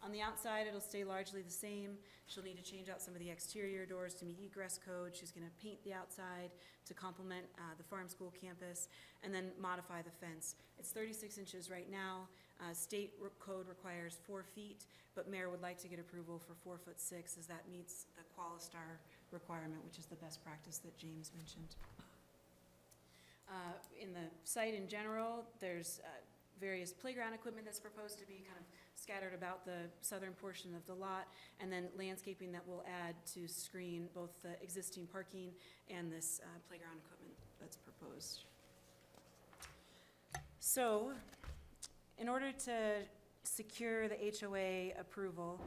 On the outside, it'll stay largely the same. She'll need to change out some of the exterior doors to meet egress code. She's going to paint the outside to complement the farm school campus, and then modify the fence. It's 36 inches right now. State code requires 4 feet, but Mayor would like to get approval for 4'6", as that meets the Qualistar requirement, which is the best practice that James mentioned. In the site in general, there's various playground equipment that's proposed to be kind of scattered about the southern portion of the lot, and then landscaping that will add to screen both the existing parking and this playground equipment that's proposed. So, in order to secure the HOA approval,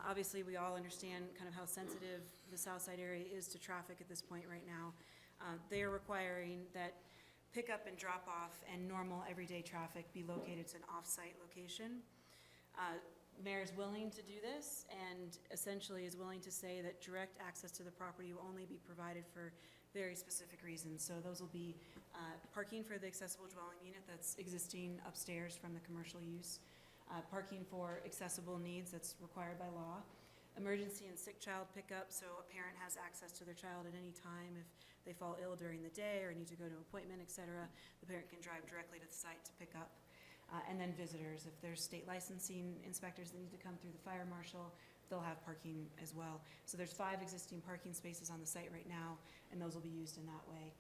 obviously we all understand kind of how sensitive the south side area is to traffic at this point right now. They are requiring that pickup and drop off and normal everyday traffic be located to an off-site location. Mayor is willing to do this and essentially is willing to say that direct access to the property will only be provided for very specific reasons. So those will be parking for the accessible dwelling unit that's existing upstairs from the commercial use, parking for accessible needs that's required by law, emergency and sick child pickup, so a parent has access to their child at any time. If they fall ill during the day or need to go to an appointment, et cetera, the parent can drive directly to the site to pick up. And then visitors, if there's state licensing inspectors that need to come through the fire marshal, they'll have parking as well. So there's 5 existing parking spaces on the site right now, and those will be used in that way.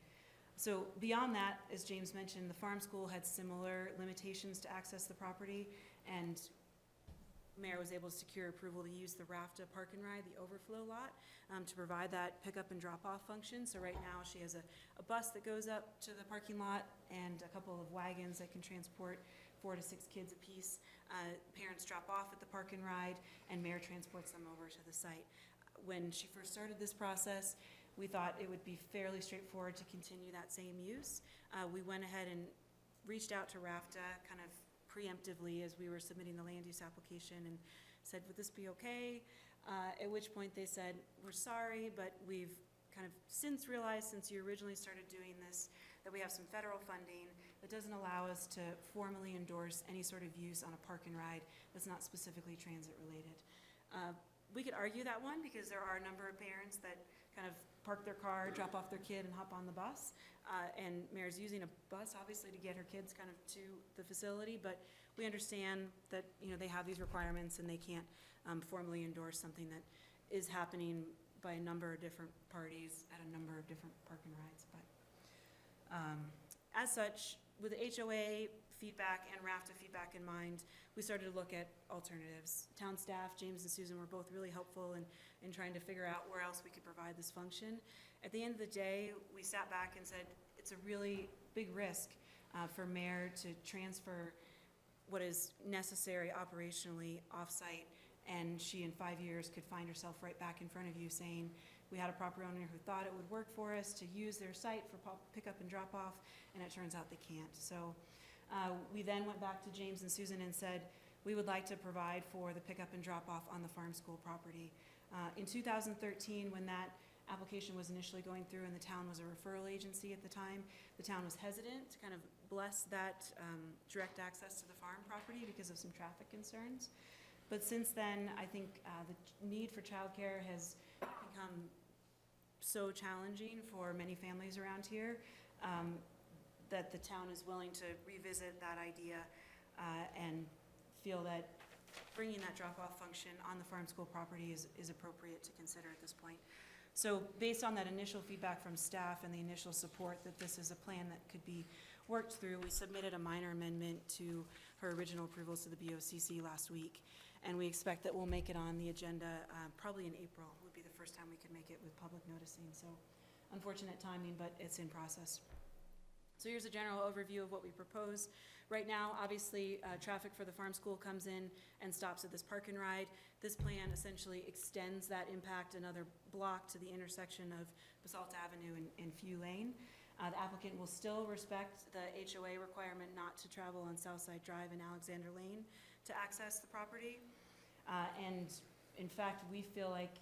So beyond that, as James mentioned, the farm school had similar limitations to access the property, and Mayor was able to secure approval to use the RAFTA Park and Ride, the overflow lot, to provide that pickup and drop-off function. So right now, she has a bus that goes up to the parking lot and a couple of wagons that can transport 4 to 6 kids apiece. Parents drop off at the Park and Ride, and Mayor transports them over to the site. When she first started this process, we thought it would be fairly straightforward to continue that same use. We went ahead and reached out to RAFTA kind of preemptively as we were submitting the land use application and said, would this be okay? At which point they said, we're sorry, but we've kind of since realized, since you originally started doing this, that we have some federal funding that doesn't allow us to formally endorse any sort of use on a park and ride that's not specifically transit related. We could argue that one because there are a number of parents that kind of park their car, drop off their kid, and hop on the bus. And Mayor's using a bus, obviously, to get her kids kind of to the facility, but we understand that, you know, they have these requirements and they can't formally endorse something that is happening by a number of different parties at a number of different park and rides. But as such, with the HOA feedback and RAFTA feedback in mind, we started to look at alternatives. Town staff, James and Susan, were both really helpful in trying to figure out where else we could provide this function. At the end of the day, we sat back and said, it's a really big risk for Mayor to transfer what is necessary operationally off-site, and she in 5 years could find herself right back in front of you saying, we had a property owner who thought it would work for us to use their site for pickup and drop off, and it turns out they can't. So we then went back to James and Susan and said, we would like to provide for the pickup and drop off on the farm school property. In 2013, when that application was initially going through and the town was a referral agency at the time, the town was hesitant to kind of bless that direct access to the farm property because of some traffic concerns. But since then, I think the need for childcare has become so challenging for many families around here that the town is willing to revisit that idea and feel that bringing that drop-off function on the farm school property is appropriate to consider at this point. So based on that initial feedback from staff and the initial support that this is a plan that could be worked through, we submitted a minor amendment to her original approvals to the BOCC last week. And we expect that we'll make it on the agenda probably in April would be the first time we could make it with public noticing. So unfortunate timing, but it's in process. So here's a general overview of what we propose. Right now, obviously, traffic for the farm school comes in and stops at this park and ride. This plan essentially extends that impact another block to the intersection of Basalt Avenue and Few Lane. The applicant will still respect the HOA requirement not to travel on Southside Drive and Alexander Lane to access the property. And in fact, we feel like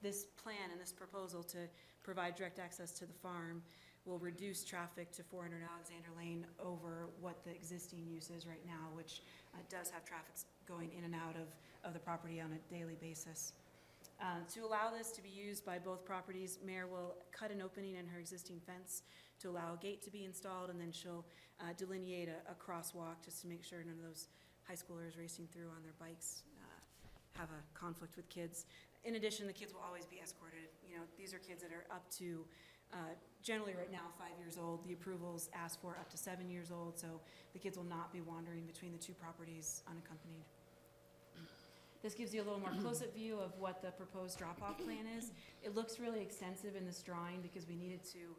this plan and this proposal to provide direct access to the farm will reduce traffic to 400 Alexander Lane over what the existing use is right now, which does have traffic going in and out of the property on a daily basis. To allow this to be used by both properties, Mayor will cut an opening in her existing fence to allow a gate to be installed, and then she'll delineate a crosswalk just to make sure none of those high schoolers racing through on their bikes have a conflict with kids. In addition, the kids will always be escorted. You know, these are kids that are up to generally right now 5 years old. The approvals ask for up to 7 years old, so the kids will not be wandering between the two properties unaccompanied. This gives you a little more close-up view of what the proposed drop-off plan is. It looks really extensive in this drawing because we needed to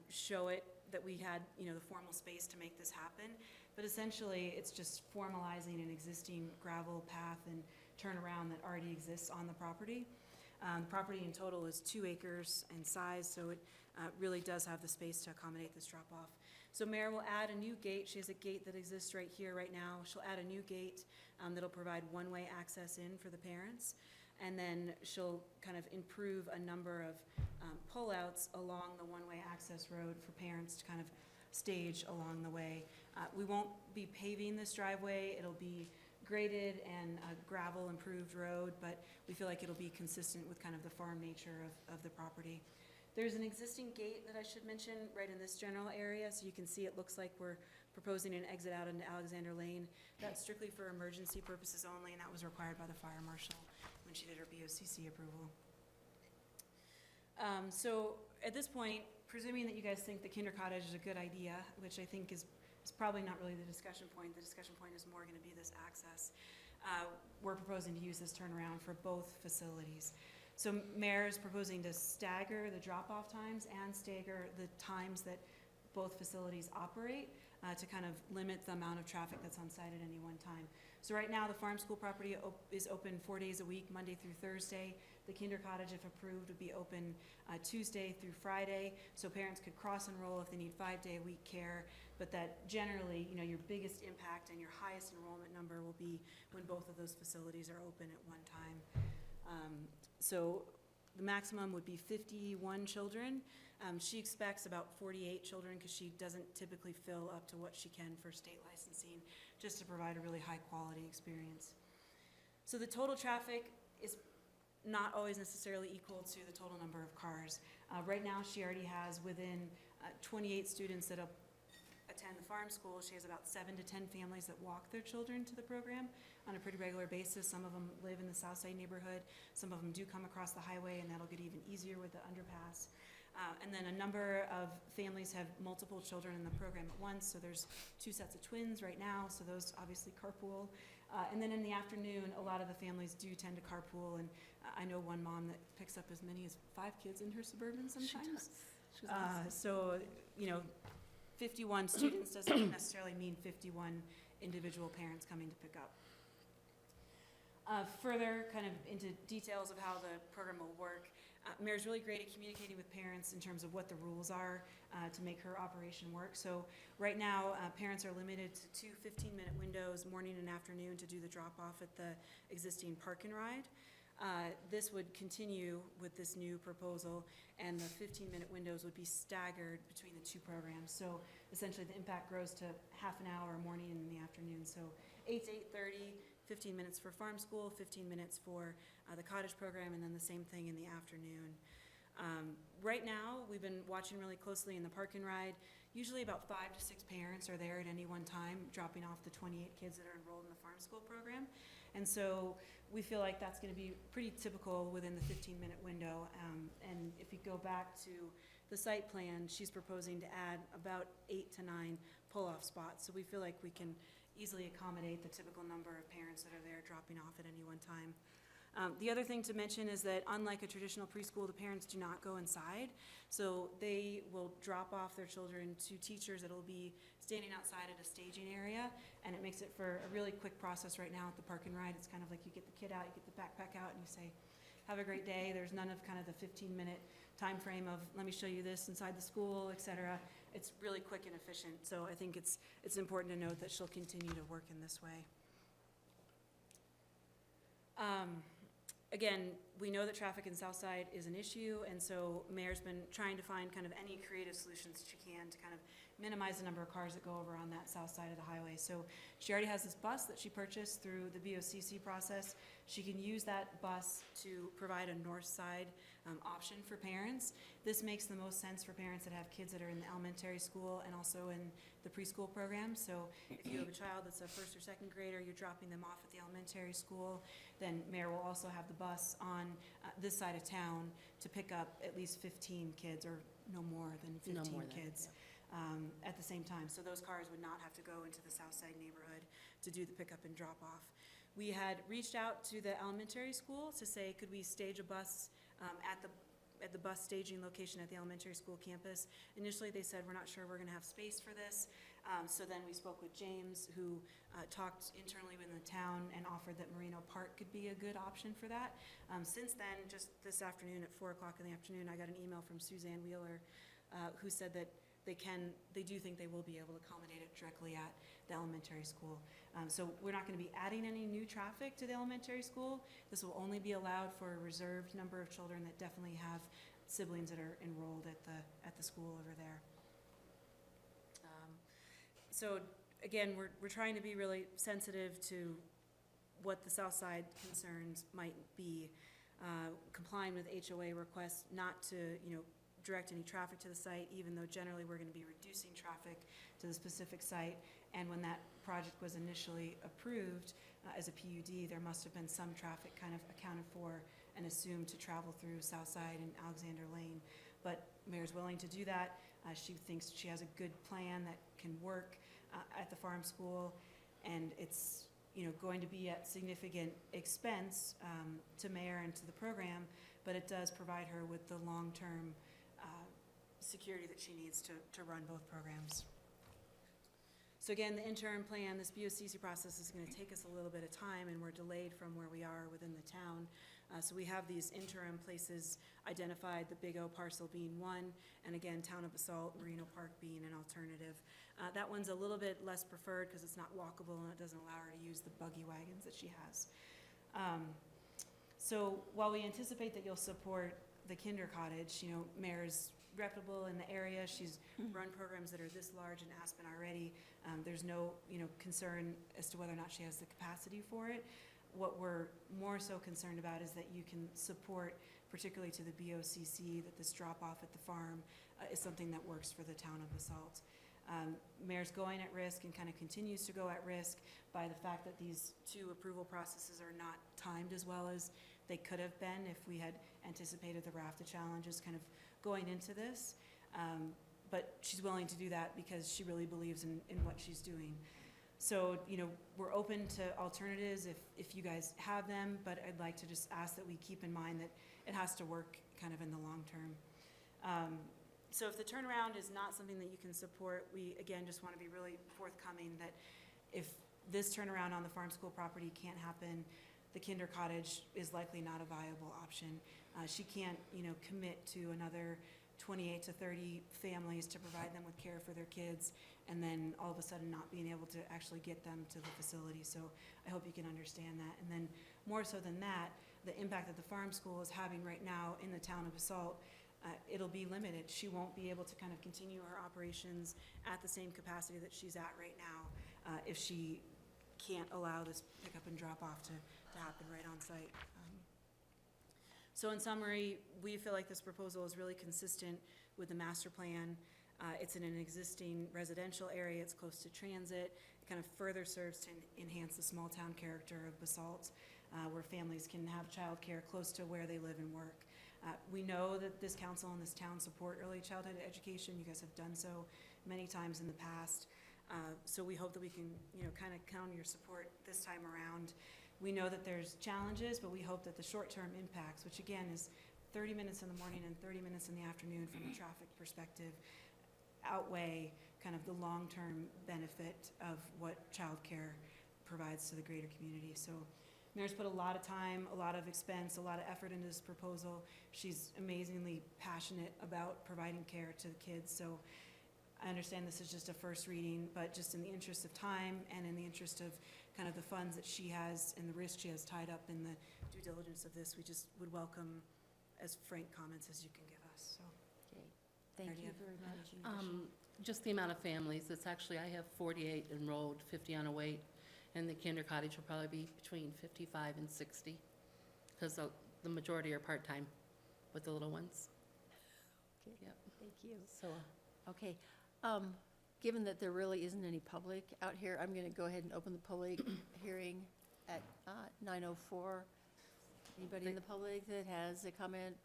show it that we had, you know, the formal space to make this happen. But essentially, it's just formalizing an existing gravel path and turnaround that already exists on the property. The property in total is 2 acres in size, so it really does have the space to accommodate this drop-off. So Mayor will add a new gate. She has a gate that exists right here, right now. She'll add a new gate that'll provide one-way access in for the parents. And then she'll kind of improve a number of pullouts along the one-way access road for parents to kind of stage along the way. We won't be paving this driveway. It'll be graded and a gravel improved road, but we feel like it'll be consistent with kind of the farm nature of the property. There's an existing gate that I should mention right in this general area, so you can see it looks like we're proposing an exit out into Alexander Lane. That's strictly for emergency purposes only, and that was required by the fire marshal when she did her BOCC approval. So at this point, presuming that you guys think the kinder cottage is a good idea, which I think is probably not really the discussion point. The discussion point is more going to be this access. We're proposing to use this turnaround for both facilities. So Mayor is proposing to stagger the drop-off times and stagger the times that both facilities operate to kind of limit the amount of traffic that's on site at any one time. So right now, the farm school property is open 4 days a week, Monday through Thursday. The kinder cottage, if approved, would be open Tuesday through Friday, so parents could cross-enroll if they need 5-day-a-week care, but that generally, you know, your biggest impact and your highest enrollment number will be when both of those facilities are open at one time. So the maximum would be 51 children. She expects about 48 children because she doesn't typically fill up to what she can for state licensing, just to provide a really high-quality experience. So the total traffic is not always necessarily equal to the total number of cars. Right now, she already has within 28 students that attend the farm school. She has about 7 to 10 families that walk their children to the program on a pretty regular basis. Some of them live in the Southside neighborhood. Some of them do come across the highway, and that'll get even easier with the underpass. And then a number of families have multiple children in the program at once, so there's 2 sets of twins right now, so those obviously carpool. And then in the afternoon, a lot of the families do tend to carpool, and I know one mom that picks up as many as 5 kids in her Suburban sometimes. She does. So, you know, 51 students doesn't necessarily mean 51 individual parents coming to pick up. Further kind of into details of how the program will work, Mayor's really great at communicating with parents in terms of what the rules are to make her operation work. So right now, parents are limited to 2 15-minute windows, morning and afternoon, to do the drop-off at the existing park and ride. This would continue with this new proposal, and the 15-minute windows would be staggered between the 2 programs. So essentially, the impact grows to half an hour morning and in the afternoon. So 8 to 8:30, 15 minutes for farm school, 15 minutes for the cottage program, and then the same thing in the afternoon. Right now, we've been watching really closely in the park and ride. Usually about 5 to 6 parents are there at any one time, dropping off the 28 kids that are enrolled in the farm school program. And so we feel like that's going to be pretty typical within the 15-minute window. And if you go back to the site plan, she's proposing to add about 8 to 9 pull-off spots. So we feel like we can easily accommodate the typical number of parents that are there dropping off at any one time. The other thing to mention is that unlike a traditional preschool, the parents do not go inside. So they will drop off their children to teachers that will be standing outside at a staging area, and it makes it for a really quick process right now at the park and ride. It's kind of like you get the kid out, you get the backpack out, and you say, have a great day. There's none of kind of the 15-minute time frame of let me show you this inside the school, et cetera. It's really quick and efficient. So I think it's important to note that she'll continue to work in this way. Again, we know that traffic in Southside is an issue, and so Mayor's been trying to find kind of any creative solutions she can to kind of minimize the number of cars that go over on that south side of the highway. So she already has this bus that she purchased through the BOCC process. She can use that bus to provide a north side option for parents. This makes the most sense for parents that have kids that are in the elementary school and also in the preschool program. So if you have a child that's a 1st or 2nd grader, you're dropping them off at the elementary school, then Mayor will also have the bus on this side of town to pick up at least 15 kids or no more than 15 kids. At the same time. So those cars would not have to go into the south side neighborhood to do the pickup and drop off. We had reached out to the elementary school to say, could we stage a bus at the bus staging location at the elementary school campus. Initially, they said, we're not sure we're gonna have space for this. So then we spoke with James, who talked internally within the town and offered that Merino Park could be a good option for that. Since then, just this afternoon at 4 o'clock in the afternoon, I got an email from Suzanne Wheeler, who said that they do think they will be able to accommodate it directly at the elementary school. So we're not going to be adding any new traffic to the elementary school. This will only be allowed for a reserved number of children that definitely have siblings that are enrolled at the school over there. So again, we're trying to be really sensitive to what the south side concerns might be, complying with HOA requests not to, direct any traffic to the site, even though generally we're gonna be reducing traffic to the specific site. And when that project was initially approved, as a PUD, there must have been some traffic kind of accounted for and assumed to travel through South Side and Alexander Lane. But Mayor's willing to do that. She thinks she has a good plan that can work at the farm school, and it's, going to be at significant expense to Mayor and to the program, but it does provide her with the long-term security that she needs to run both programs. So again, the interim plan, this BOCC process is going to take us a little bit of time, and we're delayed from where we are within the town. So we have these interim places identified, the Big O parcel being one, and again, Town of Basalt, Merino Park being an alternative. That one's a little bit less preferred because it's not walkable and it doesn't allow her to use the buggy wagons that she has. So while we anticipate that you'll support the Kinder Cottage, Mayor's reputable in the area. She's run programs that are this large in Aspen already. There's no, concern as to whether or not she has the capacity for it. What we're more so concerned about is that you can support, particularly to the BOCC, that this drop-off at the farm is something that works for the town of Basalt. Mayor's going at risk and kind of continues to go at risk by the fact that these two approval processes are not timed as well as they could have been if we had anticipated the RAFTA challenges kind of going into this. But she's willing to do that because she really believes in what she's doing. So, we're open to alternatives if you guys have them, but I'd like to just ask that we keep in mind that it has to work kind of in the long term. So if the turnaround is not something that you can support, we, again, just want to be really forthcoming that if this turnaround on the farm school property can't happen, the Kinder Cottage is likely not a viable option. She can't, commit to another 28 to 30 families to provide them with care for their kids, and then all of a sudden not being able to actually get them to the facility. So I hope you can understand that. And then more so than that, the impact that the farm school is having right now in the town of Basalt, it'll be limited. She won't be able to kind of continue her operations at the same capacity that she's at right now if she can't allow this pickup and drop off to happen right on site. So in summary, we feel like this proposal is really consistent with the master plan. It's in an existing residential area, it's close to transit. It kind of further serves to enhance the small town character of Basalt, where families can have childcare close to where they live and work. We know that this council and this town support early childhood education. You guys have done so many times in the past. So we hope that we can, kind of count on your support this time around. We know that there's challenges, but we hope that the short-term impacts, which again is 30 minutes in the morning and 30 minutes in the afternoon from a traffic perspective, outweigh kind of the long-term benefit of what childcare provides to the greater community. So Mayor's put a lot of time, a lot of expense, a lot of effort into this proposal. She's amazingly passionate about providing care to the kids. So I understand this is just a first reading, but just in the interest of time and in the interest of kind of the funds that she has and the risk she has tied up in the due diligence of this, we just would welcome as frank comments as you can give us, so. Okay, thank Idea. you very much. Just the amount of families, it's actually, I have 48 enrolled, 50 on a wait, and the Kinder Cottage will probably be between 55 and 60, because the majority are part-time with the little ones. Okay, Yep. thank you. So, Okay, given that there really isn't any public out here, I'm going to go ahead and open the public hearing at 9:04. Anybody in the public that has a comment?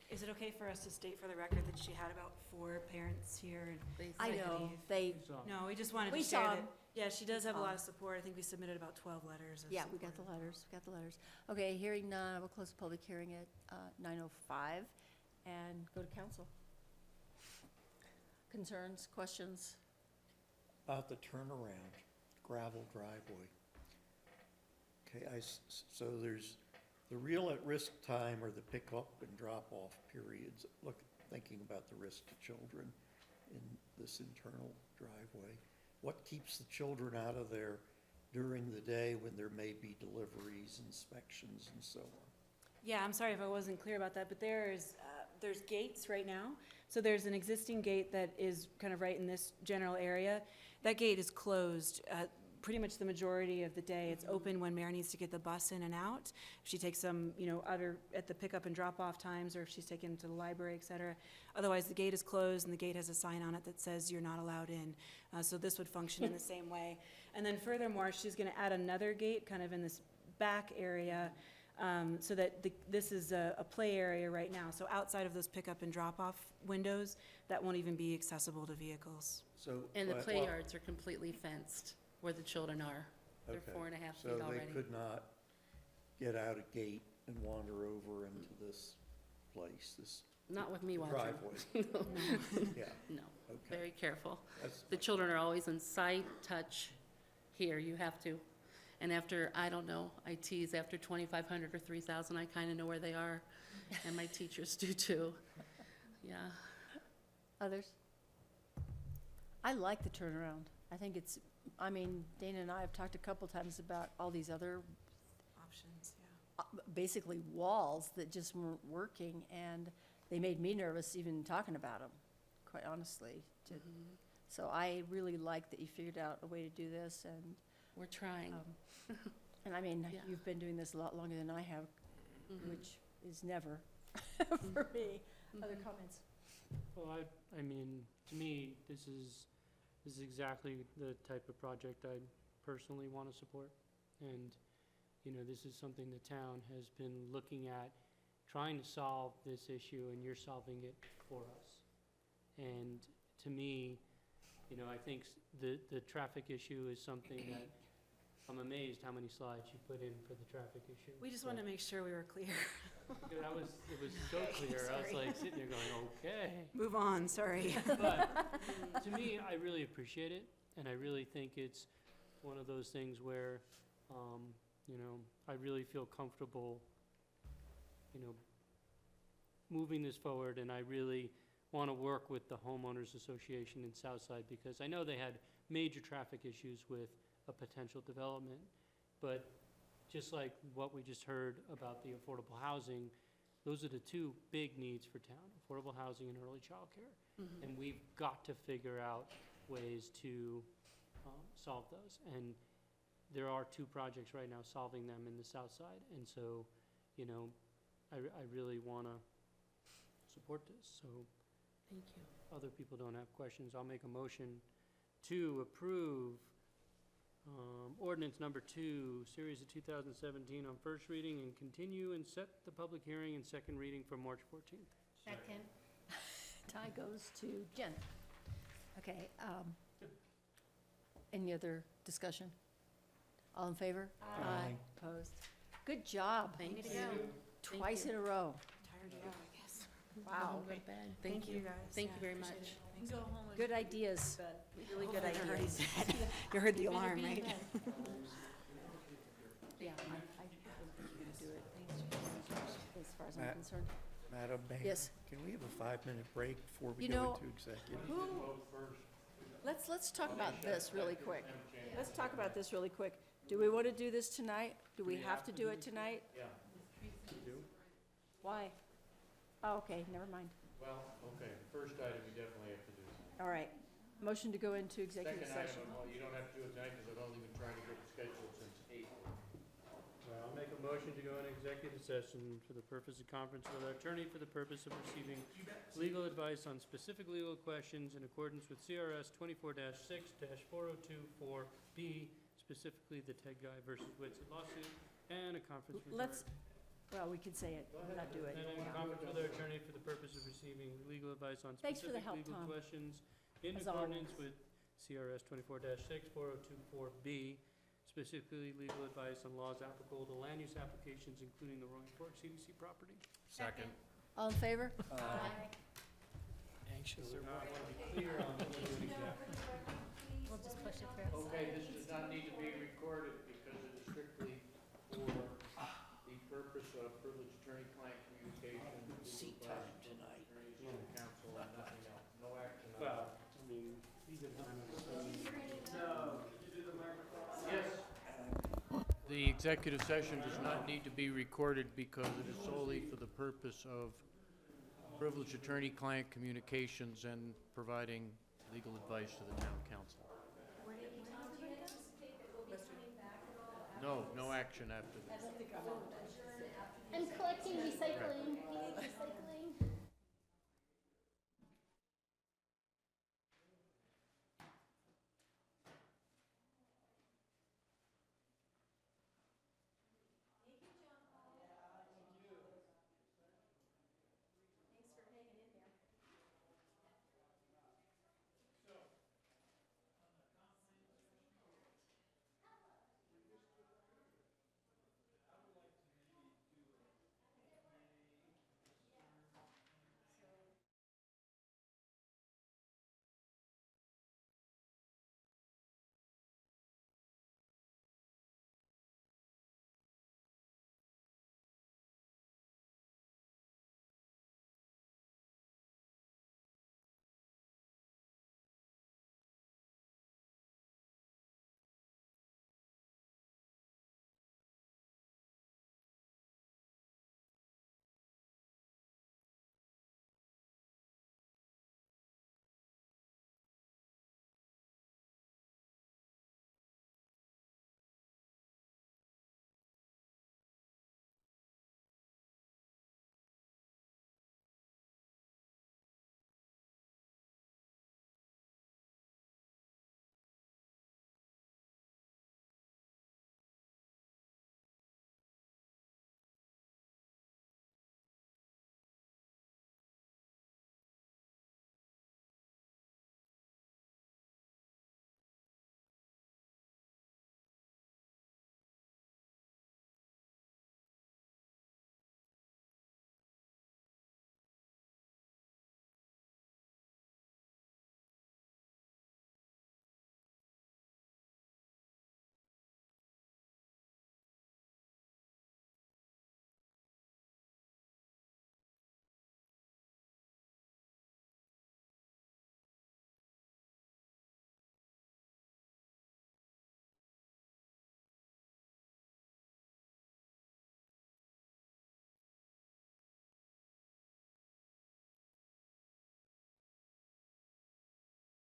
Is it okay for us to state for the record that she had about 4 parents here? And I know, they, No, we just wanted We to share saw that. 'em. Yeah, she does have a saw lot 'em. of support. I think we submitted about 12 letters of yeah, we support. got the letters, Okay, hearing none, I will close the public hearing at 9:05 and go to council. Concerns, questions? About the turnaround, gravel driveway. Okay, so there's the real at-risk time or the pick-up and drop-off periods. Look, thinking about the risk to children in this internal driveway. What keeps the children out of there during the day when there may be deliveries, inspections, and so on? Yeah, I'm sorry if I wasn't clear about that, but there's gates right now. So there's an existing gate that is kind of right in this general area. That gate is closed pretty much the majority of the day. It's open when Mary needs to get the bus in and out. If she takes them, other, at the pickup and drop-off times, or if she's taken to the library, et cetera. Otherwise, the gate is closed, and the gate has a sign on it that says you're not allowed in. So this would function in the same way. And then furthermore, she's gonna add another gate kind of in this back area, so that this is a play area right now. So outside of those pickup and drop-off windows, that won't even be accessible to vehicles. So. And the well, play yards are completely fenced where the children are. They're okay, 4.5 feet So already. they could not get out a gate and wander over into this place, this Not with me watching. driveway? Yeah, No, okay. very careful. That's The children are always in sight, touch, here, you have to. And after, I don't know, I tease, after 2,500 or 3,000, I kind of know where they are, and my teachers do too. Yeah. Others? I like the turnaround. I think it's, Dana and I have talked a couple times about all these other, Options, yeah. basically walls that just weren't working, and they made me nervous even talking about them, quite honestly. So I really like that you figured out a way to do this, and, We're trying. and Yeah. you've been doing this a lot longer than I have, which is never for me. Other comments? Well, to me, this is exactly the type of project I personally want to support. And, this is something the town has been looking at, trying to solve this issue, and you're solving it for us. And to me, I think the traffic issue is something that, I'm amazed how many slides you put in for the traffic issue. We just wanted to make sure we were clear. It was so clear, I was Sorry. like sitting there going, okay. Move on, sorry. But to me, I really appreciate it, and I really think it's one of those things where, I really feel comfortable, moving this forward, and I really want to work with the homeowners association in Southside, because I know they had major traffic issues with a potential development, but just like what we just heard about the affordable housing, those are the two big needs for town, affordable housing and early childcare. And we've got to figure out ways to solve those. And there are two projects right now solving them in the south side. And so, I really want to support this. So Thank you. other people don't have questions, I'll make a motion to approve ordinance number 2, series of 2017 on first reading, and continue and set the public hearing and second reading for March 14th. Second. Tie goes to Jen. Okay, any other discussion? All in favor? Aye. Opposed? Good job. Thank you. Twice in a row. Tired to go, I guess. Wow. Go to bed. Thank you, guys. Thank Yeah, you very appreciate much. it. Thanks. Go home and Good ideas. really good Hopefully they're ideas. already dead. You heard the alarm, Better be in right? bed. Yeah. As far as I'm Matt? concerned. Madam Mayor? Yes. Can we have a 5-minute break before we You go know, into executive? Let's talk about this really quick. Let's talk about this really quick. Do we want to do this tonight? Do we have to do it tonight? Yeah. Why? Oh, okay, never mind. Well, okay, the first item you definitely have to do. All right. Motion to go into executive Second session. item, well, you don't have to do it tonight because I've only been trying to get it scheduled since 8. I'll make a motion to go in executive session for the purpose of conference with our attorney for the purpose of receiving legal advice on specific legal questions in accordance with CRS 24-6-4024B, specifically the Ted Guy versus Whitsitt lawsuit, and a conference with our... Well, we can say it, not do it. And in conference with our attorney for the purpose of receiving legal advice on Thanks for the specific help, legal Tom. questions in As accordance always. with CRS 24-6-4024B, specifically legal advice on laws applicable to land use applications, including the Roaring Fork CDC property. Second. All in favor? Anxious or what? I want to be clear on what we're doing exactly. We'll just push it through. Okay, this does not need to be recorded because it is strictly for the purpose of privileged attorney-client communication. Seat time tonight. Attorneys and the council and nothing else, no action on Well, that. I mean, either one. Yes. The executive session does not need to be recorded because it is solely for the purpose of privileged attorney-client communications and providing legal advice to the town council. No, no action after this. I don't think I want that.